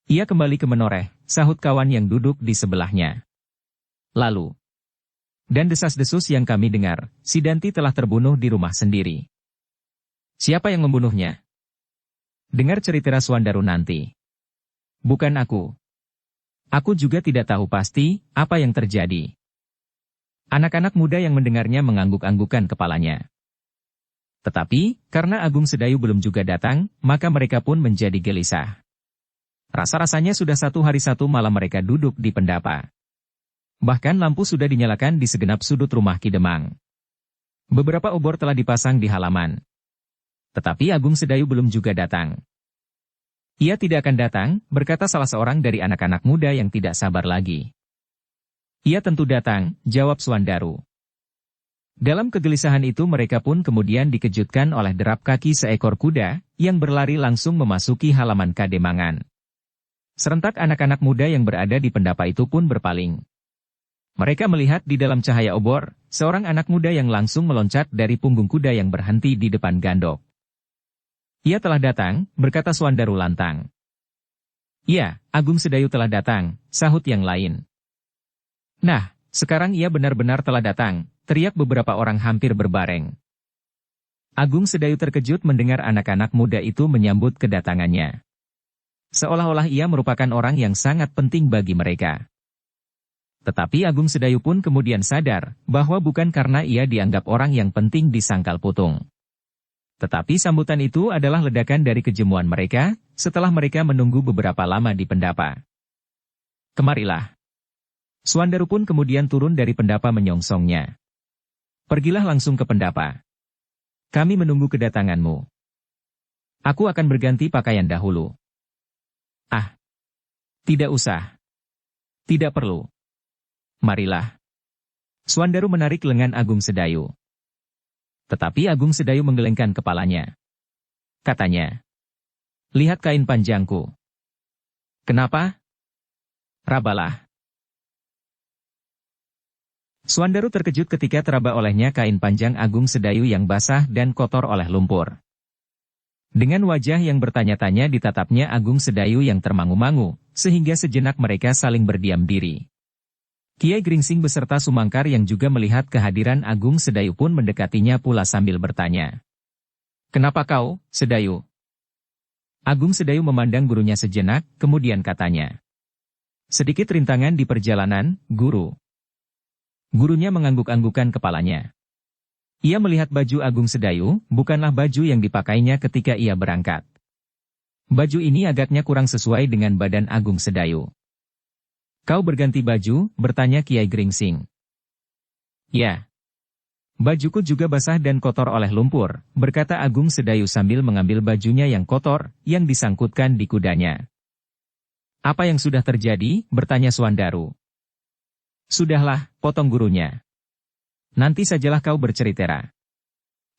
Ia kembali ke Menoreh, sahut kawan yang duduk di sebelahnya. Lalu, dan desas-desus yang kami dengar, si Danti telah terbunuh di rumah sendiri. Siapa yang membunuhnya? Dengar cerita Swandaru nanti. Bukan aku. Aku juga tidak tahu pasti apa yang terjadi. Anak-anak muda yang mendengarnya mengangguk-anggukan kepalanya. Tetapi, karena Agung Sedayu belum juga datang, maka mereka pun menjadi gelisah. Rasa-rasanya sudah 1 hari 1 malam mereka duduk di pendapa. Bahkan lampu sudah dinyalakan di segenap sudut rumah Ki Demang. Beberapa obor telah dipasang di halaman. Tetapi Agung Sedayu belum juga datang. Ia tidak akan datang, berkata salah seorang dari anak-anak muda yang tidak sabar lagi. Ia tentu datang, jawab Swandaru. Dalam kegelisahan itu mereka pun kemudian dikejutkan oleh derap kaki seekor kuda, yang berlari langsung memasuki halaman Kademangan. Serentak anak-anak muda yang berada di pendapa itu pun berpaling. Mereka melihat di dalam cahaya obor, seorang anak muda yang langsung meloncat dari punggung kuda yang berhenti di depan gandok. Ia telah datang, berkata Swandaru lantang. Ya, Agung Sedayu telah datang, sahut yang lain. Nah, sekarang ia benar-benar telah datang, teriak beberapa orang hampir berbareng. Agung Sedayu terkejut mendengar anak-anak muda itu menyambut kedatangannya. Seolah-olah ia merupakan orang yang sangat penting bagi mereka. Tetapi Agung Sedayu pun kemudian sadar, bahwa bukan karena ia dianggap orang yang penting di Sangkal Putung. Tetapi sambutan itu adalah ledakan dari kejemuan mereka, setelah mereka menunggu beberapa lama di pendapa. Kemarilah. Swandaru pun kemudian turun dari pendapa menyongsongnya. Pergilah langsung ke pendapa. Kami menunggu kedatanganmu. Aku akan berganti pakaian dahulu. Ah. Tidak usah. Tidak perlu. Marilah. Swandaru menarik lengan Agung Sedayu. Tetapi Agung Sedayu menggelengkan kepalanya. Katanya, lihat kain panjangku. Kenapa? Rabalah. Swandaru terkejut ketika teraba olehnya kain panjang Agung Sedayu yang basah dan kotor oleh lumpur. Dengan wajah yang bertanya-tanya ditatapnya Agung Sedayu yang termangu-mangu, sehingga sejenak mereka saling berdiam diri. Kiai Gringsing beserta Sumangkar yang juga melihat kehadiran Agung Sedayu pun mendekatinya pula sambil bertanya. Kenapa kau, Sedayu? Agung Sedayu memandang gurunya sejenak, kemudian katanya. Sedikit rintangan di perjalanan, Guru. Gurunya mengangguk-anggukan kepalanya. Ia melihat baju Agung Sedayu, bukanlah baju yang dipakainya ketika ia berangkat. Baju ini agaknya kurang sesuai dengan badan Agung Sedayu. Kau berganti baju, bertanya Kiai Gringsing. Ya. Bajuku juga basah dan kotor oleh lumpur, berkata Agung Sedayu sambil mengambil bajunya yang kotor, yang disangkutkan di kudanya. Apa yang sudah terjadi, bertanya Swandaru. Sudahlah, potong gurunya. Nanti sajalah kau bercerita.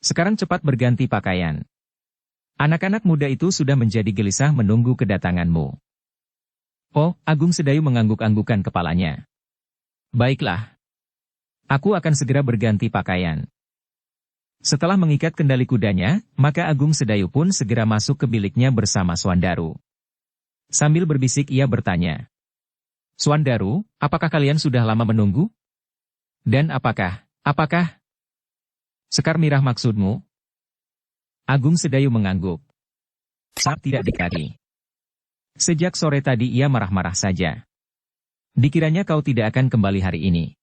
Sekarang cepat berganti pakaian. Anak-anak muda itu sudah menjadi gelisah menunggu kedatanganmu. Oh, Agung Sedayu mengangguk-anggukan kepalanya. Baiklah. Aku akan segera berganti pakaian. Setelah mengikat kendali kudanya, maka Agung Sedayu pun segera masuk ke biliknya bersama Swandaru. Sambil berbisik ia bertanya. Swandaru, apakah kalian sudah lama menunggu? Dan apakah? Sekar Mirah maksudmu? Agung Sedayu mengangguk. Saat tidak dikari. Sejak sore tadi ia marah-marah saja. Dikiranya kau tidak akan kembali hari ini.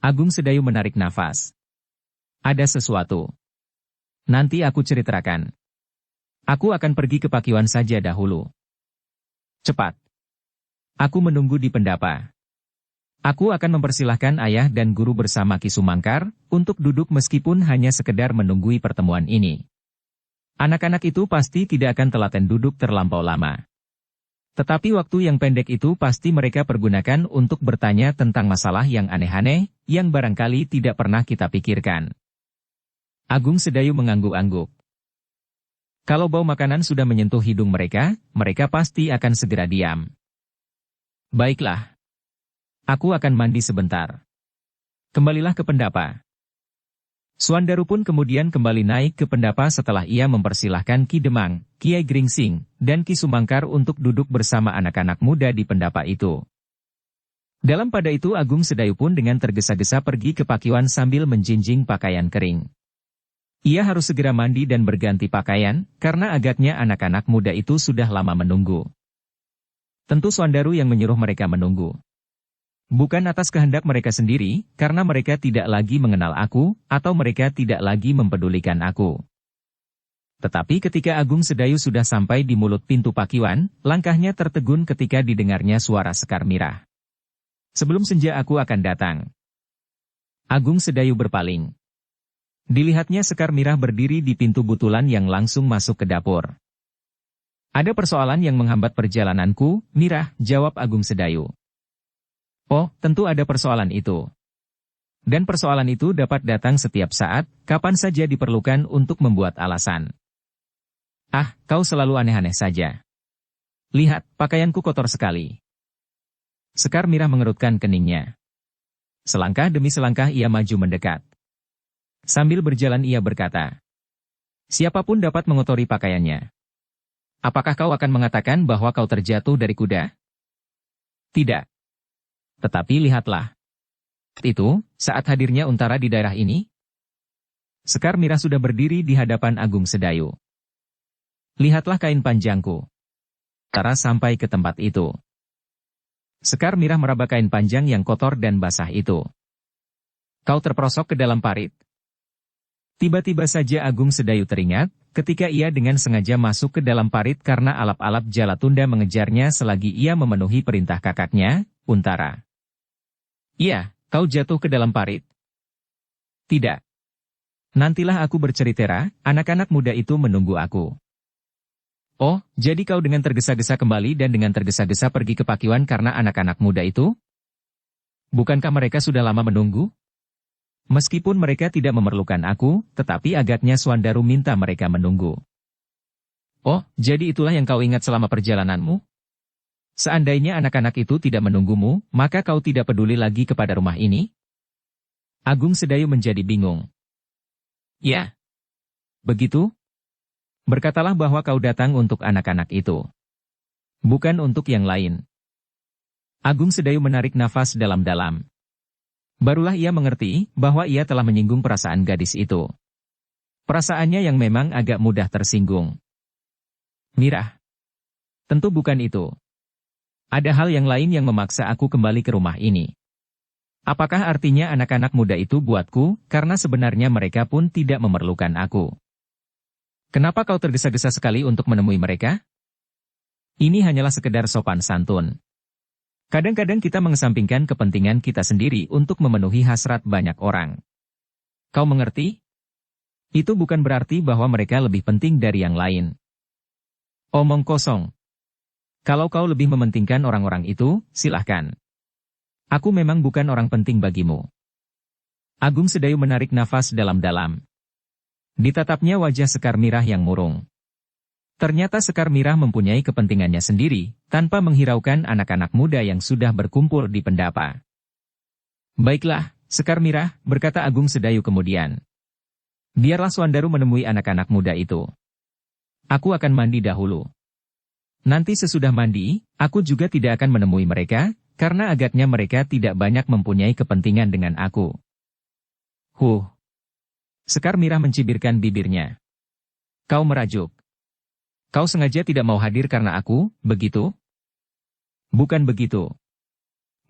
Agung Sedayu menarik nafas. Ada sesuatu. Nanti aku ceritakan. Aku akan pergi ke Pakiwan saja dahulu. Cepat. Aku menunggu di pendapa. Aku akan mempersilahkan ayah dan guru bersama Ki Sumangkar untuk duduk meskipun hanya sekedar menunggui pertemuan ini. Anak-anak itu pasti tidak akan telaten duduk terlampau lama. Tetapi waktu yang pendek itu pasti mereka pergunakan untuk bertanya tentang masalah yang aneh-aneh, yang barangkali tidak pernah kita pikirkan. Agung Sedayu mengangguk-angguk. Kalau bau makanan sudah menyentuh hidung mereka, mereka pasti akan segera diam. Baiklah. Aku akan mandi sebentar. Kembalilah ke pendapa. Suandaru pun kemudian kembali naik ke pendapa setelah ia mempersilahkan Ki Demang, Kiai Gringsing, dan Ki Sumangkar untuk duduk bersama anak-anak muda di pendapa itu. Dalam pada itu Agung Sedayu pun dengan tergesa-gesa pergi ke Pakiwan sambil menjinjing pakaian kering. Ia harus segera mandi dan berganti pakaian, karena agaknya anak-anak muda itu sudah lama menunggu. Tentu Suandaru yang menyuruh mereka menunggu. Bukan atas kehendak mereka sendiri, karena mereka tidak lagi mengenal aku, atau mereka tidak lagi mempedulikan aku. Tetapi ketika Agung Sedayu sudah sampai di mulut pintu Pakiwan, langkahnya tertegun ketika didengarnya suara Sekar Mirah. Sebelum senja aku akan datang. Agung Sedayu berpaling. Dilihatnya Sekar Mirah berdiri di pintu butulan yang langsung masuk ke dapur. Ada persoalan yang menghambat perjalananku, Mirah, jawab Agung Sedayu. Oh, tentu ada persoalan itu. Dan persoalan itu dapat datang setiap saat, kapan saja diperlukan untuk membuat alasan. Ah, kau selalu aneh-aneh saja. Lihat, pakaianku kotor sekali. Sekar Mirah mengerutkan keningnya. Selangkah demi selangkah ia maju mendekat. Sambil berjalan ia berkata, siapapun dapat mengotori pakaiannya. Apakah kau akan mengatakan bahwa kau terjatuh dari kuda? Tidak. Tetapi lihatlah. Itu, saat hadirnya Untara di daerah ini. Sekar Mirah sudah berdiri di hadapan Agung Sedayu. Lihatlah kain panjangku. Untara sampai ke tempat itu. Sekar Mirah meraba kain panjang yang kotor dan basah itu. Kau terperosok ke dalam parit. Tiba-tiba saja Agung Sedayu teringat, ketika ia dengan sengaja masuk ke dalam parit karena alap-alap Jalatunda mengejarnya selagi ia memenuhi perintah kakaknya, Untara. Iya, kau jatuh ke dalam parit. Tidak. Nantilah aku bercerita, anak-anak muda itu menunggu aku. Oh, jadi kau dengan tergesa-gesa kembali dan dengan tergesa-gesa pergi ke Pakiwan karena anak-anak muda itu? Bukankah mereka sudah lama menunggu? Meskipun mereka tidak memerlukan aku, tetapi agaknya Suandaru minta mereka menunggu. Oh, jadi itulah yang kau ingat selama perjalananmu? Seandainya anak-anak itu tidak menunggumu, maka kau tidak peduli lagi kepada rumah ini? Agung Sedayu menjadi bingung. Ya. Begitu? Berkatalah bahwa kau datang untuk anak-anak itu. Bukan untuk yang lain. Agung Sedayu menarik nafas dalam-dalam. Barulah ia mengerti bahwa ia telah menyinggung perasaan gadis itu. Perasaannya yang memang agak mudah tersinggung. Mirah. Tentu bukan itu. Ada hal yang lain yang memaksa aku kembali ke rumah ini. Apakah artinya anak-anak muda itu buatku, karena sebenarnya mereka pun tidak memerlukan aku? Kenapa kau tergesa-gesa sekali untuk menemui mereka? Ini hanyalah sekedar sopan santun. Kadang-kadang kita mengesampingkan kepentingan kita sendiri untuk memenuhi hasrat banyak orang. Kau mengerti? Itu bukan berarti bahwa mereka lebih penting dari yang lain. Omong kosong. Kalau kau lebih mementingkan orang-orang itu, silahkan. Aku memang bukan orang penting bagimu. Agung Sedayu menarik nafas dalam-dalam. Ditatapnya wajah Sekar Mirah yang murung. Ternyata Sekar Mirah mempunyai kepentingannya sendiri, tanpa menghiraukan anak-anak muda yang sudah berkumpul di pendapa. Baiklah, Sekar Mirah, berkata Agung Sedayu kemudian. Biarlah Suandaru menemui anak-anak muda itu. Aku akan mandi dahulu. Nanti sesudah mandi, aku juga tidak akan menemui mereka, karena agaknya mereka tidak banyak mempunyai kepentingan dengan aku. Sekar Mirah mencibirkan bibirnya. Kau merajuk. Kau sengaja tidak mau hadir karena aku, begitu? Bukan begitu.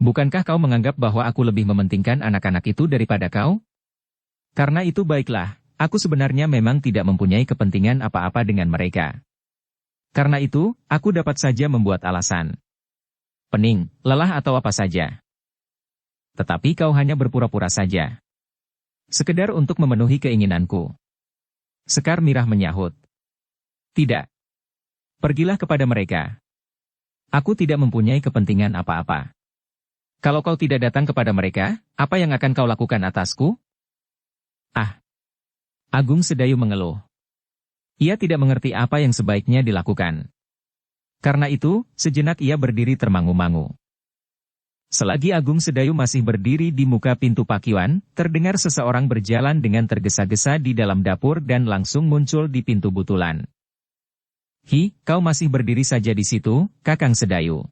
Bukankah kau menganggap bahwa aku lebih mementingkan anak-anak itu daripada kau? Karena itu baiklah, aku sebenarnya memang tidak mempunyai kepentingan apa-apa dengan mereka. Karena itu, aku dapat saja membuat alasan. Pening, lelah atau apa saja. Tetapi kau hanya berpura-pura saja. Sekedar untuk memenuhi keinginanku. Sekar Mirah menyahut. Tidak. Pergilah kepada mereka. Aku tidak mempunyai kepentingan apa-apa. Kalau kau tidak datang kepada mereka, apa yang akan kau lakukan atasku? Ah. Agung Sedayu mengeluh. Ia tidak mengerti apa yang sebaiknya dilakukan. Karena itu, sejenak ia berdiri termangu-mangu. Selagi Agung Sedayu masih berdiri di muka pintu pakiwan, terdengar seseorang berjalan dengan tergesa-gesa di dalam dapur dan langsung muncul di pintu butulan. Hi, kau masih berdiri saja di situ, Kakang Sedayu.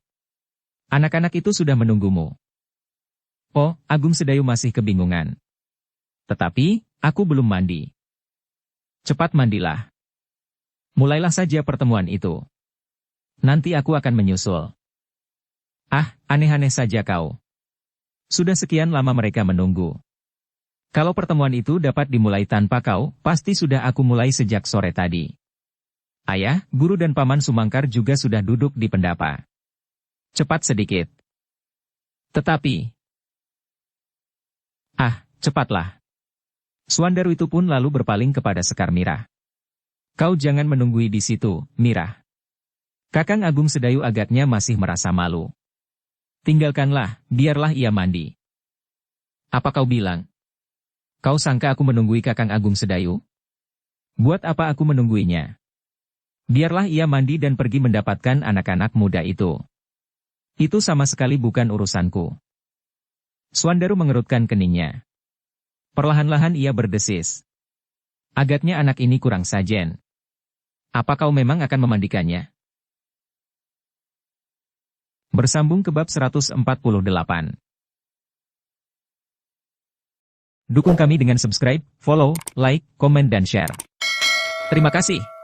Anak-anak itu sudah menunggumu. Oh, Agung Sedayu masih kebingungan. Tetapi, aku belum mandi. Cepat mandilah. Mulailah saja pertemuan itu. Nanti aku akan menyusul. Ah, aneh-aneh saja kau. Sudah sekian lama mereka menunggu. Kalau pertemuan itu dapat dimulai tanpa kau, pasti sudah aku mulai sejak sore tadi. Ayah, guru dan paman Sumangkar juga sudah duduk di pendapa. Cepat sedikit. Tetapi... Ah, cepatlah. Suandaru itu pun lalu berpaling kepada Sekar Mirah. Kau jangan menunggui di situ, Mirah. Kakang Agung Sedayu agaknya masih merasa malu. Tinggalkanlah, biarlah ia mandi. Apa kau bilang? Kau sangka aku menunggui Kakang Agung Sedayu? Buat apa aku menungguinya? Biarlah ia mandi dan pergi mendapatkan anak-anak muda itu. Itu sama sekali bukan urusanku. Suandaru mengerutkan keningnya. Perlahan-lahan ia berdesis. Agaknya anak ini kurang sajen. Apa kau memang akan memandikannya? Bersambung ke bab 148. Dukung kami dengan subscribe, follow, like, komen dan share. Terima kasih.